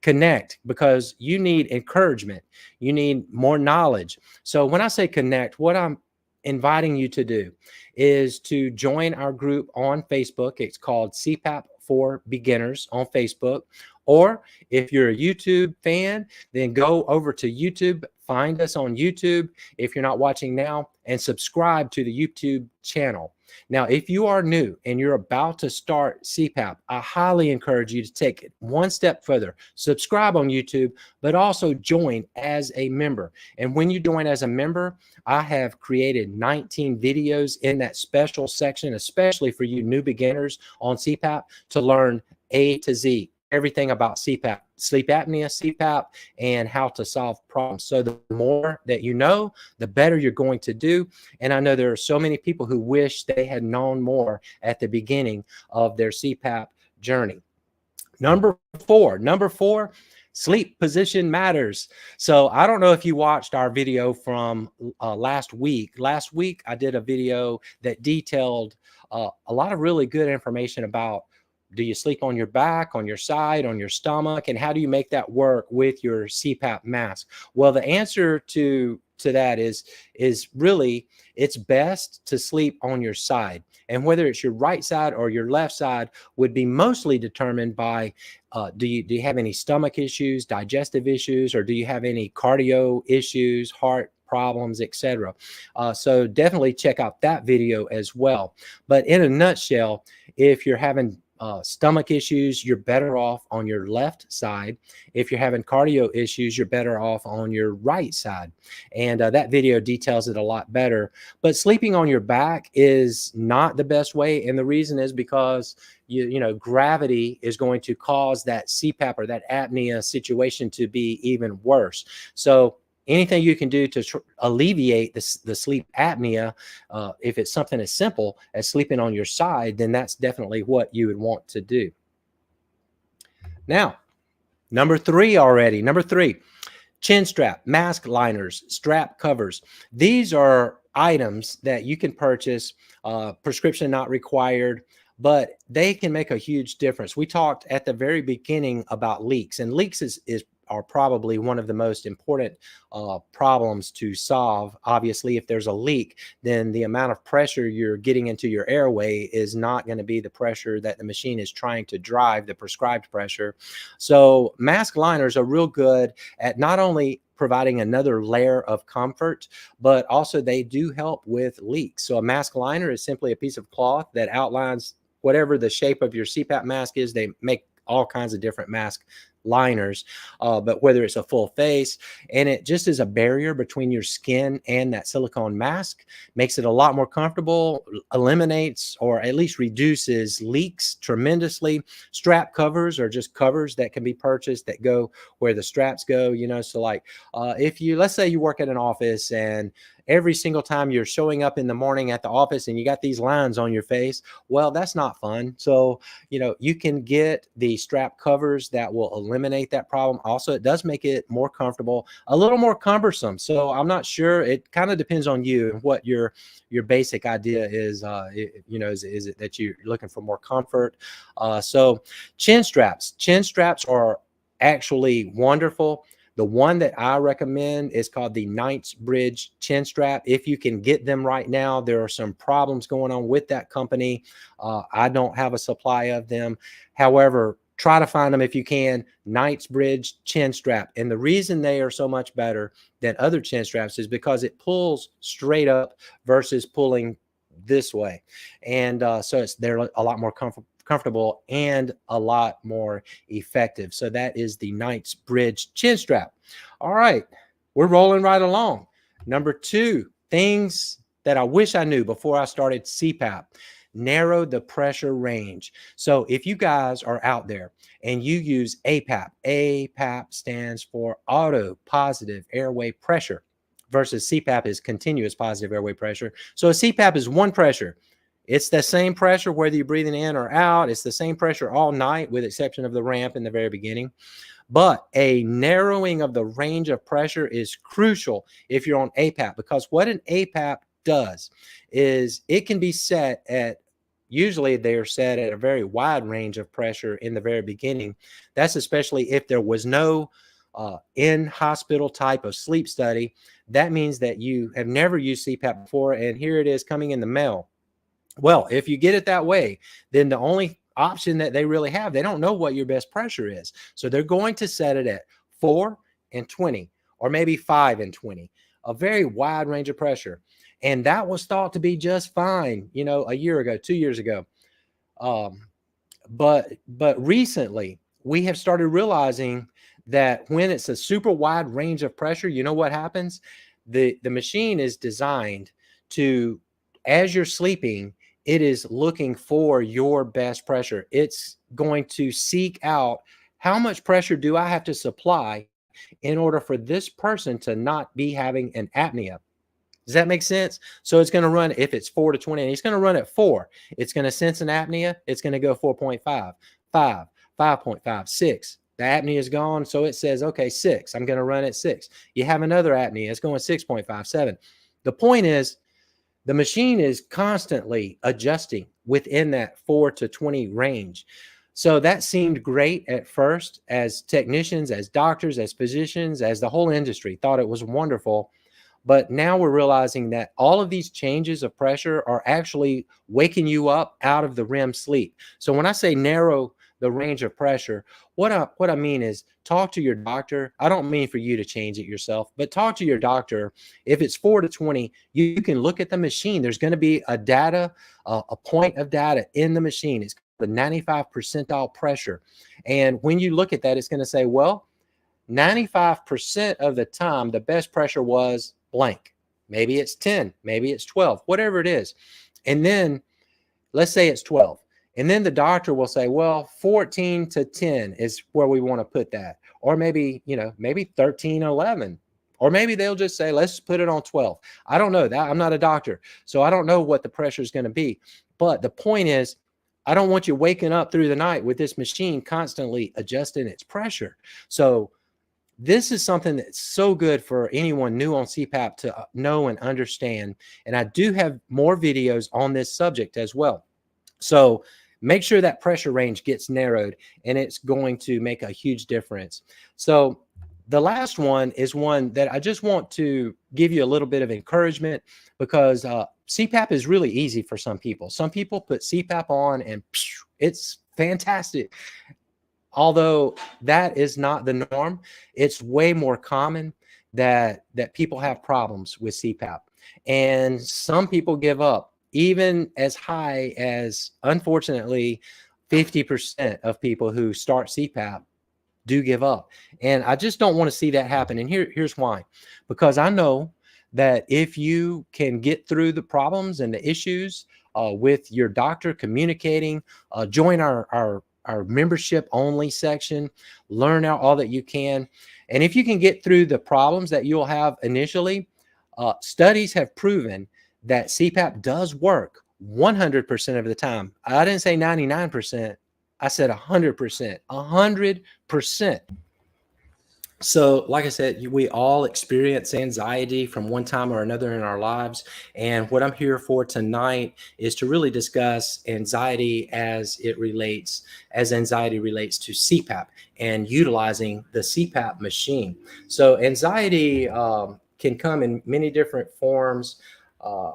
connect, because you need encouragement. You need more knowledge. So when I say connect, what I'm inviting you to do is to join our group on Facebook. It's called CPAP for Beginners on Facebook. Or if you're a YouTube fan, then go over to YouTube, find us on YouTube if you're not watching now, and subscribe to the YouTube channel. Now, if you are new and you're about to start CPAP, I highly encourage you to take it one step further. Subscribe on YouTube, but also join as a member. And when you join as a member, I have created 19 videos in that special section, especially for you new beginners on CPAP, to learn A to Z, everything about CPAP, sleep apnea, CPAP, and how to solve problems. So the more that you know, the better you're going to do. And I know there are so many people who wish they had known more at the beginning of their CPAP journey. Number four, sleep position matters. So I don't know if you watched our video from last week. Last week, I did a video that detailed a lot of really good information about Do you sleep on your back, on your side, on your stomach? And how do you make that work with your CPAP mask? Well, the answer to that is really, it's best to sleep on your side. And whether it's your right side or your left side would be mostly determined by do you have any stomach issues, digestive issues, or do you have any cardio issues, heart problems, etc. So definitely check out that video as well. But in a nutshell, if you're having stomach issues, you're better off on your left side. If you're having cardio issues, you're better off on your right side. And that video details it a lot better. But sleeping on your back is not the best way. And the reason is because you know, gravity is going to cause that CPAP or that apnea situation to be even worse. So anything you can do to alleviate the sleep apnea, if it's something as simple as sleeping on your side, then that's definitely what you would want to do. Now, number three, chin strap, mask liners, strap covers. These are items that you can purchase, prescription not required, but they can make a huge difference. We talked at the very beginning about leaks, and leaks are probably one of the most important problems to solve. Obviously, if there's a leak, then the amount of pressure you're getting into your airway is not going to be the pressure that the machine is trying to drive, the prescribed pressure. So mask liners are real good at not only providing another layer of comfort, but also they do help with leaks. So a mask liner is simply a piece of cloth that outlines whatever the shape of your CPAP mask is. They make all kinds of different mask liners, but whether it's a full face, and it just is a barrier between your skin and that silicone mask, makes it a lot more comfortable, eliminates or at least reduces leaks tremendously. Strap covers are just covers that can be purchased that go where the straps go, you know. So like if you, let's say you work at an office and every single time you're showing up in the morning at the office and you got these lines on your face, well, that's not fun. So, you know, you can get the strap covers that will eliminate that problem. Also, it does make it more comfortable, a little more cumbersome. So I'm not sure. It kind of depends on you and what your basic idea is. You know, is it that you're looking for more comfort? So chin straps are actually wonderful. The one that I recommend is called the Knightsbridge chin strap. If you can get them right now, there are some problems going on with that company. I don't have a supply of them. However, try to find them if you can. Knightsbridge chin strap. And the reason they are so much better than other chin straps is because it pulls straight up versus pulling this way. And so they're a lot more comfortable and a lot more effective. So that is the Knightsbridge chin strap. All right, we're rolling right along. Number 2, things that I wish I knew before I started CPAP. Narrow the pressure range. So if you guys are out there and you use APAP, APAP stands for auto positive airway pressure versus CPAP is continuous positive airway pressure. So a CPAP is one pressure. It's the same pressure whether you're breathing in or out. It's the same pressure all night with exception of the ramp in the very beginning. But a narrowing of the range of pressure is crucial if you're on APAP, because what an APAP does is it can be set at, usually they're set at a very wide range of pressure in the very beginning. That's especially if there was no in-hospital type of sleep study. That means that you have never used CPAP before, and here it is coming in the mail. Well, if you get it that way, then the only option that they really have, they don't know what your best pressure is. So they're going to set it at 4 and 20, or maybe 5 and 20, a very wide range of pressure. And that was thought to be just fine, you know, a year ago, 2 years ago. But recently we have started realizing that when it's a super wide range of pressure, you know what happens? The machine is designed to, as you're sleeping, it is looking for your best pressure. It's going to seek out how much pressure do I have to supply in order for this person to not be having an apnea. Does that make sense? So it's going to run, if it's 4 to 20, and it's going to run at 4. It's going to sense an apnea. It's going to go 4.5, 5, 5.5, 6. The apnea is gone. So it says, okay, 6. I'm going to run at 6. You have another apnea. It's going 6.5, 7. The point is, the machine is constantly adjusting within that 4 to 20 range. So that seemed great at first, as technicians, as doctors, as physicians, as the whole industry thought it was wonderful. But now we're realizing that all of these changes of pressure are actually waking you up out of the REM sleep. So when I say narrow the range of pressure, what I mean is talk to your doctor. I don't mean for you to change it yourself, but talk to your doctor. If it's 4 to 20, you can look at the machine. There's going to be a point of data in the machine. It's the 95 percentile pressure. And when you look at that, it's going to say, well, 95% of the time, the best pressure was blank. Maybe it's 10, maybe it's 12, whatever it is. And then let's say it's 12. And then the doctor will say, well, 14 to 10 is where we want to put that. Or maybe, maybe 13, 11. Or maybe they'll just say, let's put it on 12. I don't know that. I'm not a doctor. So I don't know what the pressure is going to be. But the point is, I don't want you waking up through the night with this machine constantly adjusting its pressure. So this is something that's so good for anyone new on CPAP to know and understand. And I do have more videos on this subject as well. So make sure that pressure range gets narrowed, and it's going to make a huge difference. So the last one is one that I just want to give you a little bit of encouragement, because CPAP is really easy for some people. Some people put CPAP on and it's fantastic. Although that is not the norm, it's way more common that people have problems with CPAP. And some people give up, even as high as, unfortunately, 50% of people who start CPAP do give up. And I just don't want to see that happen. And here's why. Because I know that if you can get through the problems and the issues with your doctor, communicating, join our membership only section, learn out all that you can. And if you can get through the problems that you'll have initially, studies have proven that CPAP does work 100% of the time. I didn't say 99%. I said 100%, 100%. So, like I said, we all experience anxiety from one time or another in our lives. And what I'm here for tonight is to really discuss anxiety as anxiety relates to CPAP and utilizing the CPAP machine. So anxiety can come in many different forms.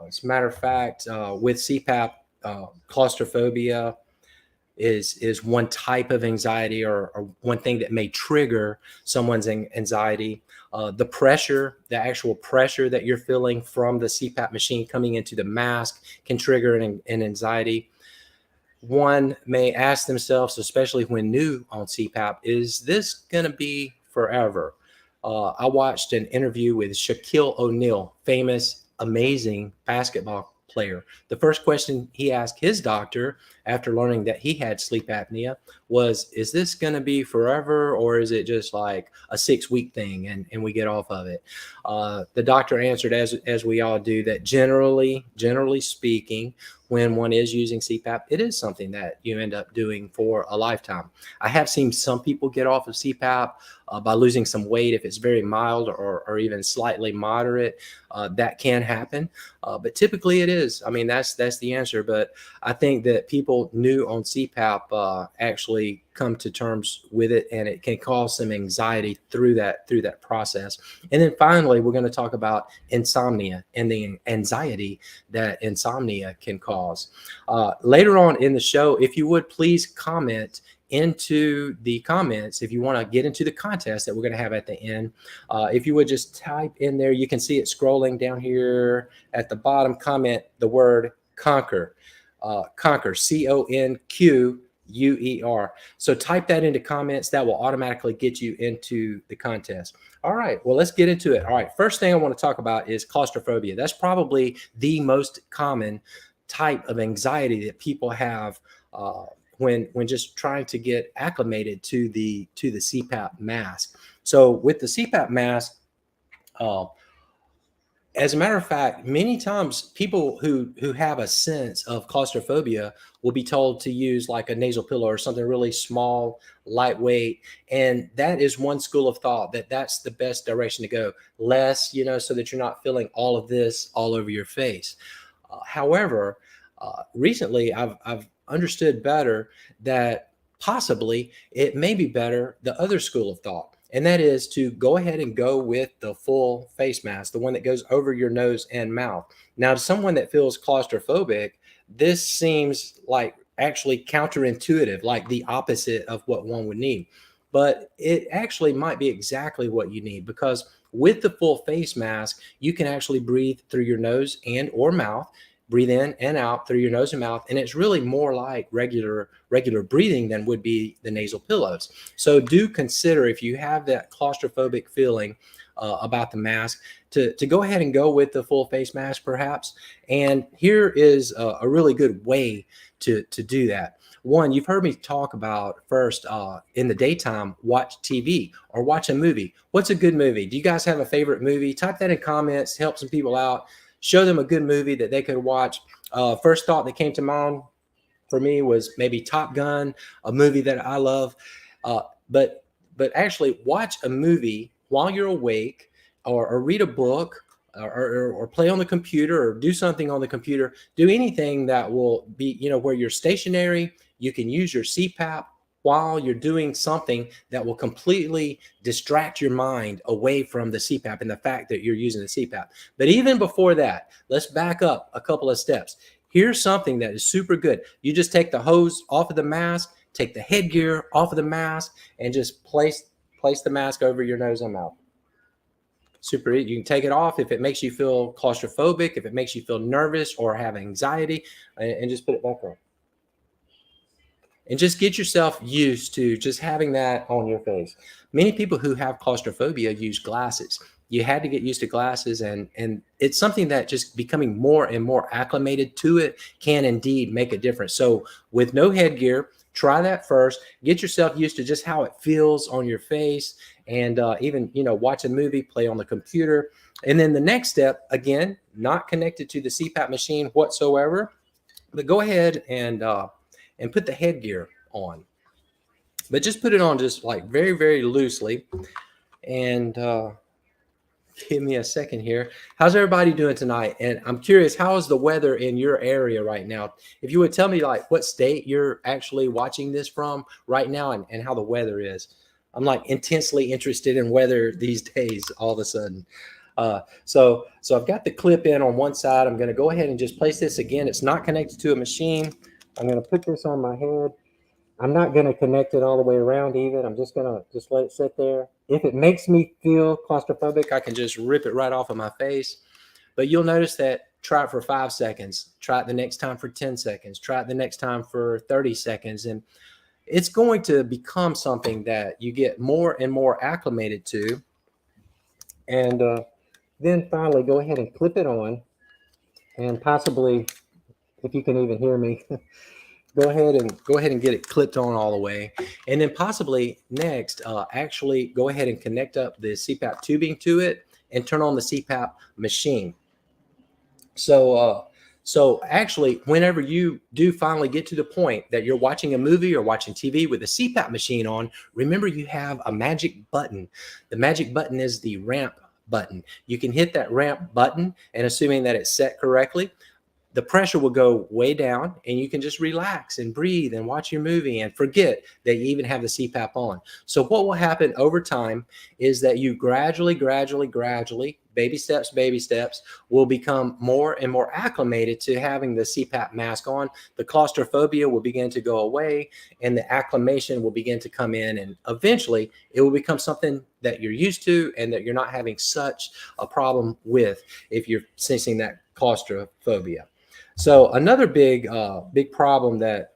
As a matter of fact, with CPAP, claustrophobia is one type of anxiety, or one thing that may trigger someone's anxiety. The actual pressure that you're feeling from the CPAP machine coming into the mask can trigger an anxiety. One may ask themselves, especially when new on CPAP, is this going to be forever? I watched an interview with Shaquille O'Neal, famous, amazing basketball player. The first question he asked his doctor after learning that he had sleep apnea was, is this going to be forever, or is it just like a 6-week thing and we get off of it? The doctor answered, as we all do, that generally speaking, when one is using CPAP, it is something that you end up doing for a lifetime. I have seen some people get off of CPAP by losing some weight. If it's very mild or even slightly moderate, that can happen. But typically it is. I mean, that's the answer. But I think that people new on CPAP actually come to terms with it, and it can cause some anxiety through that process. And then finally, we're going to talk about insomnia and the anxiety that insomnia can cause. Later on in the show, if you would please comment into the comments if you want to get into the contest that we're going to have at the end. If you would just type in there, you can see it scrolling down here at the bottom. Comment the word conquer. Conquer, CONQUER. So type that into comments. That will automatically get you into the contest. All right, well, let's get into it. All right, first thing I want to talk about is claustrophobia. That's probably the most common type of anxiety that people have when just trying to get acclimated to the CPAP mask. So with the CPAP mask, as a matter of fact, many times people who have a sense of claustrophobia will be told to use like a nasal pillow or something really small, lightweight. And that is one school of thought, that's the best direction to go. Less, so that you're not feeling all of this all over your face. However, recently I've understood better that possibly it may be better the other school of thought, and that is to go ahead and go with the full face mask, the one that goes over your nose and mouth. Now, to someone that feels claustrophobic, this seems like actually counterintuitive, like the opposite of what one would need. But it actually might be exactly what you need, because with the full face mask, you can actually breathe through your nose and or mouth, breathe in and out through your nose and mouth, and it's really more like regular breathing than would be the nasal pillows. So do consider, if you have that claustrophobic feeling about the mask, to go ahead and go with the full face mask perhaps. And here is a really good way to do that. One, you've heard me talk about first, in the daytime, watch TV or watch a movie. What's a good movie? Do you guys have a favorite movie? Type that in comments, help some people out. Show them a good movie that they could watch. First thought that came to mind for me was maybe Top Gun, a movie that I love. But actually watch a movie while you're awake, or read a book, or play on the computer, or do something on the computer. Do anything that will be, where you're stationary. You can use your CPAP while you're doing something that will completely distract your mind away from the CPAP and the fact that you're using the CPAP. But even before that, let's back up a couple of steps. Here's something that is super good. You just take the hose off of the mask, take the headgear off of the mask, and just place the mask over your nose and mouth. Super easy. You can take it off if it makes you feel claustrophobic, if it makes you feel nervous or have anxiety, and just put it back on. And just get yourself used to just having that on your face. Many people who have claustrophobia use glasses. You had to get used to glasses, and it's something that just becoming more and more acclimated to it can indeed make a difference. So with no headgear, try that first. Get yourself used to just how it feels on your face, and even, watch a movie, play on the computer. And then the next step, again, not connected to the CPAP machine whatsoever, but go ahead and put the headgear on. But just put it on just like very, very loosely. And give me a second here. How's everybody doing tonight? And I'm curious, how is the weather in your area right now? If you would tell me like what state you're actually watching this from right now, and how the weather is. I'm like intensely interested in weather these days all of a sudden. So I've got the clip in on one side. I'm going to go ahead and just place this again. It's not connected to a machine. I'm going to put this on my head. I'm not going to connect it all the way around even. I'm just going to just let it sit there. If it makes me feel claustrophobic, I can just rip it right off of my face. But you'll notice that, try it for 5 seconds. Try it the next time for 10 seconds. Try it the next time for 30 seconds. And it's going to become something that you get more and more acclimated to. And then finally, go ahead and clip it on. And possibly, if you can even hear me, go ahead and get it clipped on all the way. And then possibly next, actually go ahead and connect up the CPAP tubing to it and turn on the CPAP machine. So actually, whenever you do finally get to the point that you're watching a movie or watching TV with a CPAP machine on, remember you have a magic button. The magic button is the ramp button. You can hit that ramp button, and assuming that it's set correctly, the pressure will go way down, and you can just relax and breathe and watch your movie and forget that you even have the CPAP on. So what will happen over time is that you gradually, baby steps, will become more and more acclimated to having the CPAP mask on. The claustrophobia will begin to go away, and the acclimation will begin to come in, and eventually it will become something that you're used to and that you're not having such a problem with if you're sensing that claustrophobia. So another big problem that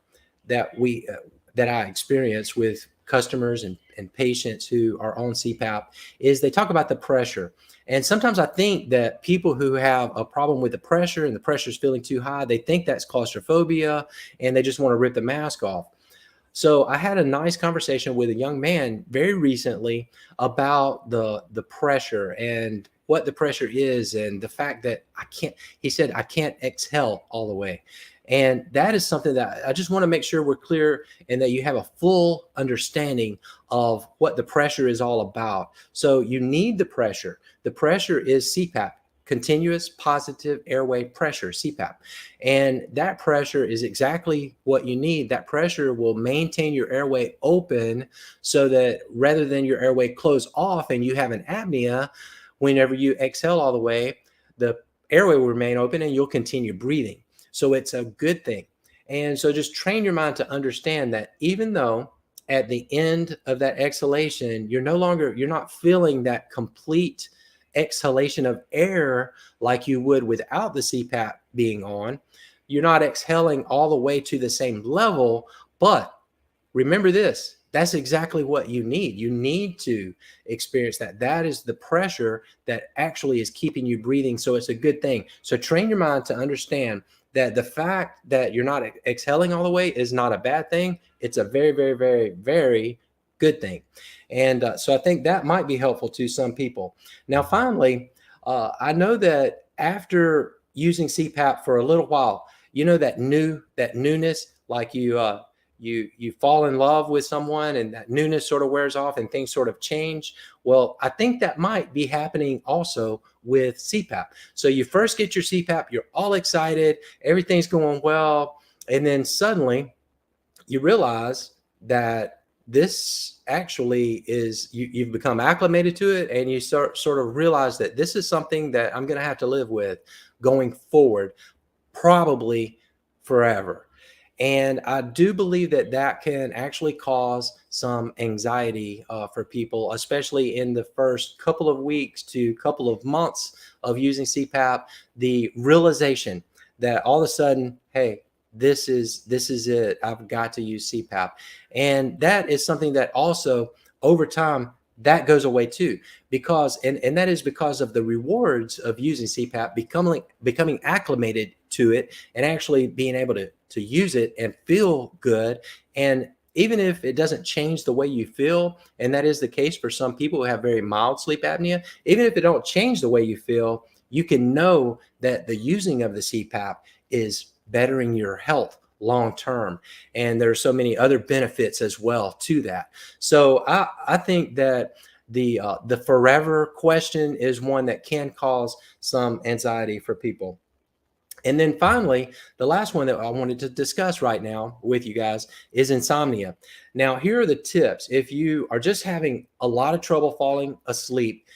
I experience with customers and patients who are on CPAP is they talk about the pressure. And sometimes I think that people who have a problem with the pressure and the pressure is feeling too high, they think that's claustrophobia and they just want to rip the mask off. So I had a nice conversation with a young man very recently about the pressure and what the pressure is, and the fact that he said, I can't exhale all the way. And that is something that I just want to make sure we're clear, and that you have a full understanding of what the pressure is all about. So you need the pressure. The pressure is CPAP. continuous positive airway pressure, CPAP. And that pressure is exactly what you need. That pressure will maintain your airway open so that rather than your airway close off and you have an apnea, whenever you exhale all the way, the airway will remain open and you'll continue breathing. So it's a good thing. And so just train your mind to understand that even though at the end of that exhalation, you're not feeling that complete exhalation of air like you would without the CPAP being on. You're not exhaling all the way to the same level, but remember this, that's exactly what you need. You need to experience that. That is the pressure that actually is keeping you breathing. So it's a good thing. So train your mind to understand that the fact that you're not exhaling all the way is not a bad thing. It's a very, very, very, very good thing. And so I think that might be helpful to some people. Now, finally, I know that after using CPAP for a little while, that newness, like you fall in love with someone and that newness sort of wears off and things sort of change. Well, I think that might be happening also with CPAP. So you first get your CPAP, you're all excited, everything's going well, and then suddenly you realize that this actually is you've become acclimated to it, and you sort of realize that this is something that I'm going to have to live with going forward, probably forever. And I do believe that that can actually cause some anxiety for people, especially in the first couple of weeks to couple of months of using CPAP. The realization that all of a sudden, hey, this is it. I've got to use CPAP. And that is something that also over time that goes away too, because and that is because of the rewards of using CPAP, becoming acclimated to it and actually being able to use it and feel good. And even if it doesn't change the way you feel, and that is the case for some people who have very mild sleep apnea, even if it don't change the way you feel, you can know that the using of the CPAP is bettering your health long term. And there are so many other benefits as well to that. So I think that the forever question is one that can cause some anxiety for people. And then finally, the last one that I wanted to discuss right now with you guys is insomnia. Now, here are the tips. If you are just having a lot of trouble falling asleep,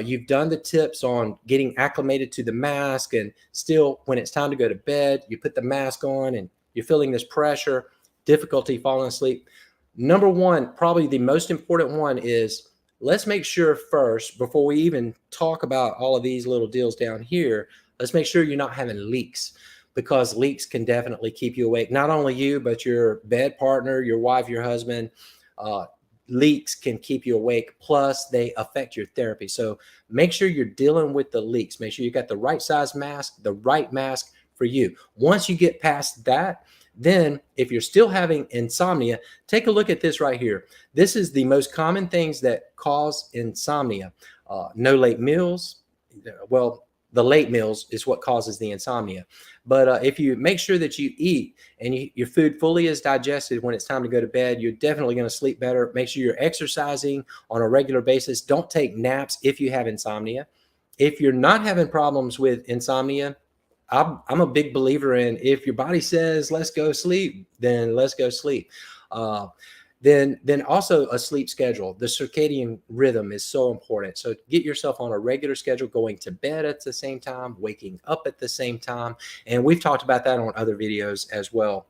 you've done the tips on getting acclimated to the mask, and still when it's time to go to bed, you put the mask on and you're feeling this pressure, difficulty falling asleep. Number one, probably the most important one is let's make sure first, before we even talk about all of these little deals down here, let's make sure you're not having leaks, because leaks can definitely keep you awake. Not only you, but your bed partner, your wife, your husband. Leaks can keep you awake. Plus, they affect your therapy. So make sure you're dealing with the leaks. Make sure you got the right size mask, the right mask for you. Once you get past that, then if you're still having insomnia, take a look at this right here. This is the most common things that cause insomnia. No late meals. Well, the late meals is what causes the insomnia. But if you make sure that you eat and your food fully is digested when it's time to go to bed, you're definitely going to sleep better. Make sure you're exercising on a regular basis. Don't take naps if you have insomnia. If you're not having problems with insomnia, I'm a big believer in, if your body says let's go sleep, then let's go sleep. Then also a sleep schedule. The circadian rhythm is so important. So get yourself on a regular schedule, going to bed at the same time, waking up at the same time. And we've talked about that on other videos as well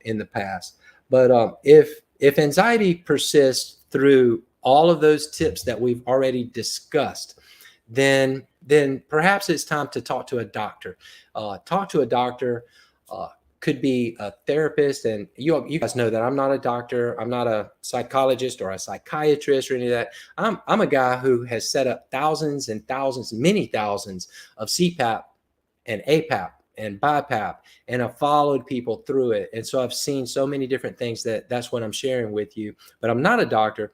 in the past. But if anxiety persists through all of those tips that we've already discussed, then perhaps it's time to talk to a doctor. Talk to a doctor. Could be a therapist. And you guys know that I'm not a doctor. I'm not a psychologist or a psychiatrist or any of that. I'm a guy who has set up thousands and thousands, many thousands of CPAP and APAP and BiPAP, and I've followed people through it. And so I've seen so many different things that's what I'm sharing with you. But I'm not a doctor.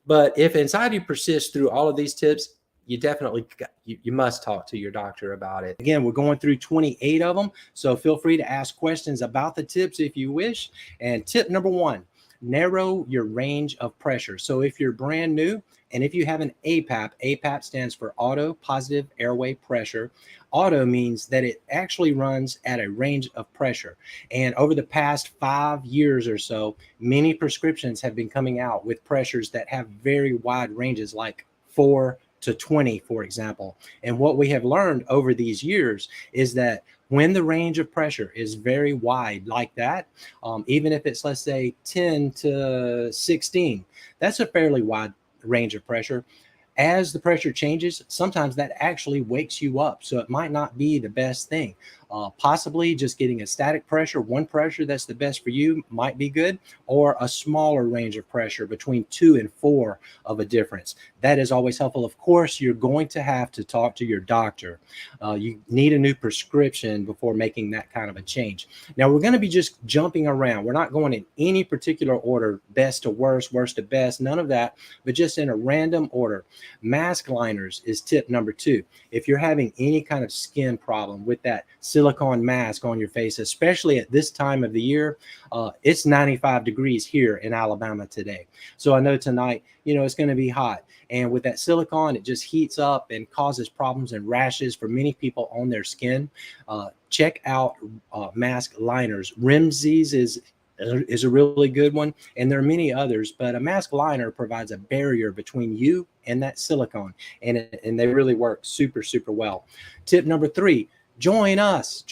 But if anxiety persists through all of these tips, you definitely you must talk to your doctor about it. Again, we're going through 28 of them, so feel free to ask questions about the tips if you wish. And tip number one, narrow your range of pressure. So if you're brand new, and if you have an APAP, APAP stands for auto positive airway pressure. Auto means that it actually runs at a range of pressure. And over the past 5 years or so, many prescriptions have been coming out with pressures that have very wide ranges, like 4 to 20, for example. And what we have learned over these years is that when the range of pressure is very wide like that, even if it's, let's say, 10 to 16, that's a fairly wide range of pressure. As the pressure changes, sometimes that actually wakes you up. So it might not be the best thing. Possibly just getting a static pressure, one pressure that's the best for you might be good, or a smaller range of pressure between 2 and 4 of a difference. That is always helpful. Of course, you're going to have to talk to your doctor. You need a new prescription before making that kind of a change. Now, we're going to be just jumping around. We're not going in any particular order, best to worst, worst to best, none of that, but just in a random order. Mask liners is tip number 2. If you're having any kind of skin problem with that silicone mask on your face, especially at this time of the year, it's 95 degrees here in Alabama today. So I know tonight, it's going to be hot. And with that silicone, it just heats up and causes problems and rashes for many people on their skin. Check out mask liners. Rimsey's is a really good one, and there are many others, but a mask liner provides a barrier between you and that silicone, and they really work super, super well. Tip number 3, join us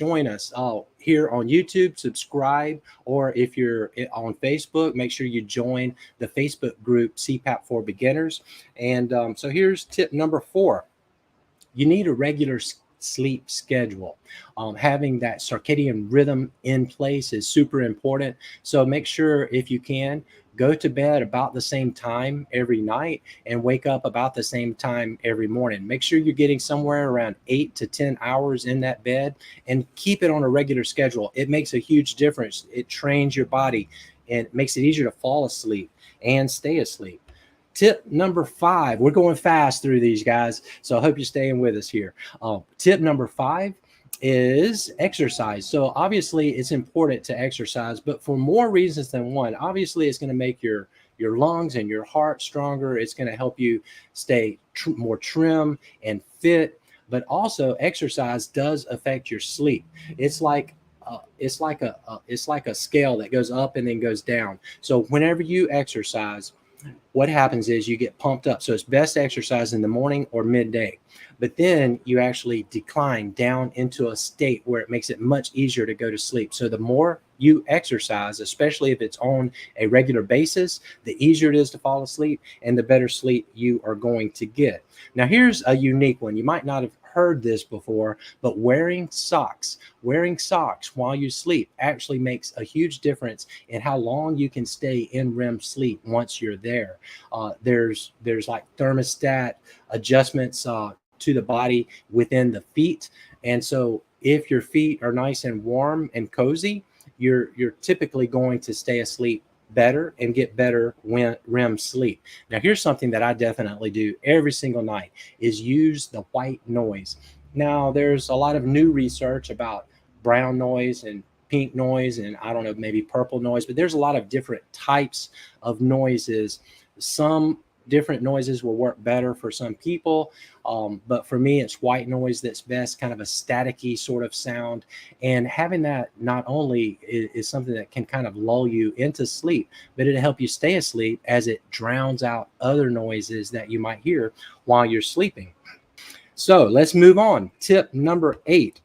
here on YouTube, subscribe, or if you're on Facebook, make sure you join the Facebook group CPAP for Beginners. And so here's tip number 4. You need a regular sleep schedule. Having that circadian rhythm in place is super important. So make sure, if you can, go to bed about the same time every night and wake up about the same time every morning. Make sure you're getting somewhere around 8 to 10 hours in that bed, and keep it on a regular schedule. It makes a huge difference. It trains your body and makes it easier to fall asleep and stay asleep. Tip number 5, we're going fast through these, guys, so I hope you're staying with us here. Tip number 5 is exercise. So obviously it's important to exercise, but for more reasons than one. Obviously, it's going to make your lungs and your heart stronger. It's going to help you stay more trim and fit, but also exercise does affect your sleep. It's like a scale that goes up and then goes down. So whenever you exercise, what happens is you get pumped up. So it's best to exercise in the morning or midday, but then you actually decline down into a state where it makes it much easier to go to sleep. So the more you exercise, especially if it's on a regular basis, the easier it is to fall asleep and the better sleep you are going to get. Now, here's a unique one. You might not have heard this before, but wearing socks while you sleep actually makes a huge difference in how long you can stay in REM sleep once you're there. There's like thermostat adjustments to the body within the feet, and so if your feet are nice and warm and cozy, you're typically going to stay asleep better and get better REM sleep. Now, here's something that I definitely do every single night is use the white noise. Now, there's a lot of new research about brown noise and pink noise, and I don't know, maybe purple noise, but there's a lot of different types of noises. Some different noises will work better for some people, but for me, it's white noise that's best, kind of a staticky sort of sound. And having that not only is something that can kind of lull you into sleep, but it'll help you stay asleep as it drowns out other noises that you might hear while you're sleeping. So let's move on. Tip number 8.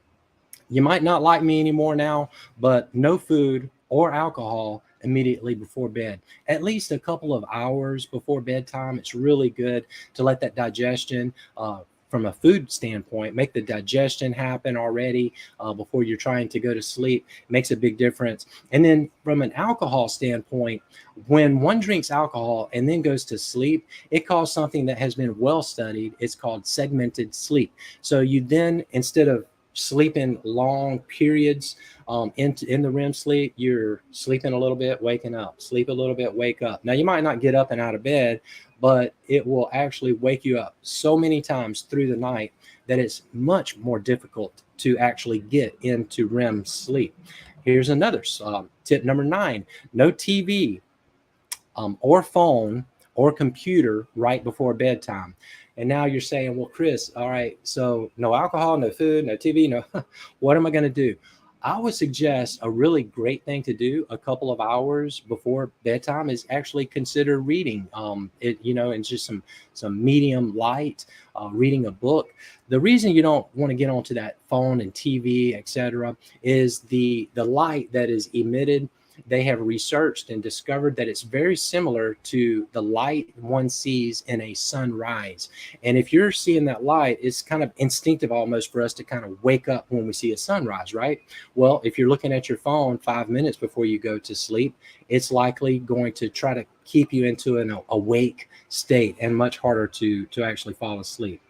You might not like me anymore now, but no food or alcohol immediately before bed. At least a couple of hours before bedtime, it's really good to let that digestion, from a food standpoint, make the digestion happen already before you're trying to go to sleep. It makes a big difference. And then from an alcohol standpoint, when one drinks alcohol and then goes to sleep, it causes something that has been well studied. It's called segmented sleep. So you then, instead of sleeping long periods in the REM sleep, you're sleeping a little bit, waking up, sleep a little bit, wake up. Now, you might not get up and out of bed, but it will actually wake you up so many times through the night that it's much more difficult to actually get into REM sleep. Here's another tip number 9. No TV or phone or computer right before bedtime. And now you're saying, well, Chris, all right, so no alcohol, no food, no TV, no, what am I going to do? I would suggest a really great thing to do a couple of hours before bedtime is actually consider reading. And just some medium light, reading a book. The reason you don't want to get onto that phone and TV, etc., is the light that is emitted. They have researched and discovered that it's very similar to the light one sees in a sunrise. And if you're seeing that light, it's kind of instinctive almost for us to kind of wake up when we see a sunrise, right? Well, if you're looking at your phone 5 minutes before you go to sleep, it's likely going to try to keep you into an awake state and much harder to actually fall asleep.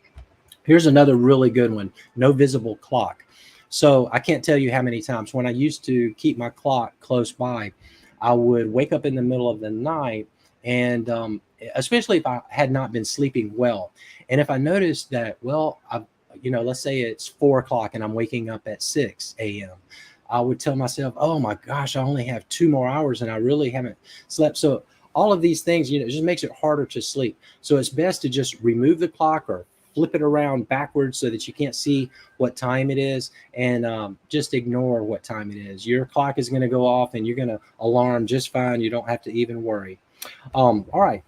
Here's another really good one: no visible clock. So I can't tell you how many times when I used to keep my clock close by, I would wake up in the middle of the night, and especially if I had not been sleeping well, and if I noticed that, well, let's say it's 4 o'clock and I'm waking up at 6 a.m., I would tell myself, oh my gosh, I only have 2 more hours and I really haven't slept. So all of these things, it just makes it harder to sleep. So it's best to just remove the clock or flip it around backwards so that you can't see what time it is, and just ignore what time it is. Your clock is going to go off and you're going to alarm just fine. You don't have to even worry. All right.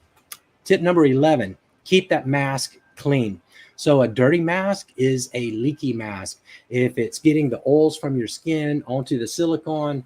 Tip number 11, keep that mask clean. So a dirty mask is a leaky mask. If it's getting the oils from your skin onto the silicone,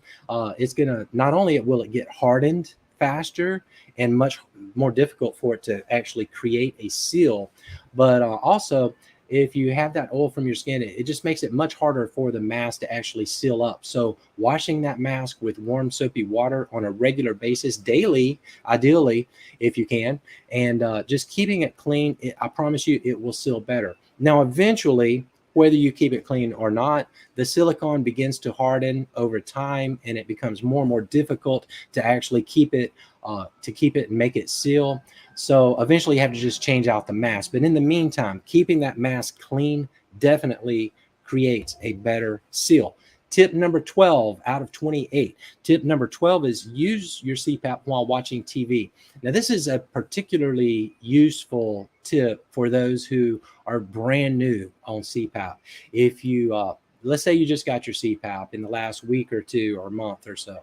it's going to, not only will it get hardened faster and much more difficult for it to actually create a seal, but also if you have that oil from your skin, it just makes it much harder for the mask to actually seal up. So washing that mask with warm soapy water on a regular basis, daily, ideally, if you can, and just keeping it clean, I promise you it will seal better. Now, eventually, whether you keep it clean or not, the silicone begins to harden over time, and it becomes more and more difficult to actually keep it and make it seal. So eventually you have to just change out the mask. But in the meantime, keeping that mask clean definitely creates a better seal. Tip number 12 out of 28. Tip number 12 is use your CPAP while watching TV. Now, this is a particularly useful tip for those who are brand new on CPAP. If you, let's say you just got your CPAP in the last week or two or month or so,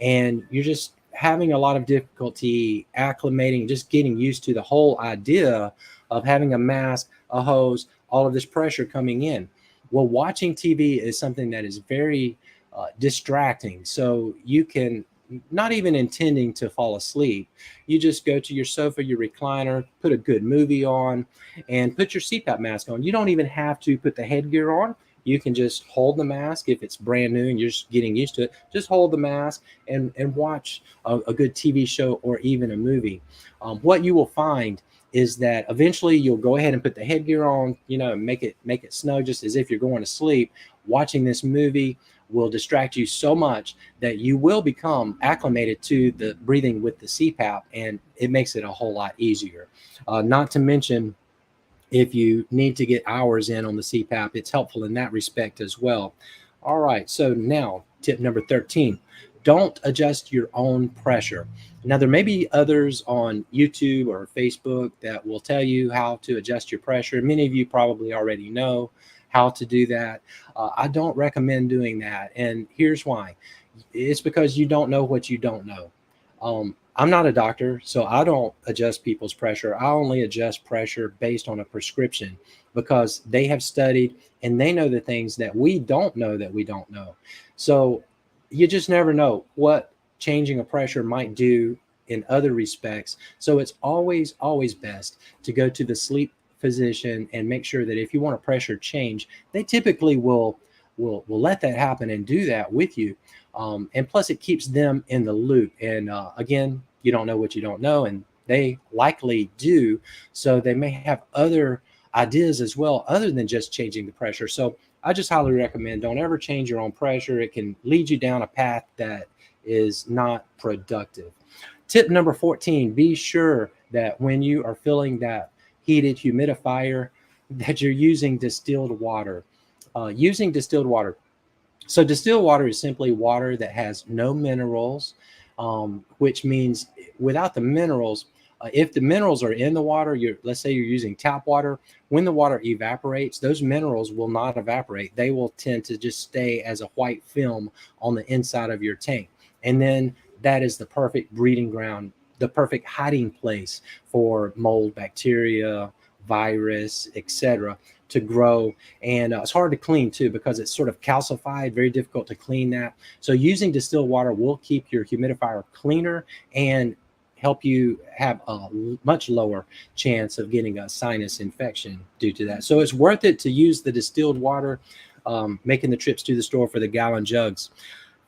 and you're just having a lot of difficulty acclimating, just getting used to the whole idea of having a mask, a hose, all of this pressure coming in. Well, watching TV is something that is very distracting. So you can, not even intending to fall asleep, you just go to your sofa, your recliner, put a good movie on, and put your CPAP mask on. You don't even have to put the headgear on. You can just hold the mask if it's brand new and you're just getting used to it. Just hold the mask and watch a good TV show or even a movie. What you will find is that eventually you'll go ahead and put the headgear on, make it snug, just as if you're going to sleep. Watching this movie will distract you so much that you will become acclimated to the breathing with the CPAP, and it makes it a whole lot easier. Not to mention, if you need to get hours in on the CPAP, it's helpful in that respect as well. All right, so now tip number 13, don't adjust your own pressure. Now, there may be others on YouTube or Facebook that will tell you how to adjust your pressure. Many of you probably already know how to do that. I don't recommend doing that, and here's why. It's because you don't know what you don't know. I'm not a doctor, so I don't adjust people's pressure. I only adjust pressure based on a prescription, because they have studied and they know the things that we don't know that we don't know. So you just never know what changing a pressure might do in other respects. So it's always, always best to go to the sleep physician and make sure that if you want a pressure change, they typically will let that happen and do that with you. And plus, it keeps them in the loop. And again, you don't know what you don't know, and they likely do. So they may have other ideas as well, other than just changing the pressure. So I just highly recommend, don't ever change your own pressure. It can lead you down a path that is not productive. Tip number 14, be sure that when you are filling that heated humidifier, that you're using distilled water. Using distilled water. So distilled water is simply water that has no minerals, which means without the minerals, if the minerals are in the water, let's say you're using tap water, when the water evaporates, those minerals will not evaporate. They will tend to just stay as a white film on the inside of your tank. And then that is the perfect breeding ground, the perfect hiding place for mold, bacteria, virus, etc., to grow. And it's hard to clean too because it's sort of calcified, very difficult to clean that. So using distilled water will keep your humidifier cleaner and help you have a much lower chance of getting a sinus infection due to that. So it's worth it to use the distilled water, making the trips to the store for the gallon jugs.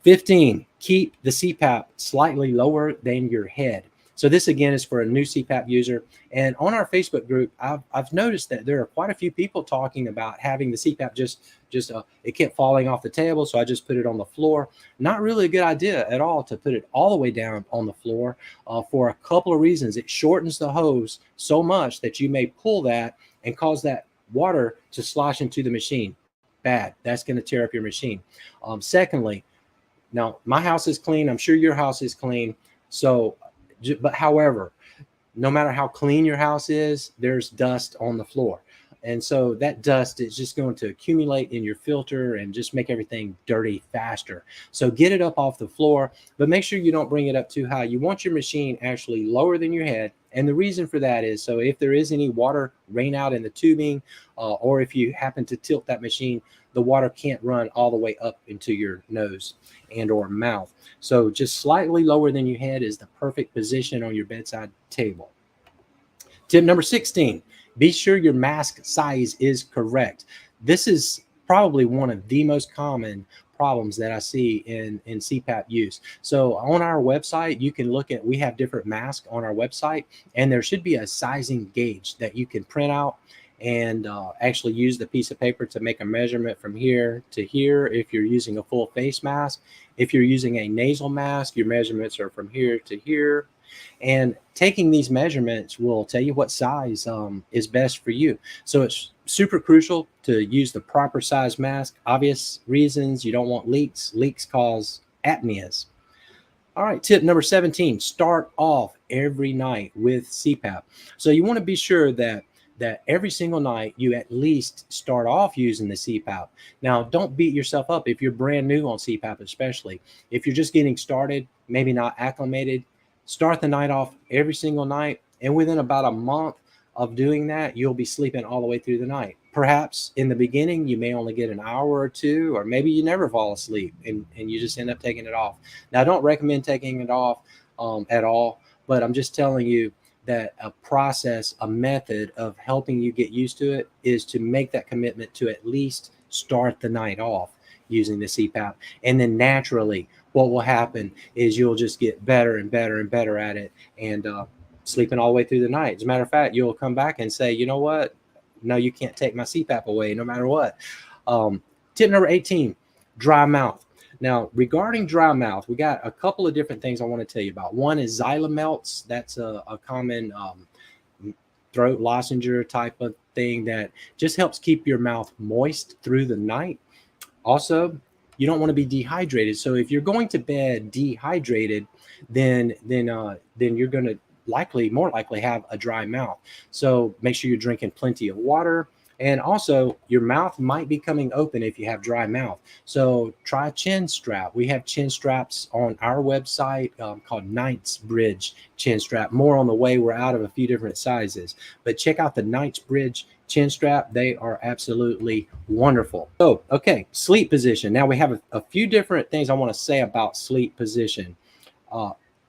15, keep the CPAP slightly lower than your head. So this again is for a new CPAP user. And on our Facebook group, I've noticed that there are quite a few people talking about having the CPAP just it kept falling off the table, so I just put it on the floor. Not really a good idea at all to put it all the way down on the floor for a couple of reasons. It shortens the hose so much that you may pull that and cause that water to slosh into the machine. Bad. That's going to tear up your machine. Secondly, now my house is clean. I'm sure your house is clean. So, but however, no matter how clean your house is, there's dust on the floor. And so that dust is just going to accumulate in your filter and just make everything dirty faster. So get it up off the floor, but make sure you don't bring it up too high. You want your machine actually lower than your head. And the reason for that is so if there is any water rain out in the tubing, or if you happen to tilt that machine, the water can't run all the way up into your nose and or mouth. So just slightly lower than your head is the perfect position on your bedside table. Tip number 16, be sure your mask size is correct. This is probably one of the most common problems that I see in CPAP use. So on our website, you can look at, we have different masks on our website, and there should be a sizing gauge that you can print out and actually use the piece of paper to make a measurement from here to here if you're using a full face mask. If you're using a nasal mask, your measurements are from here to here. And taking these measurements will tell you what size is best for you. So it's super crucial to use the proper size mask. Obvious reasons, you don't want leaks. Leaks cause apneas. All right, tip number 17, start off every night with CPAP. So you want to be sure that every single night you at least start off using the CPAP. Now, don't beat yourself up if you're brand new on CPAP, especially. If you're just getting started, maybe not acclimated, start the night off every single night. And within about a month of doing that, you'll be sleeping all the way through the night. Perhaps in the beginning, you may only get an hour or two, or maybe you never fall asleep and you just end up taking it off. Now, I don't recommend taking it off at all, but I'm just telling you that a process, a method of helping you get used to it is to make that commitment to at least start the night off using the CPAP. And then naturally, what will happen is you'll just get better and better and better at it and sleeping all the way through the night. As a matter of fact, you'll come back and say, you know what? No, you can't take my CPAP away no matter what. Tip number 18, dry mouth. Now, regarding dry mouth, we got a couple of different things I want to tell you about. One is Xylamelts. That's a common throat lozenge type of thing that just helps keep your mouth moist through the night. Also, you don't want to be dehydrated. So if you're going to bed dehydrated, then you're going to more likely have a dry mouth. So make sure you're drinking plenty of water. And also, your mouth might be coming open if you have dry mouth. So try a chin strap. We have chin straps on our website called Knightsbridge chin strap. More on the way. We're out of a few different sizes. But check out the Knightsbridge chin strap. They are absolutely wonderful. So, okay, sleep position. Now we have a few different things I want to say about sleep position.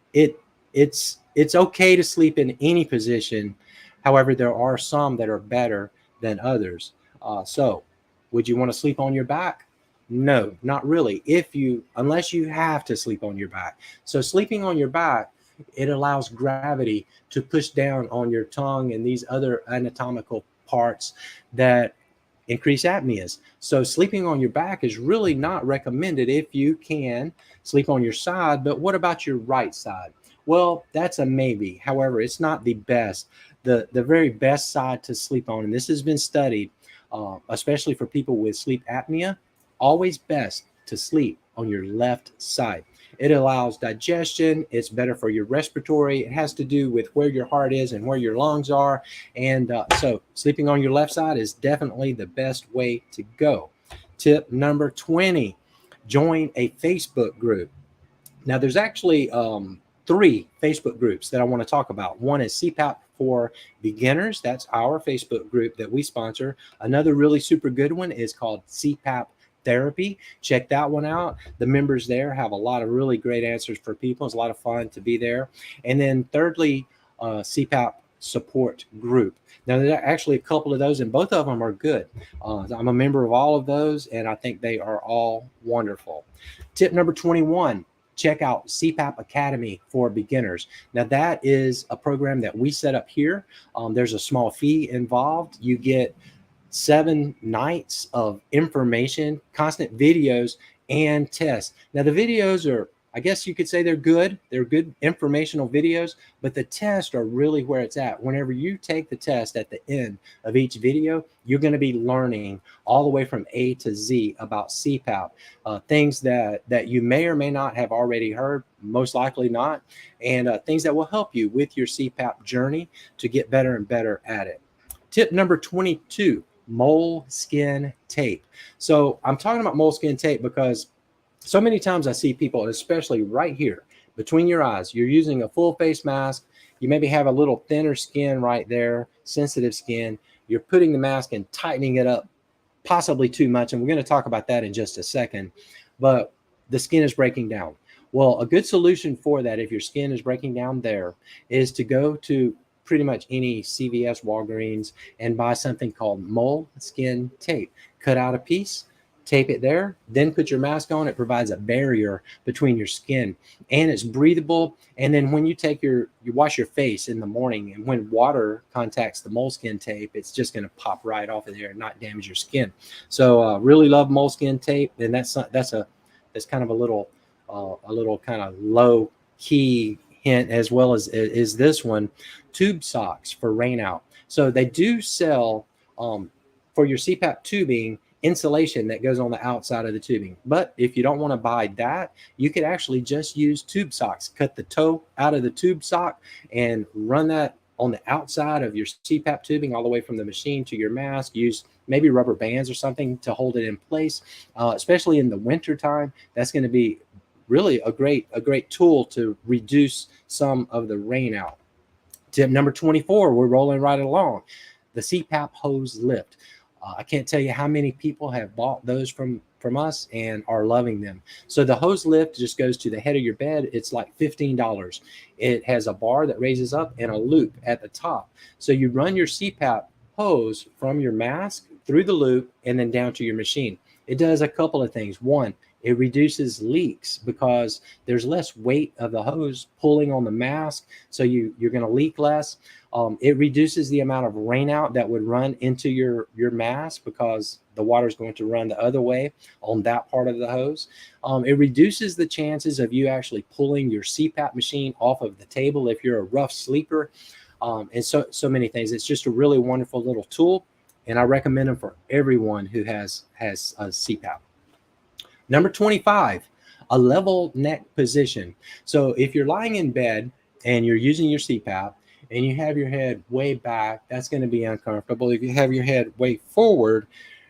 It's okay to sleep in any position. However, there are some that are better than others. So would you want to sleep on your back? No, not really. Unless you have to sleep on your back. So sleeping on your back, it allows gravity to push down on your tongue and these other anatomical parts that increase apneas. So sleeping on your back is really not recommended if you can sleep on your side. But what about your right side? Well, that's a maybe. However, it's not the best. The very best side to sleep on, and this has been studied, especially for people with sleep apnea, always best to sleep on your left side. It allows digestion. It's better for your respiratory. It has to do with where your heart is and where your lungs are. And so sleeping on your left side is definitely the best way to go. Tip number 20, join a Facebook group. Now, there's actually 3 Facebook groups that I want to talk about. One is CPAP for Beginners. That's our Facebook group that we sponsor. Another really super good one is called CPAP Therapy. Check that one out. The members there have a lot of really great answers for people. It's a lot of fun to be there. And then thirdly, CPAP support group. Now, there are actually a couple of those, and both of them are good. I'm a member of all of those, and I think they are all wonderful. Tip number 21, check out CPAP Academy for Beginners. Now, that is a program that we set up here. There's a small fee involved. You get 7 nights of information, constant videos, and tests. Now, the videos are, I guess you could say they're good. They're good informational videos, but the tests are really where it's at. Whenever you take the test at the end of each video, you're going to be learning all the way from A to Z about CPAP, things that you may or may not have already heard, most likely not, and things that will help you with your CPAP journey to get better and better at it. Tip number 22, moleskin tape. So I'm talking about moleskin tape because so many times I see people, especially right here between your eyes, you're using a full face mask. You maybe have a little thinner skin right there, sensitive skin. You're putting the mask and tightening it up possibly too much. And we're going to talk about that in just a second. But the skin is breaking down. Well, a good solution for that, if your skin is breaking down there, is to go to pretty much any CVS, Walgreens, and buy something called moleskin tape. Cut out a piece, tape it there, then put your mask on. It provides a barrier between your skin, and it's breathable. And then when you wash your face in the morning, and when water contacts the moleskin tape, it's just going to pop right off of there and not damage your skin. So really love moleskin tape, and that's kind of a little kind of low key hint, as well as is this one, tube socks for rain out. So they do sell for your CPAP tubing insulation that goes on the outside of the tubing. But if you don't want to buy that, you could actually just use tube socks. Cut the toe out of the tube sock and run that on the outside of your CPAP tubing all the way from the machine to your mask. Use maybe rubber bands or something to hold it in place, especially in the winter time. That's going to be really a great tool to reduce some of the rain out. Tip number 24, we're rolling right along. The CPAP hose lift. I can't tell you how many people have bought those from us and are loving them. So the hose lift just goes to the head of your bed. It's like $15. It has a bar that raises up and a loop at the top. So you run your CPAP hose from your mask through the loop and then down to your machine. It does a couple of things. One, it reduces leaks because there's less weight of the hose pulling on the mask, so you're going to leak less. It reduces the amount of rain out that would run into your mask because the water is going to run the other way on that part of the hose. It reduces the chances of you actually pulling your CPAP machine off of the table if you're a rough sleeper, and so many things. It's just a really wonderful little tool, and I recommend them for everyone who has a CPAP. Number 25, a level neck position. So if you're lying in bed and you're using your CPAP and you have your head way back, that's going to be uncomfortable. If you have your head way forward,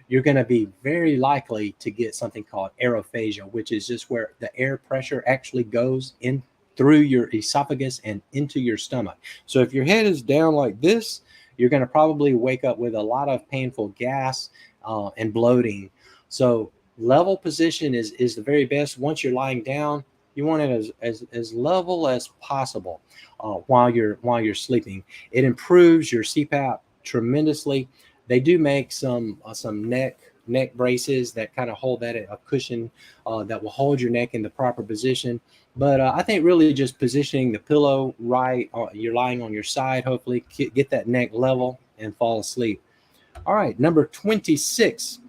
you're going to be very likely to get something called aerophagia, which is just where the air pressure actually goes in through your esophagus and into your stomach. So if your head is down like this, you're going to probably wake up with a lot of painful gas and bloating. So level position is the very best. Once you're lying down, you want it as level as possible while you're sleeping. It improves your CPAP tremendously. They do make some neck braces that kind of hold that, a cushion that will hold your neck in the proper position. But I think really just positioning the pillow right, you're lying on your side, hopefully get that neck level and fall asleep. All right, number 26.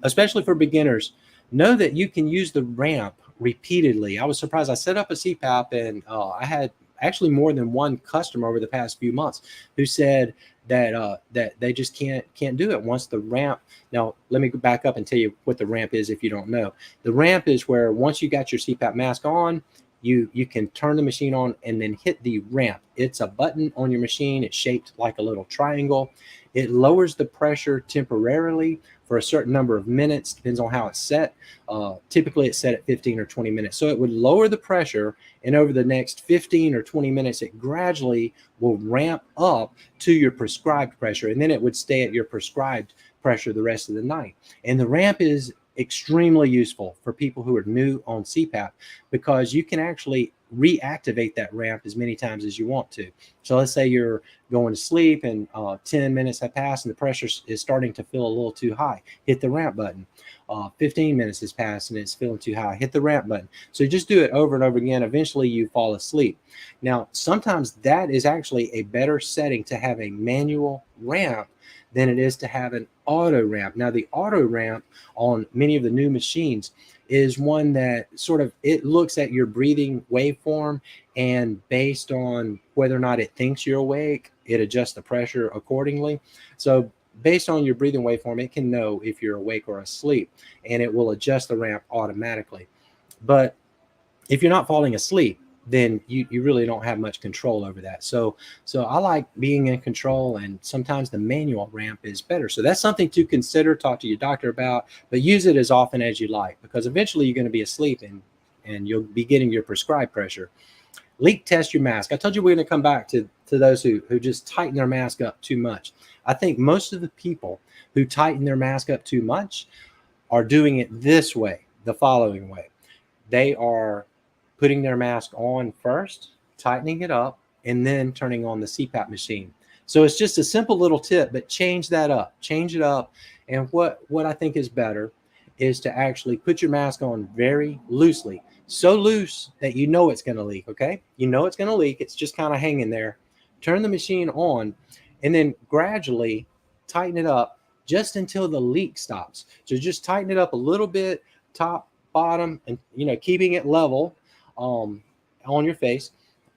Especially for beginners, know that you can use the ramp repeatedly. I was surprised. I set up a CPAP and I had actually more than one customer over the past few months who said that that they just can't do it once the ramp. Now, let me go back up and tell you what the ramp is if you don't know. The ramp is where once you got your CPAP mask on, you can turn the machine on and then hit the ramp. It's a button on your machine. It's shaped like a little triangle. It lowers the pressure temporarily for a certain number of minutes, depends on how it's set. Typically it's set at 15 or 20 minutes. So it would lower the pressure, and over the next 15 or 20 minutes, it gradually will ramp up to your prescribed pressure, and then it would stay at your prescribed pressure the rest of the night. And the ramp is extremely useful for people who are new on CPAP because you can actually reactivate that ramp as many times as you want to. So let's say you're going to sleep and 10 minutes have passed and the pressure is starting to feel a little too high. Hit the ramp button. 15 minutes has passed and it's feeling too high. Hit the ramp button. So just do it over and over again. Eventually you fall asleep. Now, sometimes that is actually a better setting to have a manual ramp than it is to have an auto ramp. Now, the auto ramp on many of the new machines is one that sort of, it looks at your breathing waveform, and based on whether or not it thinks you're awake, it adjusts the pressure accordingly. So based on your breathing waveform, it can know if you're awake or asleep, and it will adjust the ramp automatically. But if you're not falling asleep, then you really don't have much control over that. So I like being in control, and sometimes the manual ramp is better. So that's something to consider, talk to your doctor about, but use it as often as you like, because eventually you're going to be asleep and you'll be getting your prescribed pressure. Leak test your mask. I told you we're going to come back to those who just tighten their mask up too much. I think most of the people who tighten their mask up too much are doing it this way, the following way. They are putting their mask on first, tightening it up, and then turning on the CPAP machine. So it's just a simple little tip, but change that up, change it up. And what I think is better is to actually put your mask on very loosely, so loose that you know it's going to leak, okay? You know it's going to leak. It's just kind of hanging there. Turn the machine on, and then gradually tighten it up just until the leak stops. So just tighten it up a little bit, top, bottom, and keeping it level on your face,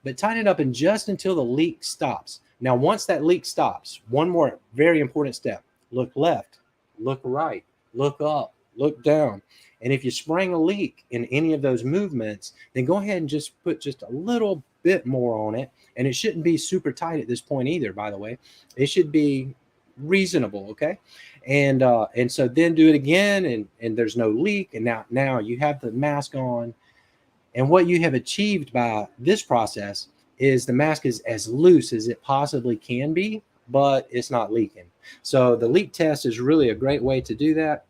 but tighten it up and just until the leak stops. Now, once that leak stops, one more very important step: look left, look right, look up, look down. And if you sprang a leak in any of those movements, then go ahead and just put just a little bit more on it. And it shouldn't be super tight at this point either, by the way. It should be reasonable, okay? And so then do it again, and there's no leak, and now you have the mask on. And what you have achieved by this process is the mask is as loose as it possibly can be, but it's not leaking. So the leak test is really a great way to do that.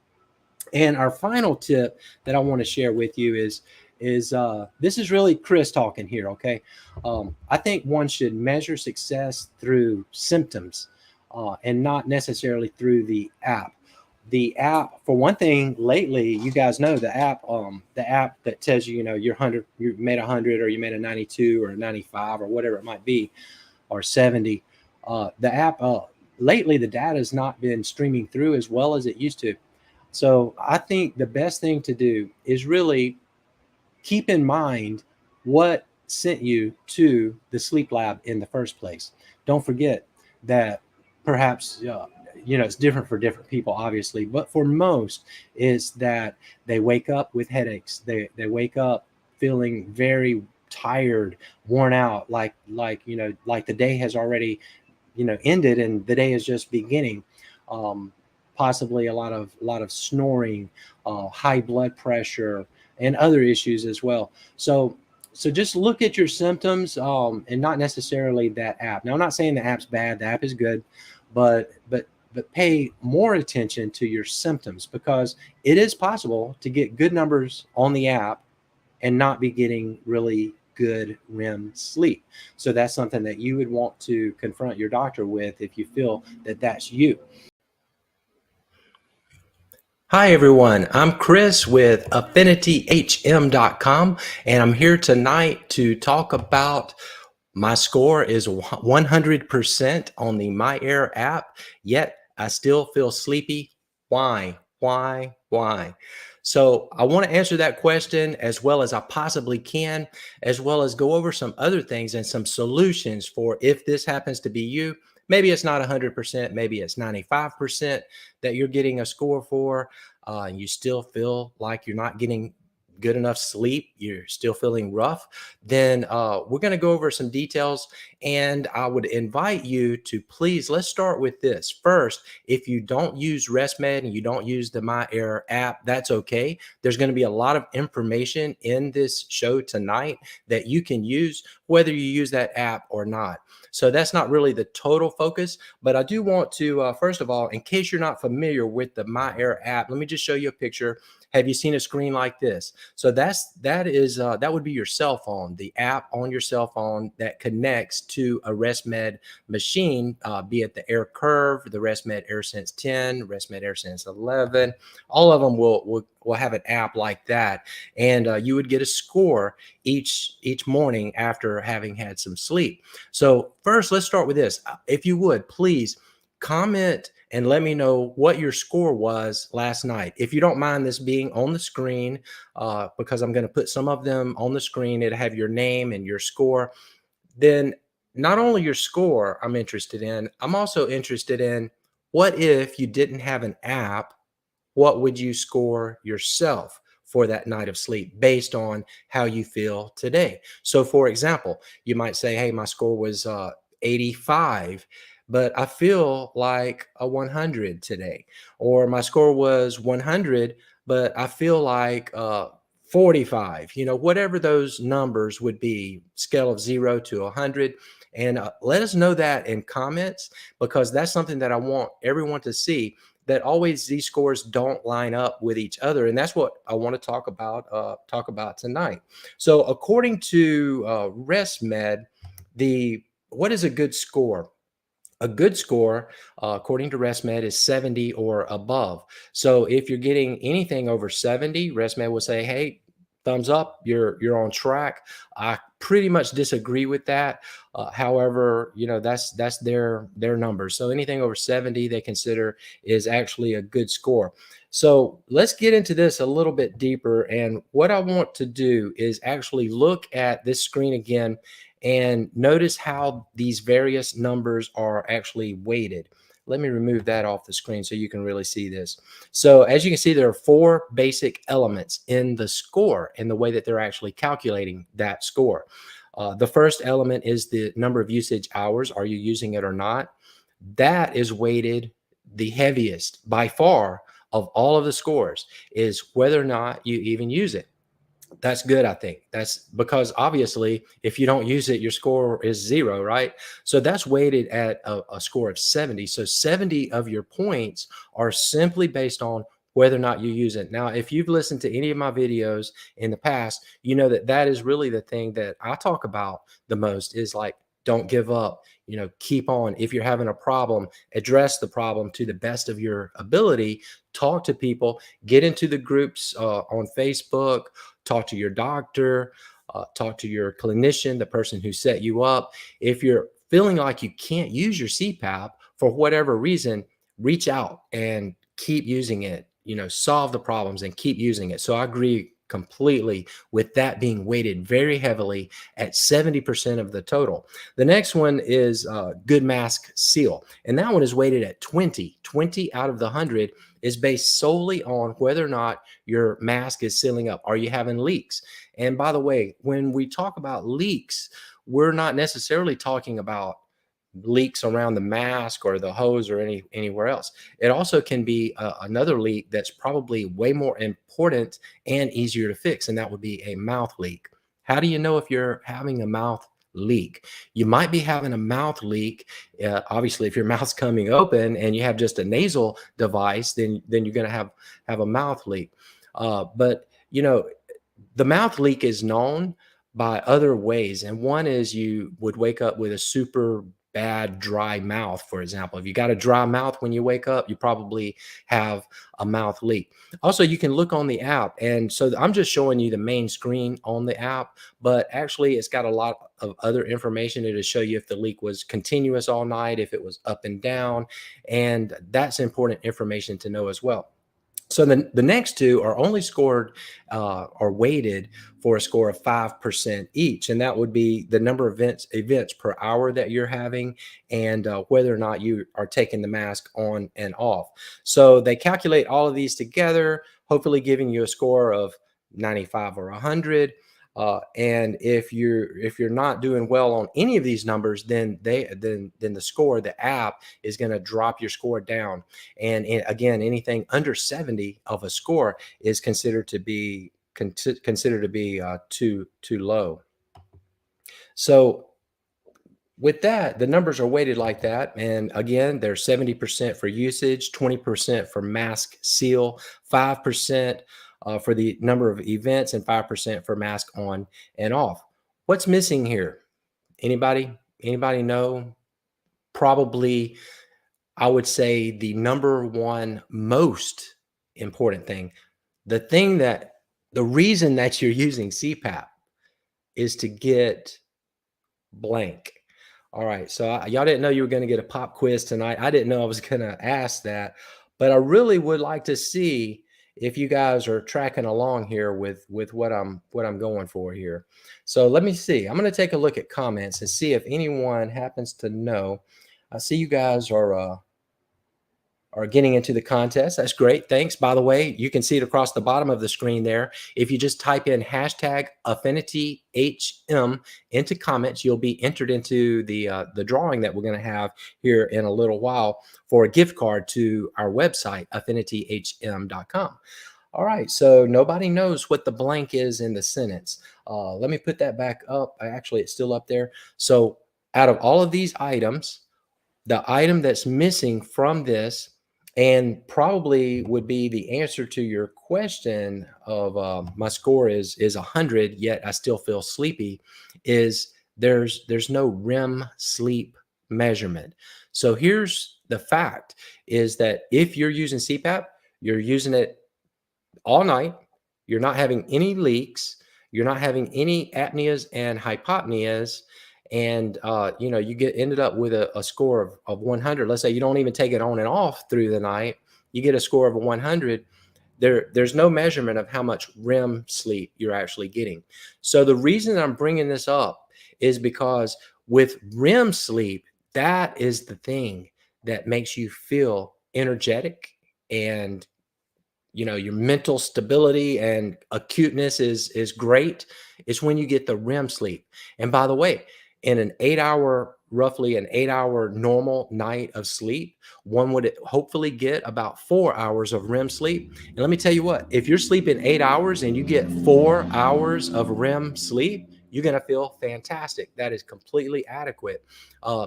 And our final tip that I want to share with you is this is really Chris talking here, okay? I think one should measure success through symptoms and not necessarily through the app. The app, for one thing, lately, you guys know the app that tells you, you're 100, you made 100, or you made a 92 or a 95 or whatever it might be, or 70. The app, lately, the data has not been streaming through as well as it used to. So I think the best thing to do is really keep in mind what sent you to the sleep lab in the first place. Don't forget that perhaps, it's different for different people, obviously, but for most is that they wake up with headaches. They wake up feeling very tired, worn out, like the day has already, ended and the day is just beginning. Possibly a lot of snoring, high blood pressure, and other issues as well. So just look at your symptoms and not necessarily that app. Now, I'm not saying the app's bad. The app is good, but pay more attention to your symptoms, because it is possible to get good numbers on the app and not be getting really good REM sleep. So that's something that you would want to confront your doctor with if you feel that that's you. Hi, everyone. I'm Chris with AffinityHM.com, and I'm here tonight to talk about my score is 100% on the MyAir app, yet I still feel sleepy. Why? So I want to answer that question as well as I possibly can, as well as go over some other things and some solutions for if this happens to be you. Maybe it's not 100%, maybe it's 95% that you're getting a score for, and you still feel like you're not getting good enough sleep, you're still feeling rough, then we're going to go over some details. And I would invite you to please, let's start with this. First, if you don't use RestMed and you don't use the MyAir app, that's okay. There's going to be a lot of information in this show tonight that you can use, whether you use that app or not. So that's not really the total focus, but I do want to, first of all, in case you're not familiar with the MyAir app, let me just show you a picture. Have you seen a screen like this? So that would be your cell phone, the app on your cell phone that connects to a RestMed machine, be it the Air Curve, the RestMed AirSense 10, RestMed AirSense 11. All of them will have an app like that, and you would get a score each morning after having had some sleep. So first, let's start with this. If you would please comment and let me know what your score was last night. If you don't mind this being on the screen, because I'm going to put some of them on the screen, it'll have your name and your score. Then not only your score I'm interested in, I'm also interested in what if you didn't have an app, what would you score yourself for that night of sleep based on how you feel today? So for example, you might say, hey, my score was 85, but I feel like a 100 today. Or my score was 100, but I feel like 45, whatever those numbers would be, scale of 0 to 100. And let us know that in comments, because that's something that I want everyone to see, that always these scores don't line up with each other. And that's what I want to talk about tonight. So according to RestMed, what is a good score? A good score, according to RestMed, is 70 or above. So if you're getting anything over 70, RestMed will say, hey, thumbs up, you're on track. I pretty much disagree with that. However, that's their numbers. So anything over 70 they consider is actually a good score. So let's get into this a little bit deeper. And what I want to do is actually look at this screen again and notice how these various numbers are actually weighted. Let me remove that off the screen so you can really see this. So as you can see, there are 4 basic elements in the score and the way that they're actually calculating that score. The first element is the number of usage hours. Are you using it or not? That is weighted the heaviest by far of all of the scores, is whether or not you even use it. That's good, I think. That's because obviously, if you don't use it, your score is 0, right? So that's weighted at a score of 70. So 70 of your points are simply based on whether or not you use it. Now, if you've listened to any of my videos in the past, you know that that is really the thing that I talk about the most, is like, don't give up, keep on. If you're having a problem, address the problem to the best of your ability. Talk to people, get into the groups on Facebook, talk to your doctor, talk to your clinician, the person who set you up. If you're feeling like you can't use your CPAP for whatever reason, reach out and keep using it, solve the problems and keep using it. So I agree completely with that being weighted very heavily at 70% of the total. The next one is good mask seal. And that one is weighted at 20. 20 out of the 100 is based solely on whether or not your mask is sealing up. Are you having leaks? And by the way, when we talk about leaks, we're not necessarily talking about leaks around the mask or the hose or anywhere else. It also can be another leak that's probably way more important and easier to fix, and that would be a mouth leak. How do you know if you're having a mouth leak? You might be having a mouth leak. Obviously, if your mouth's coming open and you have just a nasal device, then you're going to have a mouth leak. But the mouth leak is known by other ways. And one is you would wake up with a super bad dry mouth, for example. If you got a dry mouth when you wake up, you probably have a mouth leak. Also, you can look on the app. And so I'm just showing you the main screen on the app, but actually it's got a lot of other information. It'll show you if the leak was continuous all night, if it was up and down. And that's important information to know as well. So the next two are only scored or weighted for a score of 5% each, and that would be the number of events per hour that you're having, and whether or not you are taking the mask on and off. So they calculate all of these together, hopefully giving you a score of 95 or 100. And if you're not doing well on any of these numbers, then the score, the app, is going to drop your score down. And again, anything under 70 of a score is considered to be too low. So with that, the numbers are weighted like that. And again, they're 70% for usage, 20% for mask seal, 5% for the number of events, and 5% for mask on and off. What's missing here? Anybody? Anybody know? Probably, I would say the number one most important thing, the reason that you're using CPAP is to get blank. All right. So y'all didn't know you were going to get a pop quiz tonight. I didn't know I was going to ask that, but I really would like to see if you guys are tracking along here with what I'm going for here. So let me see. I'm going to take a look at comments and see if anyone happens to know. I see you guys are getting into the contest. That's great. Thanks. By the way, you can see it across the bottom of the screen there. If you just type in hashtag AffinityHM into comments, you'll be entered into the drawing that we're going to have here in a little while for a gift card to our website, AffinityHM.com. All right. So nobody knows what the blank is in the sentence. Let me put that back up. Actually, it's still up there. So out of all of these items, the item that's missing from this, and probably would be the answer to your question of my score is 100, yet I still feel sleepy, is there's no REM sleep measurement. So here's the fact, is that if you're using CPAP, you're using it all night, you're not having any leaks, you're not having any apneas and hypopneas, and you ended up with a score of 100. Let's say you don't even take it on and off through the night, you get a score of 100. There's no measurement of how much REM sleep you're actually getting. So the reason I'm bringing this up is because with REM sleep, that is the thing that makes you feel energetic, and your mental stability and acuteness is great. It's when you get the REM sleep. And by the way, in roughly an 8-hour normal night of sleep, one would hopefully get about 4 hours of REM sleep. And let me tell you what, if you're sleeping 8 hours and you get 4 hours of REM sleep, you're going to feel fantastic. That is completely adequate.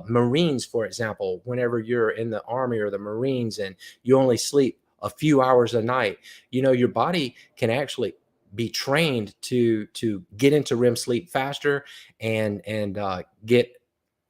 Marines, for example, whenever you're in the Army or the Marines and you only sleep a few hours a night, your body can actually be trained to get into REM sleep faster and get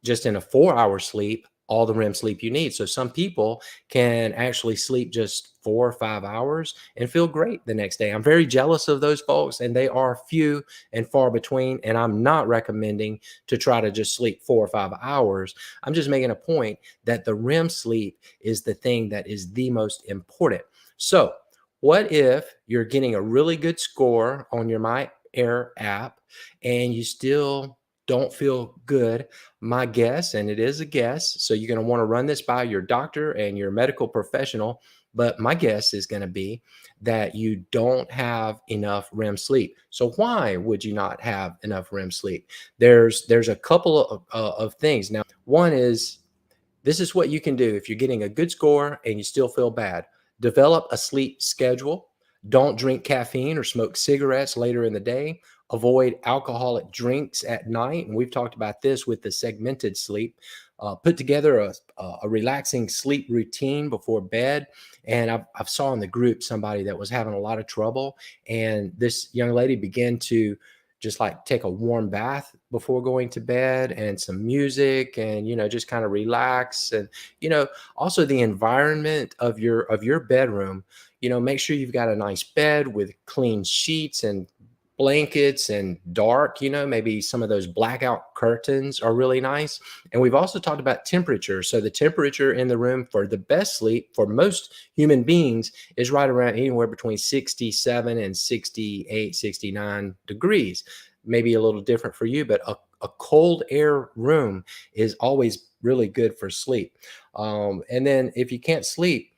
just in a 4-hour sleep all the REM sleep you need. So some people can actually sleep just 4 or 5 hours and feel great the next day. I'm very jealous of those folks, and they are few and far between. And I'm not recommending to try to just sleep 4 or 5 hours. I'm just making a point that the REM sleep is the thing that is the most important. So what if you're getting a really good score on your My Air app and you still don't feel good? My guess, and it is a guess, so you're going to want to run this by your doctor and your medical professional, but my guess is going to be that you don't have enough REM sleep. So why would you not have enough REM sleep? There's a couple of things. Now, one is, this is what you can do if you're getting a good score and you still feel bad. Develop a sleep schedule. Don't drink caffeine or smoke cigarettes later in the day. Avoid alcoholic drinks at night. And we've talked about this with the segmented sleep. Put together a relaxing sleep routine before bed. And I've saw in the group somebody that was having a lot of trouble. And this young lady began to just like take a warm bath before going to bed, and some music, and just kind of relax. And also the environment of your bedroom, make sure you've got a nice bed with clean sheets and blankets and dark, maybe some of those blackout curtains are really nice. And we've also talked about temperature. So the temperature in the room for the best sleep for most human beings is right around anywhere between 67 and 68, 69 degrees. Maybe a little different for you, but a cold air room is always really good for sleep. And then if you can't sleep,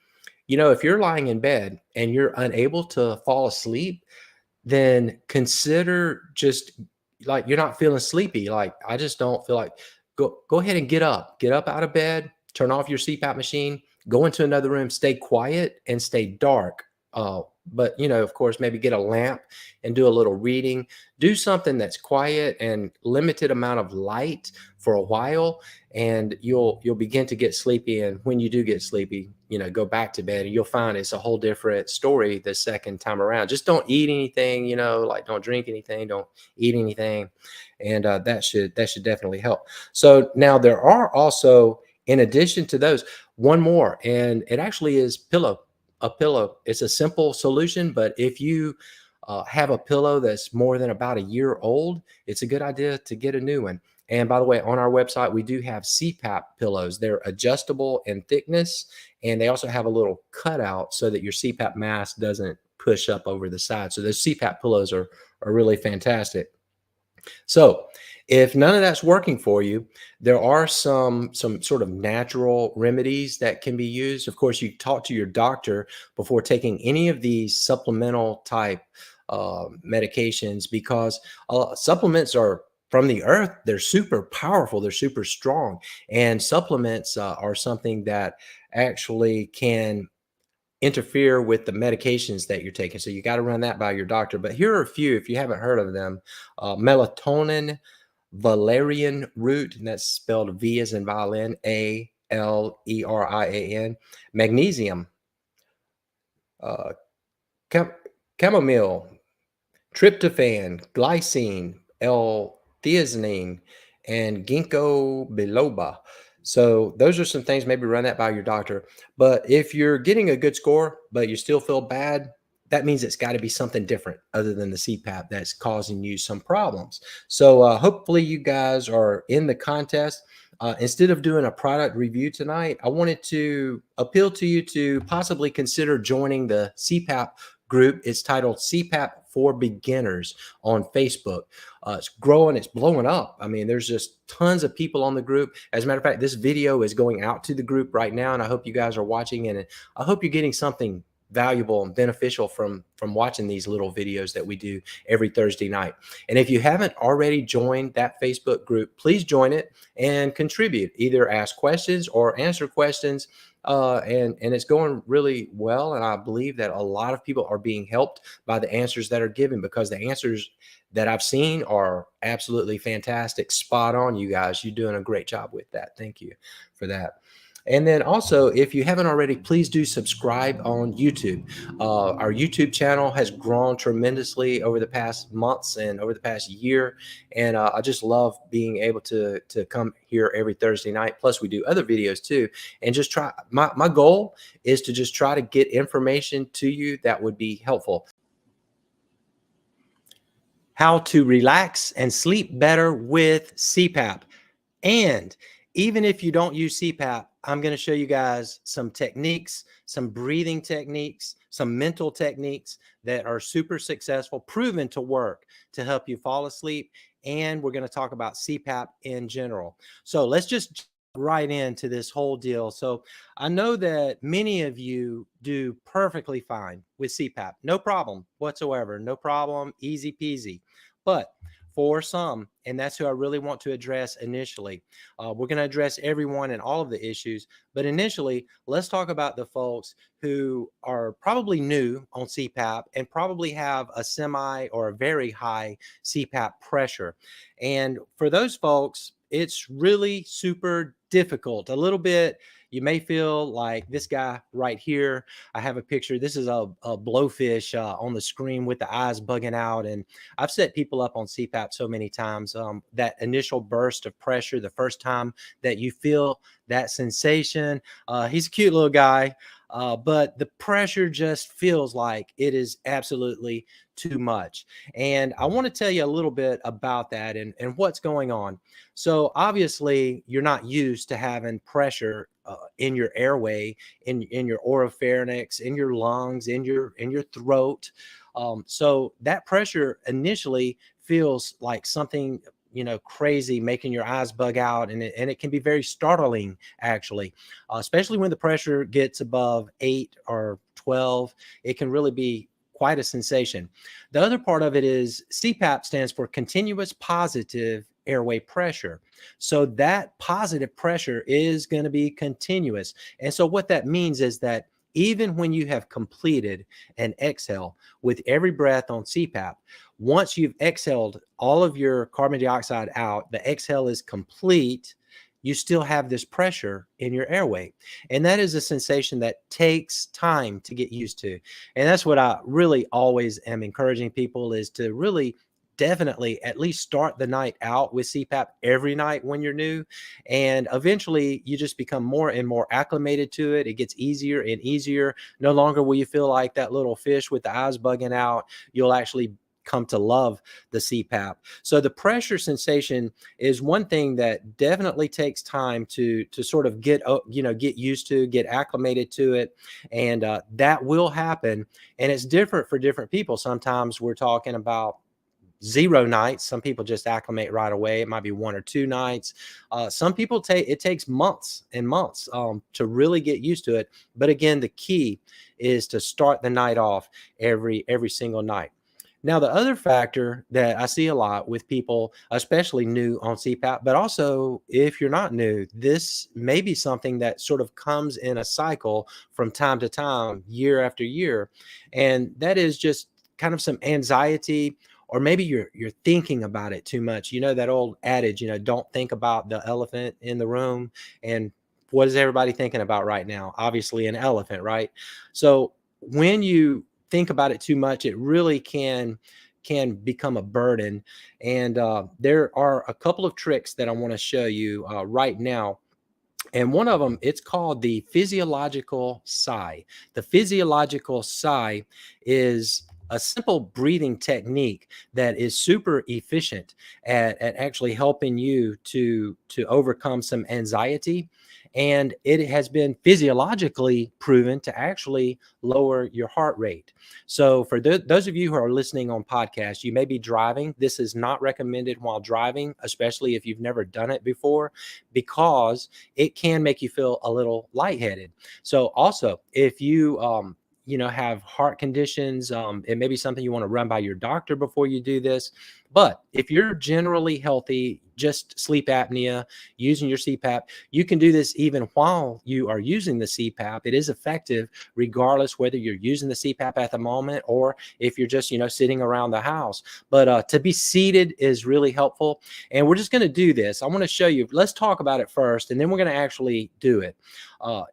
if you're lying in bed and you're unable to fall asleep, then consider just like you're not feeling sleepy. Like, I just don't feel like, go ahead and get up out of bed, turn off your CPAP machine, go into another room, stay quiet and stay dark. But of course, maybe get a lamp and do a little reading, do something that's quiet and limited amount of light for a while, and you'll begin to get sleepy. And when you do get sleepy, go back to bed and you'll find it's a whole different story the second time around. Just don't eat anything, like don't drink anything, don't eat anything. And that should definitely help. So now there are also, in addition to those, one more, and it actually is a pillow. It's a simple solution, but if you have a pillow that's more than about a year old, it's a good idea to get a new one. And by the way, on our website, we do have CPAP pillows. They're adjustable in thickness, and they also have a little cutout so that your CPAP mask doesn't push up over the side. So those CPAP pillows are really fantastic. So if none of that's working for you, there are some sort of natural remedies that can be used. Of course, you talk to your doctor before taking any of these supplemental type medications, because supplements are from the earth. They're super powerful. They're super strong. And supplements are something that actually can interfere with the medications that you're taking. So you got to run that by your doctor. But here are a few, if you haven't heard of them. Melatonin, valerian root, and that's spelled V as in violin, Alerian. Magnesium, uh, chamomile, tryptophan, glycine, L-theanine, and ginkgo biloba. So those are some things, maybe run that by your doctor. But if you're getting a good score, but you still feel bad, that means it's got to be something different other than the CPAP that's causing you some problems. So hopefully you guys are in the contest. Instead of doing a product review tonight, I wanted to appeal to you to possibly consider joining the CPAP group. It's titled CPAP for Beginners on Facebook. It's growing, it's blowing up. I mean, there's just tons of people on the group. As a matter of fact, this video is going out to the group right now, and I hope you guys are watching, and I hope you're getting something valuable and beneficial from watching these little videos that we do every Thursday night. And if you haven't already joined that Facebook group, please join it and contribute. Either ask questions or answer questions. And it's going really well. And I believe that a lot of people are being helped by the answers that are given, because the answers that I've seen are absolutely fantastic. Spot on, you guys. You're doing a great job with that. Thank you for that. And then also, if you haven't already, please do subscribe on YouTube. Our YouTube channel has grown tremendously over the past months and over the past year. And I just love being able to come here every Thursday night. Plus, we do other videos too. And just try, my goal is to just try to get information to you that would be helpful. How to relax and sleep better with CPAP. And even if you don't use CPAP, I'm going to show you guys some techniques, some breathing techniques, some mental techniques that are super successful, proven to work to help you fall asleep. And we're going to talk about CPAP in general. So let's just right into this whole deal. So I know that many of you do perfectly fine with CPAP. No problem whatsoever. No problem. Easy peasy. But for some, and that's who I really want to address initially. We're going to address everyone and all of the issues, but initially, let's talk about the folks who are probably new on CPAP and probably have a semi or a very high CPAP pressure. And for those folks, it's really super difficult. A little bit, you may feel like this guy right here. I have a picture. This is a blowfish on the screen with the eyes bugging out. And I've set people up on CPAP so many times. That initial burst of pressure, the first time that you feel that sensation. He's a cute little guy. but the pressure just feels like it is absolutely too much. And I want to tell you a little bit about that and what's going on. So obviously, you're not used to having pressure in your airway, in your oropharynx, in your lungs, in your throat. So that pressure initially feels like something, crazy, making your eyes bug out, and it can be very startling, actually, especially when the pressure gets above 8 or 12. It can really be quite a sensation. The other part of it is CPAP stands for continuous positive airway pressure. So that positive pressure is going to be continuous. And so what that means is that even when you have completed an exhale with every breath on CPAP, once you've exhaled all of your carbon dioxide out, the exhale is complete, you still have this pressure in your airway. And that is a sensation that takes time to get used to. And that's what I really always am encouraging people, is to really definitely at least start the night out with CPAP every night when you're new. And eventually you just become more and more acclimated to it. It gets easier and easier. No longer will you feel like that little fish with the eyes bugging out. You'll actually come to love the CPAP. So the pressure sensation is one thing that definitely takes time to sort of get used to, get acclimated to it, and that will happen. And it's different for different people. Sometimes we're talking about 0 nights. Some people just acclimate right away. It might be 1 or 2 nights. Some people it takes months and months to really get used to it. But again, the key is to start the night off every single night. Now, the other factor that I see a lot with people, especially new on CPAP, but also if you're not new, this may be something that sort of comes in a cycle from time to time, year after year. And that is just kind of some anxiety, or maybe you're thinking about it too much. You know that old adage, don't think about the elephant in the room. And what is everybody thinking about right now? Obviously an elephant, right? So when you think about it too much, it really can become a burden. And there are a couple of tricks that I want to show you right now. And one of them, it's called the physiological sigh. The physiological sigh is a simple breathing technique that is super efficient at actually helping you to overcome some anxiety. And it has been physiologically proven to actually lower your heart rate. So for those of you who are listening on podcasts, you may be driving. This is not recommended while driving, especially if you've never done it before, because it can make you feel a little lightheaded. So also, if you have heart conditions, it may be something you want to run by your doctor before you do this. But if you're generally healthy, just sleep apnea, using your CPAP, you can do this even while you are using the CPAP. It is effective regardless whether you're using the CPAP at the moment or if you're just, sitting around the house. But to be seated is really helpful. And we're just going to do this. I want to show you. Let's talk about it first, and then we're going to actually do it.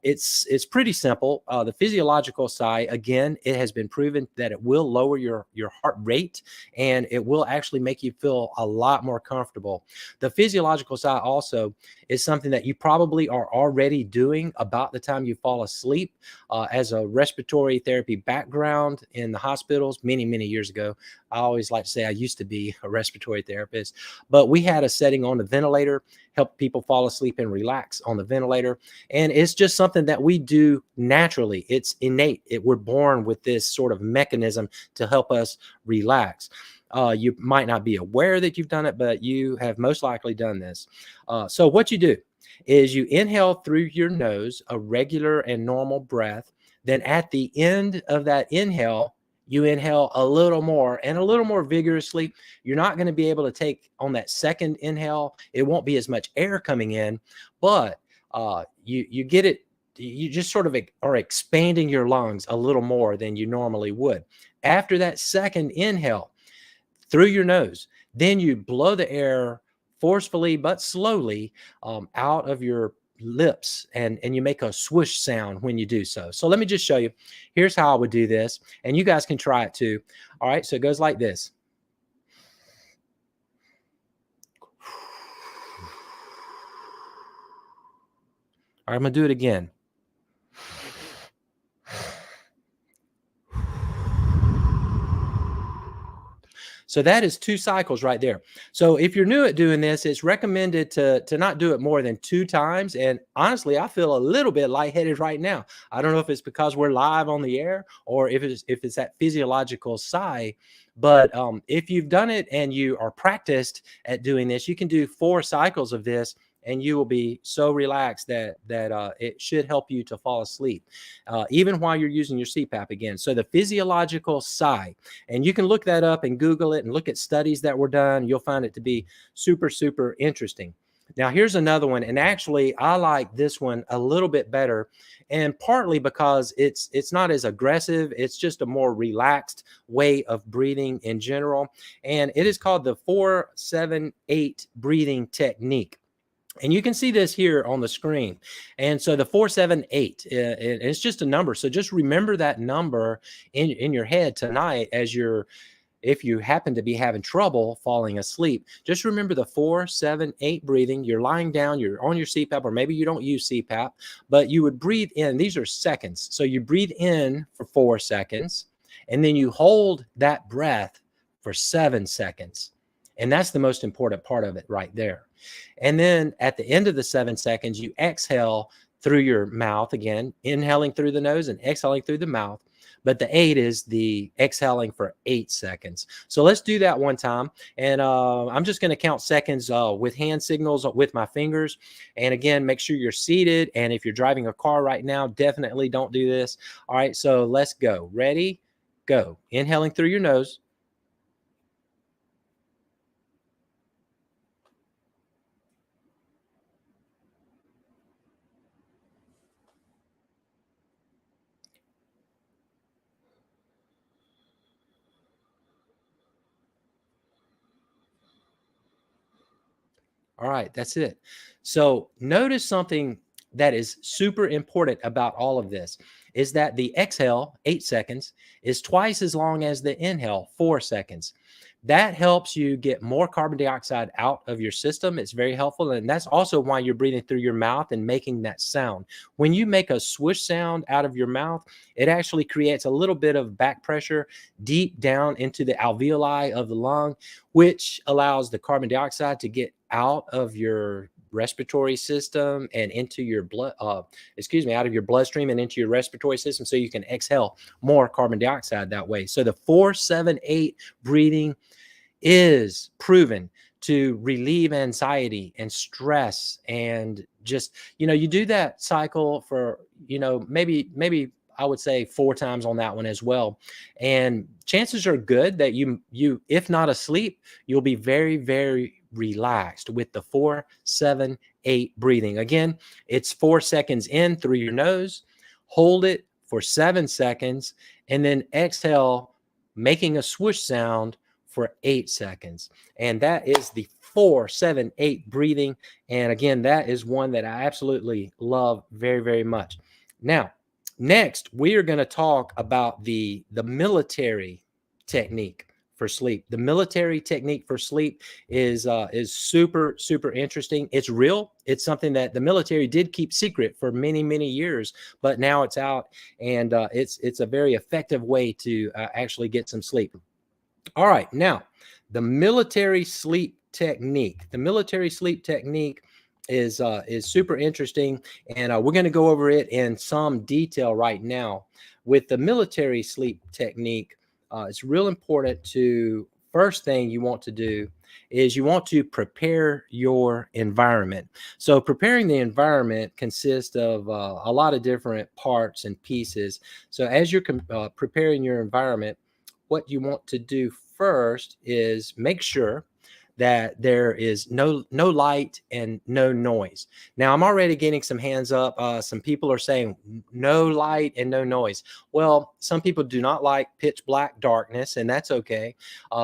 It's pretty simple. The physiological sigh, again, it has been proven that it will lower your heart rate, and it will actually make you feel a lot more comfortable. The physiological sigh also is something that you probably are already doing about the time you fall asleep. As a respiratory therapy background in the hospitals many, many years ago, I always like to say I used to be a respiratory therapist, but we had a setting on the ventilator, help people fall asleep and relax on the ventilator. And it's just something that we do naturally. It's innate. We're born with this sort of mechanism to help us relax. You might not be aware that you've done it, but you have most likely done this. So what you do is you inhale through your nose, a regular and normal breath. Then at the end of that inhale, you inhale a little more and a little more vigorously. You're not going to be able to take on that second inhale. It won't be as much air coming in, but you get it. You just sort of are expanding your lungs a little more than you normally would. After that second inhale through your nose, then you blow the air forcefully but slowly out of your lips, and you make a swoosh sound when you do so. So let me just show you. Here's how I would do this, and you guys can try it too. All right, so it goes like this. All right, I'm gonna do it again. So that is 2 cycles right there. So if you're new at doing this, it's recommended to not do it more than 2 times. And honestly, I feel a little bit lightheaded right now. I don't know if it's because we're live on the air or if it's that physiological sigh. But if you've done it and you are practiced at doing this, you can do 4 cycles of this and you will be so relaxed that it should help you to fall asleep, even while you're using your CPAP again. So the physiological sigh, and you can look that up and Google it and look at studies that were done. You'll find it to be super, super interesting. Now, here's another one, and actually, I like this one a little bit better, and partly because it's not as aggressive. It's just a more relaxed way of breathing in general, and it is called the 4-7-8 breathing technique. And you can see this here on the screen. And so the 4-7-8, it's just a number. So just remember that number in your head tonight if you happen to be having trouble falling asleep. Just remember the 4-7-8 breathing. You're lying down, you're on your CPAP, or maybe you don't use CPAP, but you would breathe in. These are seconds. So you breathe in for 4 seconds, and then you hold that breath for 7 seconds. And that's the most important part of it right there. And then at the end of the 7 seconds, you exhale through your mouth again, inhaling through the nose and exhaling through the mouth. But the 8 is the exhaling for 8 seconds. So let's do that one time. And I'm just going to count seconds with hand signals with my fingers. And again, make sure you're seated. And if you're driving a car right now, definitely don't do this. All right, so let's go. Ready? Go. Inhaling through your nose. All right, that's it. So notice something that is super important about all of this is that the exhale, 8 seconds, is twice as long as the inhale, 4 seconds. That helps you get more carbon dioxide out of your system. It's very helpful. And that's also why you're breathing through your mouth and making that sound. When you make a swoosh sound out of your mouth, it actually creates a little bit of back pressure deep down into the alveoli of the lung, which allows the carbon dioxide to get out of your respiratory system and into your blood, out of your bloodstream and into your respiratory system, so you can exhale more carbon dioxide that way. So the 4-7-8 breathing is proven to relieve anxiety and stress, and just, you do that cycle for, maybe I would say 4 times on that one as well. And chances are good that you, if not asleep, you'll be very, very relaxed with the 4-7-8 breathing. Again, it's 4 seconds in through your nose, hold it for 7 seconds, and then exhale, making a swoosh sound for 8 seconds. And that is the 4-7-8 breathing. And again, that is one that I absolutely love very, very much. Now, next, we are going to talk about the military technique for sleep. The military technique for sleep is super, super interesting. It's real. It's something that the military did keep secret for many, many years, but now it's out, and it's a very effective way to actually get some sleep. All right, now the military sleep technique. The military sleep technique is super interesting, and we're going to go over it in some detail right now. With the military sleep technique, it's real important to, first thing you want to do is you want to prepare your environment. So preparing the environment consists of a lot of different parts and pieces. So as you're preparing your environment, what you want to do first is make sure that there is no light and no noise. Now, I'm already getting some hands up. Some people are saying no light and no noise. Well, some people do not like pitch black darkness, and that's okay.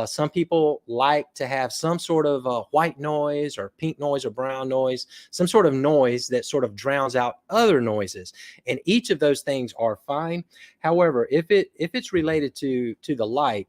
Some people like to have some sort of white noise or pink noise or brown noise, some sort of noise that sort of drowns out other noises. And each of those things are fine. However, if it's related to the light,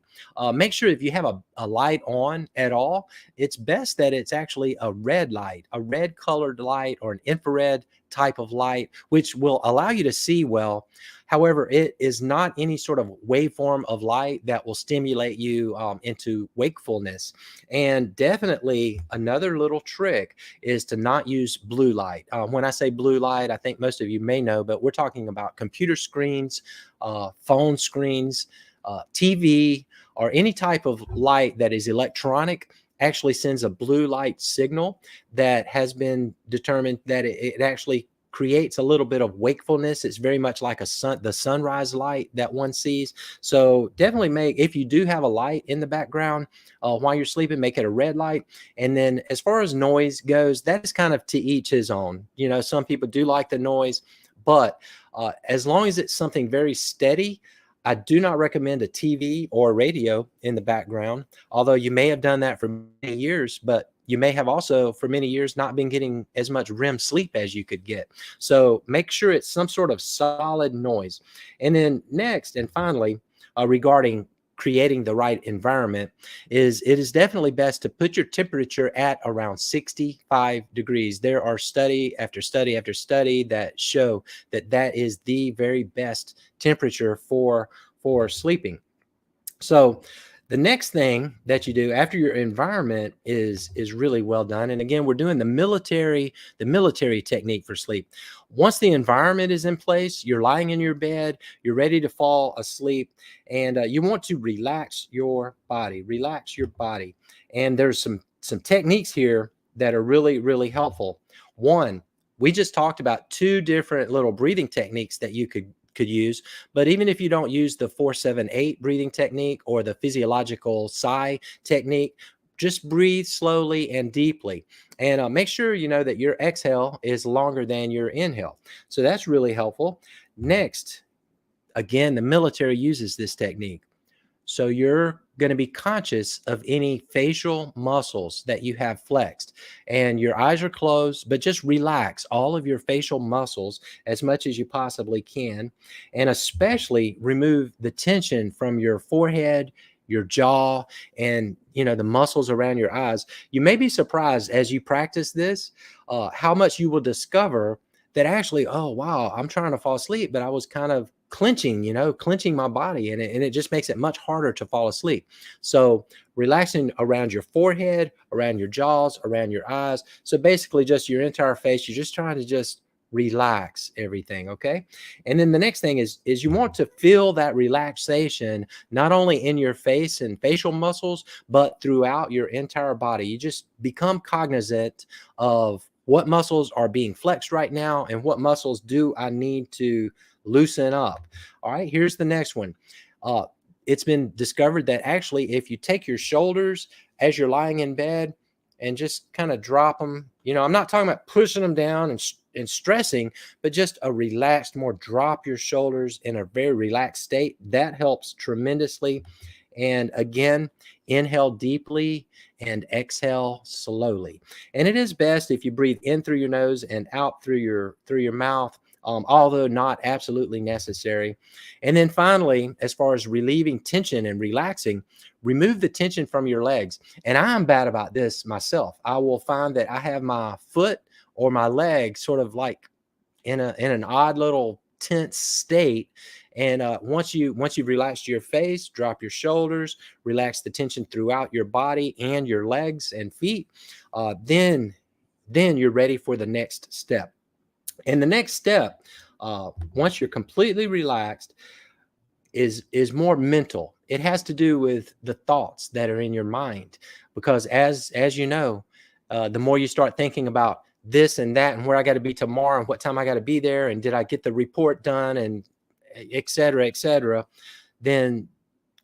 make sure if you have a light on at all, it's best that it's actually a red light, a red colored light, or an infrared type of light, which will allow you to see well. However, it is not any sort of waveform of light that will stimulate you into wakefulness. And definitely another little trick is to not use blue light. When I say blue light, I think most of you may know, but we're talking about computer screens, phone screens, TV, or any type of light that is electronic actually sends a blue light signal that has been determined that it actually creates a little bit of wakefulness. It's very much like the sunrise light that one sees. So definitely if you do have a light in the background while you're sleeping, make it a red light. And then as far as noise goes, that is kind of to each his own. Some people do like the noise, but as long as it's something very steady, I do not recommend a TV or a radio in the background, although you may have done that for many years, but you may have also for many years not been getting as much REM sleep as you could get. So make sure it's some sort of solid noise. And then next and finally, regarding creating the right environment, it is definitely best to put your temperature at around 65 degrees. There are study after study after study that show that is the very best temperature for sleeping. So the next thing that you do after your environment is really well done. And again, we're doing the military technique for sleep. Once the environment is in place, you're lying in your bed, you're ready to fall asleep, and you want to relax your body. And there's some techniques here that are really, really helpful. One, we just talked about two different little breathing techniques that you could use. But even if you don't use the 4-7-8 breathing technique or the physiological sigh technique, just breathe slowly and deeply, and make sure that your exhale is longer than your inhale. So that's really helpful. Next, again, the military uses this technique. So you're going to be conscious of any facial muscles that you have flexed, and your eyes are closed, but just relax all of your facial muscles as much as you possibly can, and especially remove the tension from your forehead, your jaw, and the muscles around your eyes. You may be surprised as you practice this how much you will discover that actually, oh wow, I'm trying to fall asleep, but I was kind of clenching my body, and it just makes it much harder to fall asleep. So relaxing around your forehead, around your jaws, around your eyes. So basically just your entire face, you're just trying to just relax everything. Okay. And then the next thing is you want to feel that relaxation, not only in your face and facial muscles, but throughout your entire body. You just become cognizant of what muscles are being flexed right now and what muscles do I need to loosen up. All right, here's the next one. It's been discovered that actually if you take your shoulders as you're lying in bed and just kind of drop them, I'm not talking about pushing them down and stressing, but just a relaxed, more drop your shoulders in a very relaxed state. That helps tremendously. And again, inhale deeply and exhale slowly. And it is best if you breathe in through your nose and out through your mouth, although not absolutely necessary. And then finally, as far as relieving tension and relaxing, remove the tension from your legs. And I'm bad about this myself. I will find that I have my foot or my leg sort of like in an odd little tense state. And once you've relaxed your face, drop your shoulders, relax the tension throughout your body and your legs and feet, then you're ready for the next step. And the next step, once you're completely relaxed, is more mental. It has to do with the thoughts that are in your mind, because as you know, the more you start thinking about this and that and where I got to be tomorrow and what time I got to be there and did I get the report done and et cetera, then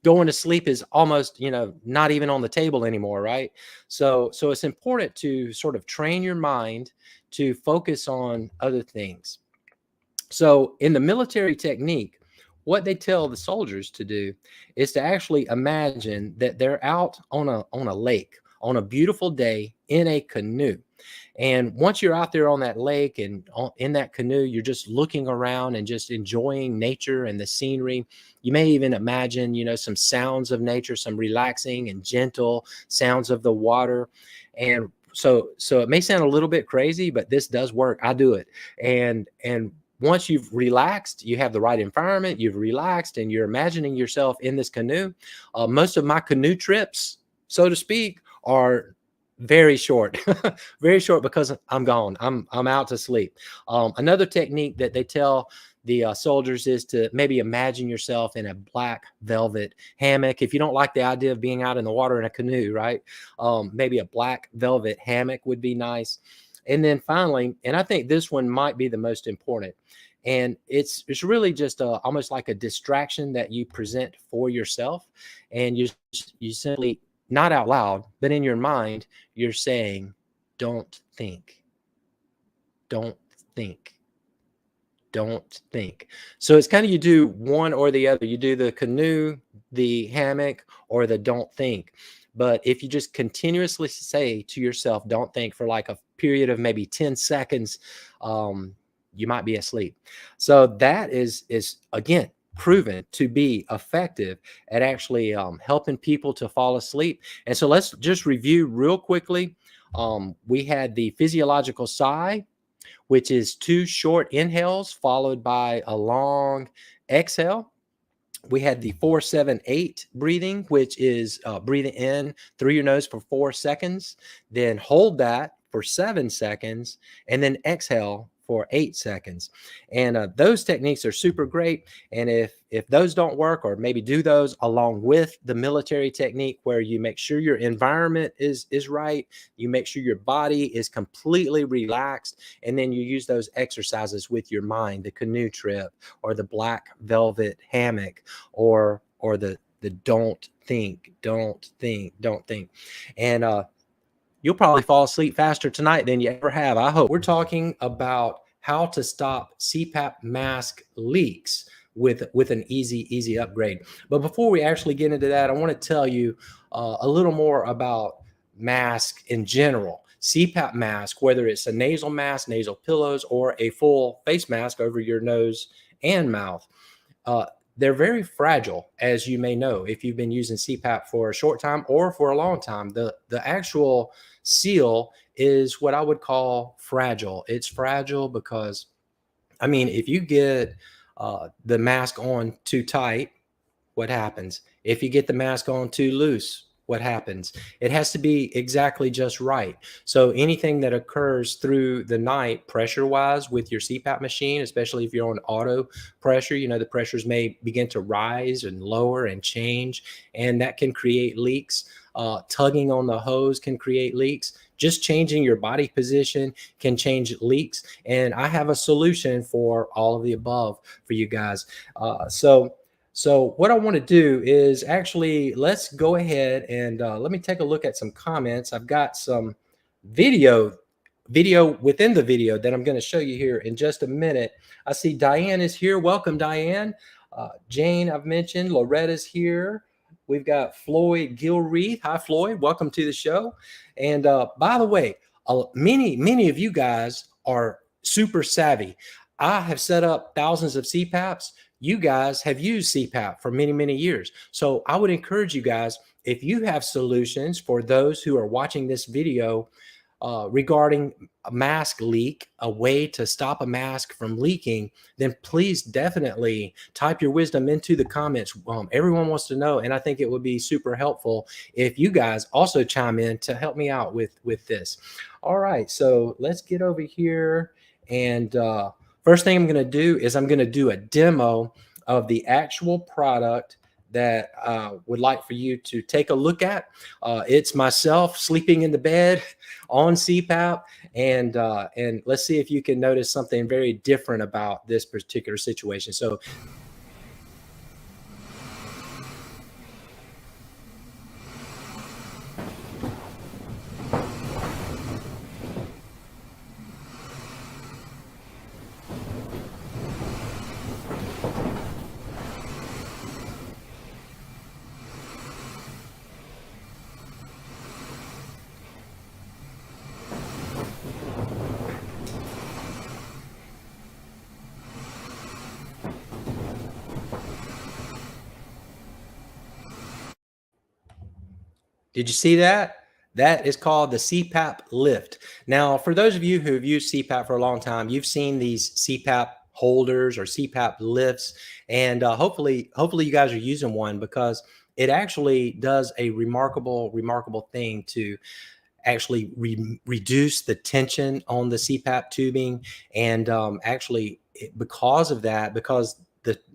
going to sleep is almost, not even on the table anymore, right? So it's important to sort of train your mind to focus on other things. So in the military technique, what they tell the soldiers to do is to actually imagine that they're out on a lake, on a beautiful day in a canoe. And once you're out there on that lake and in that canoe, you're just looking around and just enjoying nature and the scenery. You may even imagine, some sounds of nature, some relaxing and gentle sounds of the water. And so it may sound a little bit crazy, but this does work. I do it. And once you've relaxed, you have the right environment, you've relaxed, and you're imagining yourself in this canoe. Most of my canoe trips, so to speak, are very short, very short, because I'm gone. I'm out to sleep. Another technique that they tell the soldiers is to maybe imagine yourself in a black velvet hammock. If you don't like the idea of being out in the water in a canoe, right? Maybe a black velvet hammock would be nice. And then finally, and I think this one might be the most important, and it's really just almost like a distraction that you present for yourself, and you simply, not out loud, but in your mind, you're saying, "Don't think, don't think, don't think." So it's kind of, you do one or the other. You do the canoe, the hammock, or the don't think. But if you just continuously say to yourself, "Don't think," for like a period of maybe 10 seconds, you might be asleep. So that is again proven to be effective at actually helping people to fall asleep. And so let's just review real quickly. We had the physiological sigh, which is 2 short inhales followed by a long exhale. We had the 4-7-8 breathing, which is breathing in through your nose for 4 seconds, then hold that for 7 seconds, and then exhale for 8 seconds. And those techniques are super great. And if those don't work, or maybe do those along with the military technique, where you make sure your environment is right, you make sure your body is completely relaxed, and then you use those exercises with your mind, the canoe trip, or the black velvet hammock, or the don't think, don't think, don't think. And you'll probably fall asleep faster tonight than you ever have, I hope. We're talking about how to stop CPAP mask leaks with an easy upgrade. But before we actually get into that, I want to tell you a little more about mask in general. CPAP mask, whether it's a nasal mask, nasal pillows, or a full face mask over your nose and mouth, they're very fragile, as you may know if you've been using CPAP for a short time or for a long time. The actual seal is what I would call fragile. It's fragile because, I mean, if you get the mask on too tight, what happens? If you get the mask on too loose, what happens? It has to be exactly just right. So anything that occurs through the night, pressure wise, with your CPAP machine, especially if you're on auto pressure, the pressures may begin to rise and lower and change, and that can create leaks. Tugging on the hose can create leaks. Just changing your body position can change leaks. And I have a solution for all of the above for you guys. So what I want to do is actually, let's go ahead and let me take a look at some comments. I've got some video within the video that I'm going to show you here in just a minute. I see Diane is here. Welcome, Diane. Jane, I've mentioned. Loretta's here. We've got Floyd Gilreath. Hi, Floyd. Welcome to the show. And by the way, many of you guys are super savvy. I have set up thousands of CPAPs. You guys have used CPAP for many years. So I would encourage you guys, if you have solutions for those who are watching this video regarding a mask leak, a way to stop a mask from leaking, then please definitely type your wisdom into the comments. Everyone wants to know, and I think it would be super helpful if you guys also chime in to help me out with this. All right, so let's get over here, and first thing I'm going to do is I'm going to do a demo of the actual product that I would like for you to take a look at. It's myself sleeping in the bed on CPAP, and let's see if you can notice something very different about this particular situation. So Did you see that? That is called the CPAP lift. Now, for those of you who have used CPAP for a long time, you've seen these CPAP holders or CPAP lifts, and hopefully you guys are using one, because it actually does a remarkable thing to actually reduce the tension on the CPAP tubing. And because of that, because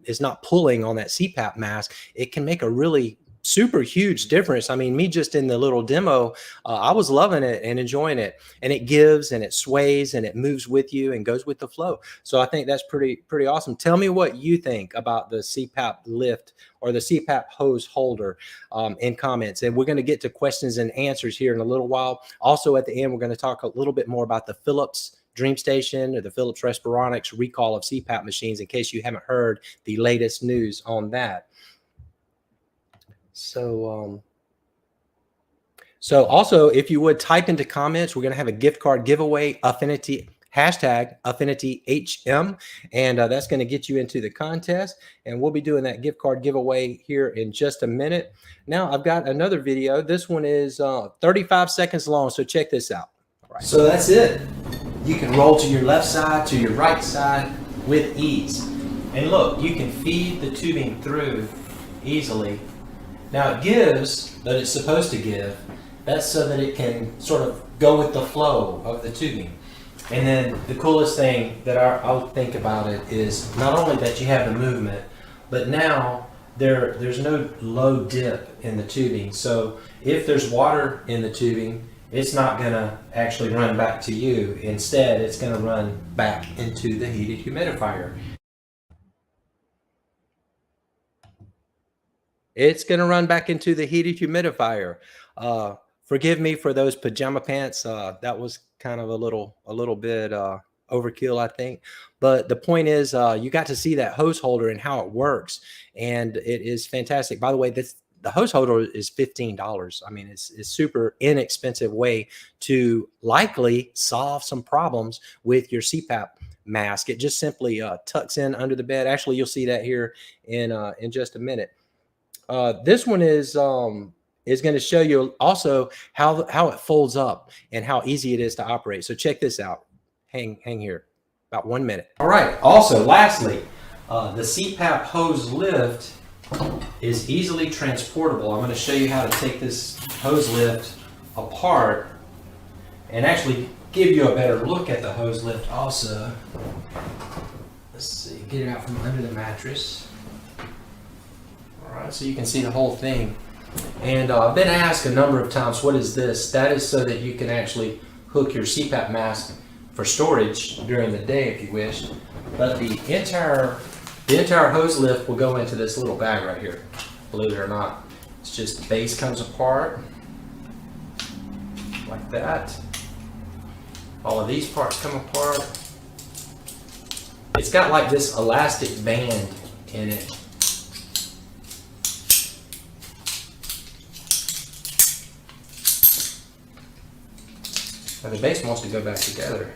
it's not pulling on that CPAP mask, it can make a really super huge difference. I mean, me just in the little demo, I was loving it and enjoying it. And it gives and it sways and it moves with you and goes with the flow. So I think that's pretty awesome. Tell me what you think about the CPAP lift or the CPAP hose holder in comments. And we're going to get to questions and answers here in a little while. Also, at the end, we're going to talk a little bit more about the Philips DreamStation or the Philips Respironics recall of CPAP machines, in case you haven't heard the latest news on that. So also, if you would type into comments, we're going to have a gift card giveaway, hashtag AffinityHM, and that's going to get you into the contest. And we'll be doing that gift card giveaway here in just a minute. Now, I've got another video. This one is 35 seconds long, so check this out. All right. So that's it. You can roll to your left side, to your right side with ease. And look, you can feed the tubing through easily. Now it gives, but it's supposed to give. That's so that it can sort of go with the flow of the tubing. And then the coolest thing that I'll think about it is not only that you have the movement, but now there's no low dip in the tubing. So if there's water in the tubing, it's not going to actually run back to you. Instead, it's going to run back into the heated humidifier. It's going to run back into the heated humidifier. Forgive me for those pajama pants. That was kind of a little bit overkill, I think. But the point is, you got to see that hose holder and how it works, and it is fantastic. By the way, the hose holder is $15. I mean, it's a super inexpensive way to likely solve some problems with your CPAP mask. It just simply tucks in under the bed. Actually, you'll see that here in just a minute. This one is going to show you also how it folds up and how easy it is to operate. So check this out. Hang here, about 1 minute. All right. Also, lastly, the CPAP hose lift is easily transportable. I'm going to show you how to take this hose lift apart and actually give you a better look at the hose lift also. Let's see, get it out from under the mattress. All right, so you can see the whole thing. And I've been asked a number of times, what is this? That is so that you can actually hook your CPAP mask for storage during the day if you wish. But the entire hose lift will go into this little bag right here, believe it or not. It's just the base comes apart like that. All of these parts come apart. It's got like this elastic band in it. Now the base wants to go back together.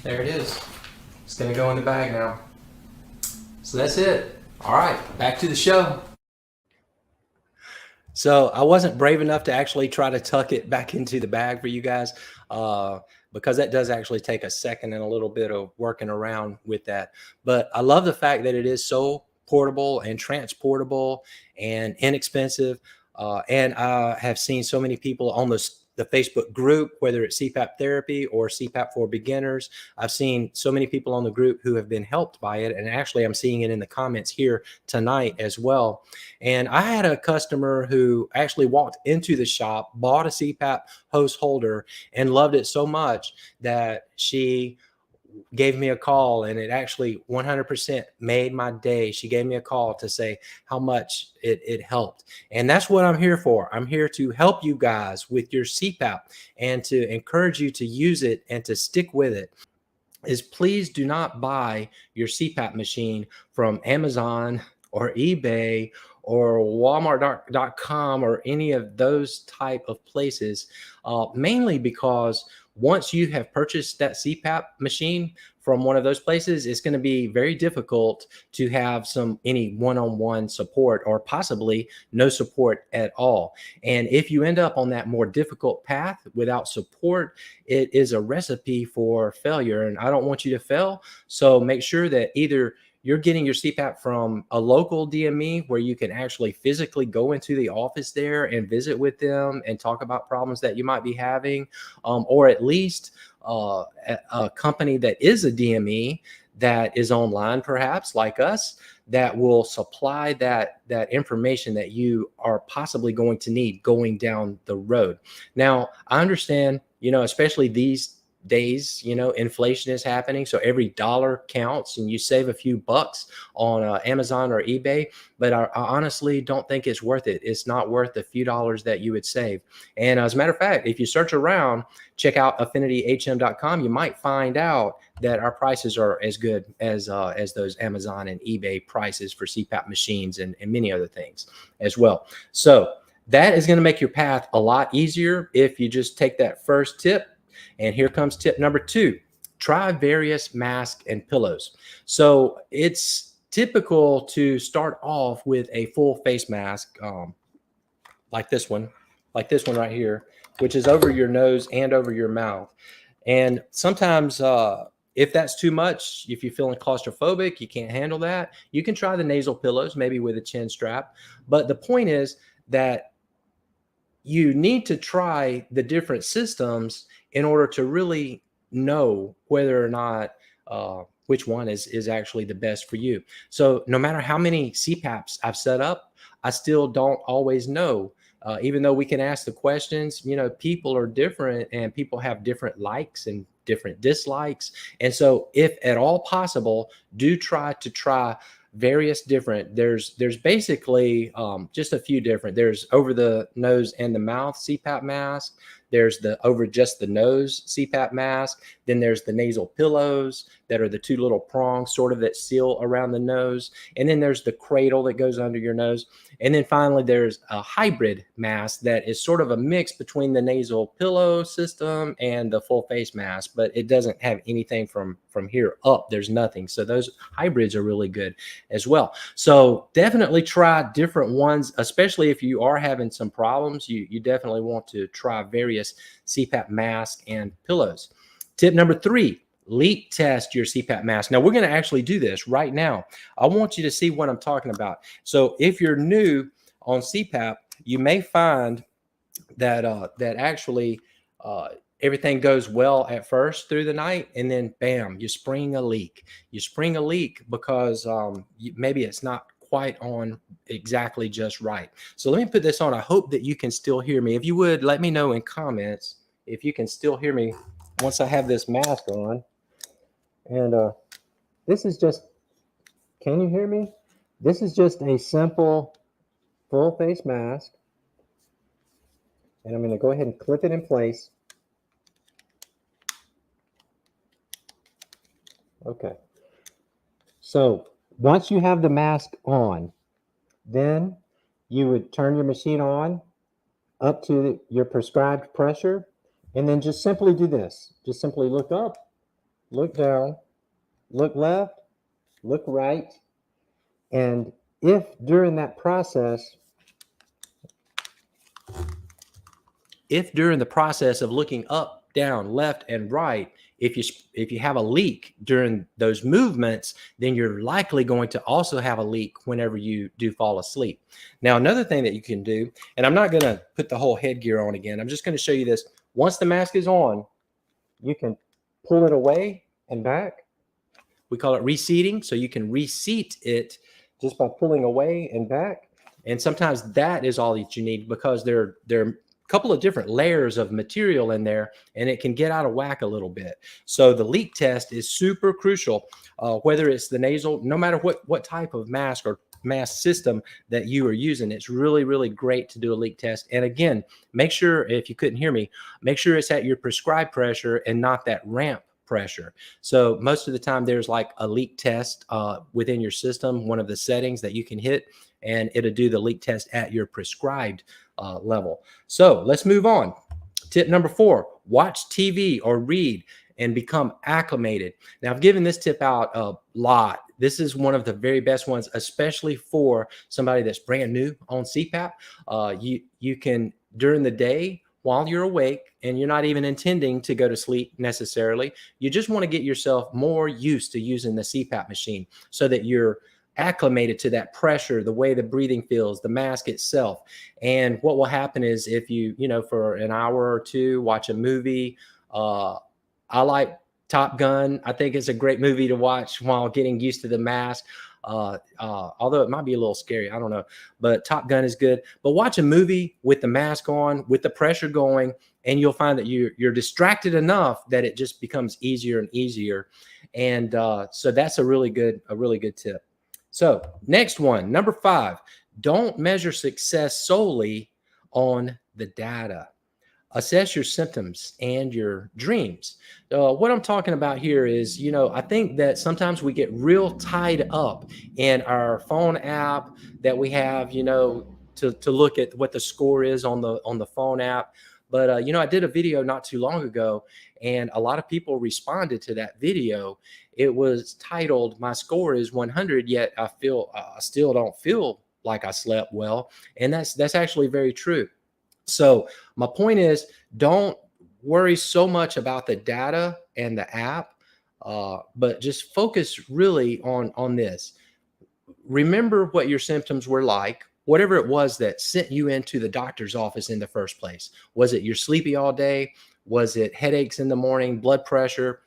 There it is. It's going to go in the bag now. So that's it. All right, back to the show. So I wasn't brave enough to actually try to tuck it back into the bag for you guys, because that does actually take a second and a little bit of working around with that. But I love the fact that it is so portable and transportable and inexpensive. And I have seen so many people on the Facebook group, whether it's CPAP therapy or CPAP for beginners. I've seen so many people on the group who have been helped by it. And actually, I'm seeing it in the comments here tonight as well. And I had a customer who actually walked into the shop, bought a CPAP hose holder, and loved it so much that she gave me a call, and it actually 100% made my day. She gave me a call to say how much it helped. And that's what I'm here for. I'm here to help you guys with your CPAP and to encourage you to use it and to stick with it. Is please do not buy your CPAP machine from Amazon or eBay or Walmart.com or any of those type of places, mainly because once you have purchased that CPAP machine from one of those places, it's going to be very difficult to have any one-on-one support, or possibly no support at all. And if you end up on that more difficult path without support, it is a recipe for failure. And I don't want you to fail. So make sure that either you're getting your CPAP from a local DME where you can actually physically go into the office there and visit with them and talk about problems that you might be having, or at least a company that is a DME that is online, perhaps like us, that will supply that information that you are possibly going to need going down the road. Now, I understand, especially these days, inflation is happening, so every dollar counts, and you save a few bucks on Amazon or eBay, but I honestly don't think it's worth it. It's not worth the few dollars that you would save. And as a matter of fact, if you search around, check out AffinityHM.com, you might find out that our prices are as good as those Amazon and eBay prices for CPAP machines and many other things as well. So that is going to make your path a lot easier if you just take that first tip. And here comes tip number 2. Try various masks and pillows. So it's typical to start off with a full face mask, like this one right here, which is over your nose and over your mouth. And sometimes if that's too much, if you're feeling claustrophobic, you can't handle that, you can try the nasal pillows, maybe with a chin strap. But the point is that you need to try the different systems in order to really know whether or not which one is actually the best for you. So no matter how many CPAPs I've set up, I still don't always know. Even though we can ask the questions, people are different and people have different likes and different dislikes. And so if at all possible, do try various different, there's basically just a few different. There's over the nose and the mouth CPAP mask. There's the over just the nose CPAP mask. Then there's the nasal pillows that are the two little prongs sort of that seal around the nose. And then there's the cradle that goes under your nose. And then finally, there's a hybrid mask that is sort of a mix between the nasal pillow system and the full face mask, but it doesn't have anything from here up. There's nothing. So those hybrids are really good as well. So definitely try different ones, especially if you are having some problems. You definitely want to try various CPAP masks and pillows. Tip number 3, leak test your CPAP mask. Now we're going to actually do this right now. I want you to see what I'm talking about. So if you're new on CPAP, you may find that actually everything goes well at first through the night, and then bam, you spring a leak. You spring a leak because maybe it's not quite on exactly just right. So let me put this on. I hope that you can still hear me. If you would, let me know in comments if you can still hear me once I have this mask on. And this is just, can you hear me? This is just a simple full face mask. And I'm going to go ahead and clip it in place. Okay. So once you have the mask on, then you would turn your machine on up to your prescribed pressure, and then just simply do this. Just simply look up, look down, look left, look right. And if during the process of looking up, down, left, and right, if you have a leak during those movements, then you're likely going to also have a leak whenever you do fall asleep. Now, another thing that you can do, and I'm not going to put the whole headgear on again, I'm just going to show you this. Once the mask is on, you can pull it away and back. We call it reseating. So you can reseat it just by pulling away and back. And sometimes that is all that you need, because there are couple of different layers of material in there, and it can get out of whack a little bit. So the leak test is super crucial, whether it's the nasal, no matter what type of mask or mask system that you are using. It's really, really great to do a leak test. And again, make sure, if you couldn't hear me, make sure it's at your prescribed pressure and not that ramp pressure. So most of the time there's like a leak test within your system, one of the settings that you can hit, and it'll do the leak test at your prescribed level. So let's move on. Tip number 4, watch TV or read and become acclimated. Now, I've given this tip out a lot. This is one of the very best ones, especially for somebody that's brand new on CPAP. You can, during the day, while you're awake and you're not even intending to go to sleep necessarily, you just want to get yourself more used to using the CPAP machine so that you're acclimated to that pressure, the way the breathing feels, the mask itself. And what will happen is if for an hour or two, watch a movie. I like Top Gun. I think it's a great movie to watch while getting used to the mask. Although it might be a little scary, I don't know, but Top Gun is good. But watch a movie with the mask on, with the pressure going, and you'll find that you're distracted enough that it just becomes easier and easier. And so that's a really good tip. So next one, number 5, don't measure success solely on the data. Assess your symptoms and your dreams. What I'm talking about here is, I think that sometimes we get real tied up in our phone app that we have, to look at what the score is on the phone app. But, I did a video not too long ago, and a lot of people responded to that video. It was titled, "My score is 100, yet I still don't feel like I slept well." And that's actually very true. So my point is, don't worry so much about the data and the app, but just focus really on this. Remember what your symptoms were like, whatever it was that sent you into the doctor's office in the first place. Was it you're sleepy all day? Was it headaches in the morning, blood pressure?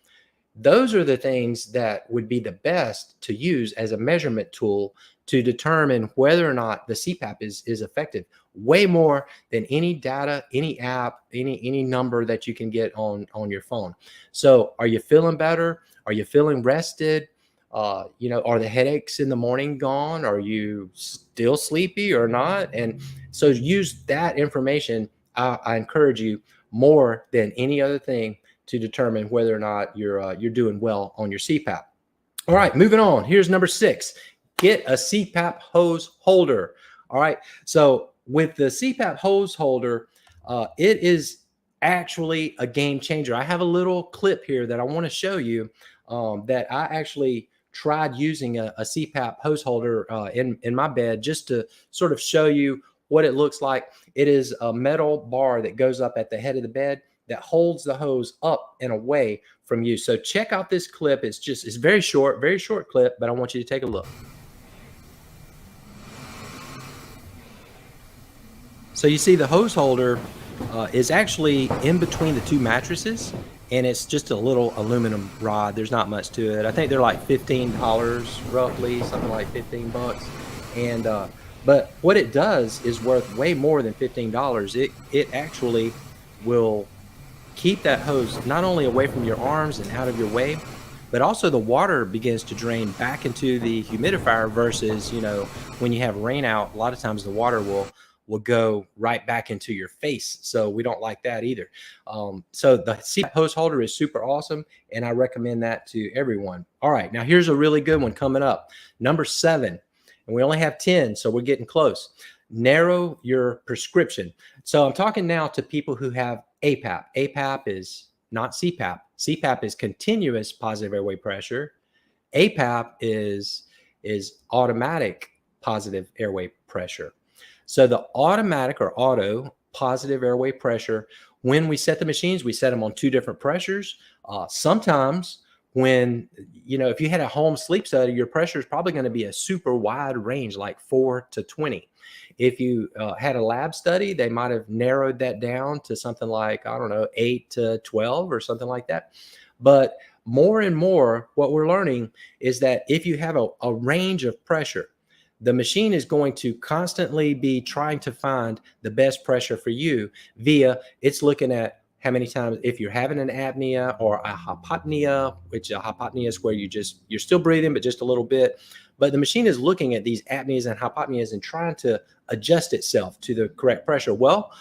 Those are the things that would be the best to use as a measurement tool to determine whether or not the CPAP is effective, way more than any data, any app, any number that you can get on your phone. So are you feeling better? Are you feeling rested? Are the headaches in the morning gone? Are you still sleepy or not? And so use that information. I encourage you more than any other thing to determine whether or not you're doing well on your CPAP. All right, moving on. Here's number 6. Get a CPAP hose holder. All right. So with the CPAP hose holder, it is actually a game changer. I have a little clip here that I want to show you that I actually tried using a CPAP hose holder in my bed, just to sort of show you what it looks like. It is a metal bar that goes up at the head of the bed that holds the hose up and away from you. So check out this clip. It's very short clip, but I want you to take a look. So you see the hose holder is actually in between the two mattresses, and it's just a little aluminum rod. There's not much to it. I think they're like $15 roughly, something like $15. And but what it does is worth way more than $15. It actually will keep that hose not only away from your arms and out of your way, but also the water begins to drain back into the humidifier versus, when you have rain out, a lot of times the water will go right back into your face. So we don't like that either. So the CPAP hose holder is super awesome, and I recommend that to everyone. All right, now here's a really good one coming up. Number 7, and we only have 10, so we're getting close. Narrow your prescription. So I'm talking now to people who have APAP. APAP is not CPAP. CPAP is continuous positive airway pressure. APAP is automatic positive airway pressure. So the automatic or auto positive airway pressure, when we set the machines, we set them on 2 different pressures. Sometimes when, if you had a home sleep study, your pressure is probably going to be a super wide range, like 4 to 20. If you had a lab study, they might have narrowed that down to something like, 8 to 12 or something like that. But more and more, what we're learning is that if you have a range of pressure, the machine is going to constantly be trying to find the best pressure for you via it's looking at how many times, if you're having an apnea or a hypopnea, which a hypopnea is where you're still breathing, but just a little bit. But the machine is looking at these apneas and hypopneas and trying to adjust itself to the correct pressure. Well,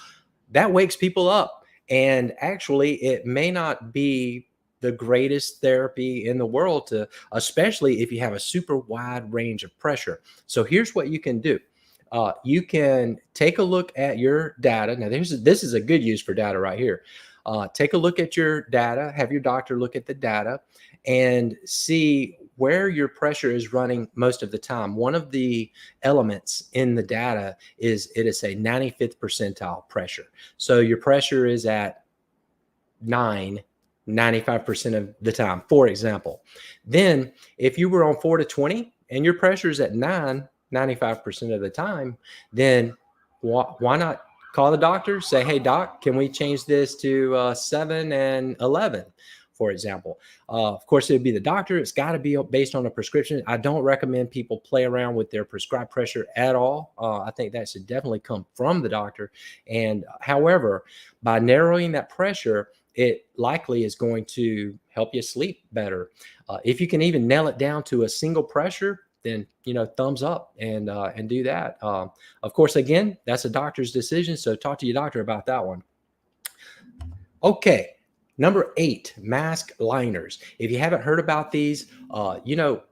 that wakes people up. And actually, it may not be the greatest therapy in the world, especially if you have a super wide range of pressure. So here's what you can do. You can take a look at your data. Now, this is a good use for data right here. take a look at your data, have your doctor look at the data and see where your pressure is running most of the time. One of the elements in the data is it is a 95th percentile pressure. So your pressure is at 95% of the time, for example. Then if you were on 4 to 20 and your pressure is at 95% of the time, then why not call the doctor, say, hey, doc, can we change this to 7 and 11, for example? Of course, it would be the doctor. It's got to be based on a prescription. I don't recommend people play around with their prescribed pressure at all. I think that should definitely come from the doctor. And however, by narrowing that pressure, it likely is going to help you sleep better. If you can even nail it down to a single pressure, then, thumbs up and do that. Of course, again, that's a doctor's decision. So talk to your doctor about that one. Okay. Number 8, mask liners. If you haven't heard about these, a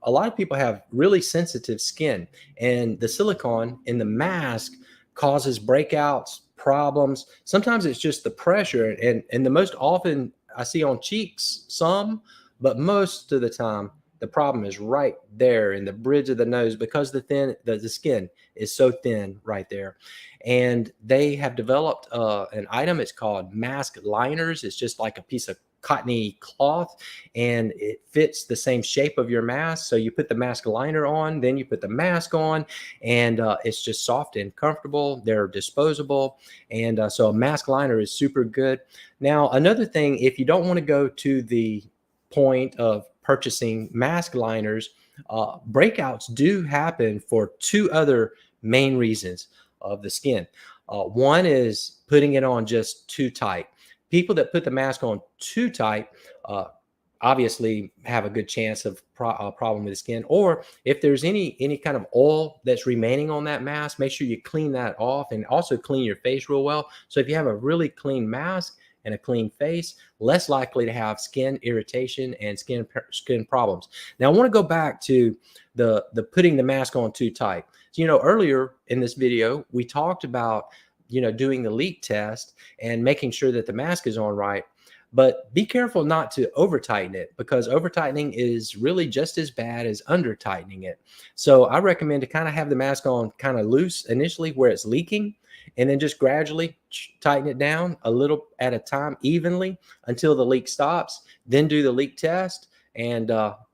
lot of people have really sensitive skin, and the silicone in the mask causes breakouts, problems. Sometimes it's just the pressure, and the most often I see on cheeks some, but most of the time the problem is right there in the bridge of the nose because the skin is so thin right there. And they have developed an item. It's called mask liners. It's just like a piece of cottony cloth, and it fits the same shape of your mask. So you put the mask liner on, then you put the mask on, and it's just soft and comfortable. They're disposable. And so a mask liner is super good. Now, another thing, if you don't want to go to the point of purchasing mask liners, breakouts do happen for 2 other main reasons of the skin. One is putting it on just too tight. People that put the mask on too tight obviously have a good chance of a problem with the skin. Or if there's any kind of oil that's remaining on that mask, make sure you clean that off, and also clean your face real well. So if you have a really clean mask and a clean face, less likely to have skin irritation and skin problems. Now, I want to go back to the putting the mask on too tight. So, earlier in this video, we talked about, doing the leak test and making sure that the mask is on right. But be careful not to over tighten it, because over tightening is really just as bad as under tightening it. So I recommend to kind of have the mask on kind of loose initially where it's leaking, and then just gradually tighten it down a little at a time, evenly, until the leak stops. Then do the leak test, and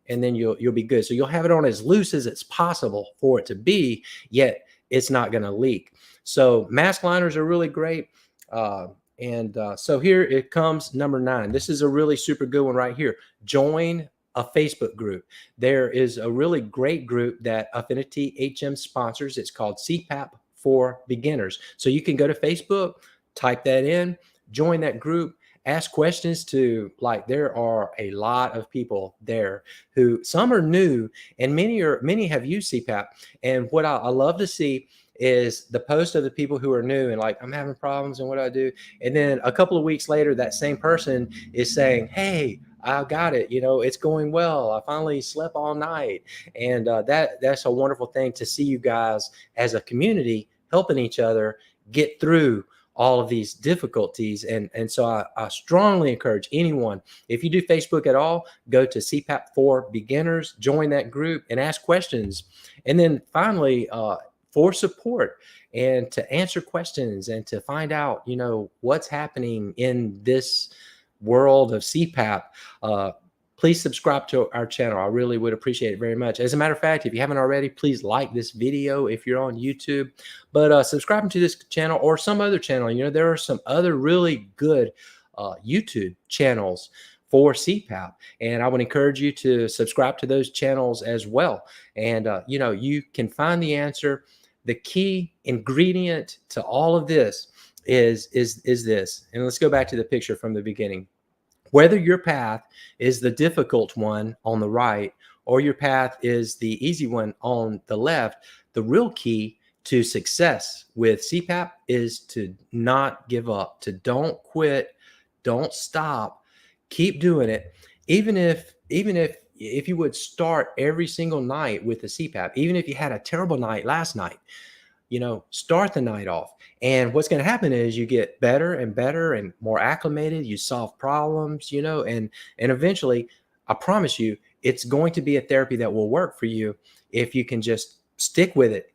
then you'll be good. So you'll have it on as loose as it's possible for it to be, yet it's not going to leak. So mask liners are really great. So here it comes, number 9. This is a really super good one right here. Join a Facebook group. There is a really great group that AffinityHM sponsors. It's called CPAP for Beginners. So you can go to Facebook, type that in, join that group, ask questions there are a lot of people there who, some are new, and many have used CPAP. And what I love to see is the post of the people who are new and I'm having problems and what do I do? And then a couple of weeks later, that same person is saying, hey, I got it. It's going well. I finally slept all night. And that's a wonderful thing to see you guys as a community helping each other get through all of these difficulties. And so I strongly encourage anyone, if you do Facebook at all, go to CPAP for Beginners, join that group and ask questions. And then finally, for support and to answer questions and to find out, what's happening in this world of CPAP, please subscribe to our channel. I really would appreciate it very much. As a matter of fact, if you haven't already, please like this video if you're on YouTube. But subscribing to this channel or some other channel, there are some other really good YouTube channels for CPAP, and I would encourage you to subscribe to those channels as well. And you can find the answer. The key ingredient to all of this is this. And let's go back to the picture from the beginning. Whether your path is the difficult one on the right or your path is the easy one on the left, the real key to success with CPAP is to not give up, to don't quit, don't stop, keep doing it. Even if you would start every single night with the CPAP, even if you had a terrible night last night, start the night off. And what's going to happen is you get better and better and more acclimated. You solve problems, and eventually, I promise you, it's going to be a therapy that will work for you if you can just stick with it.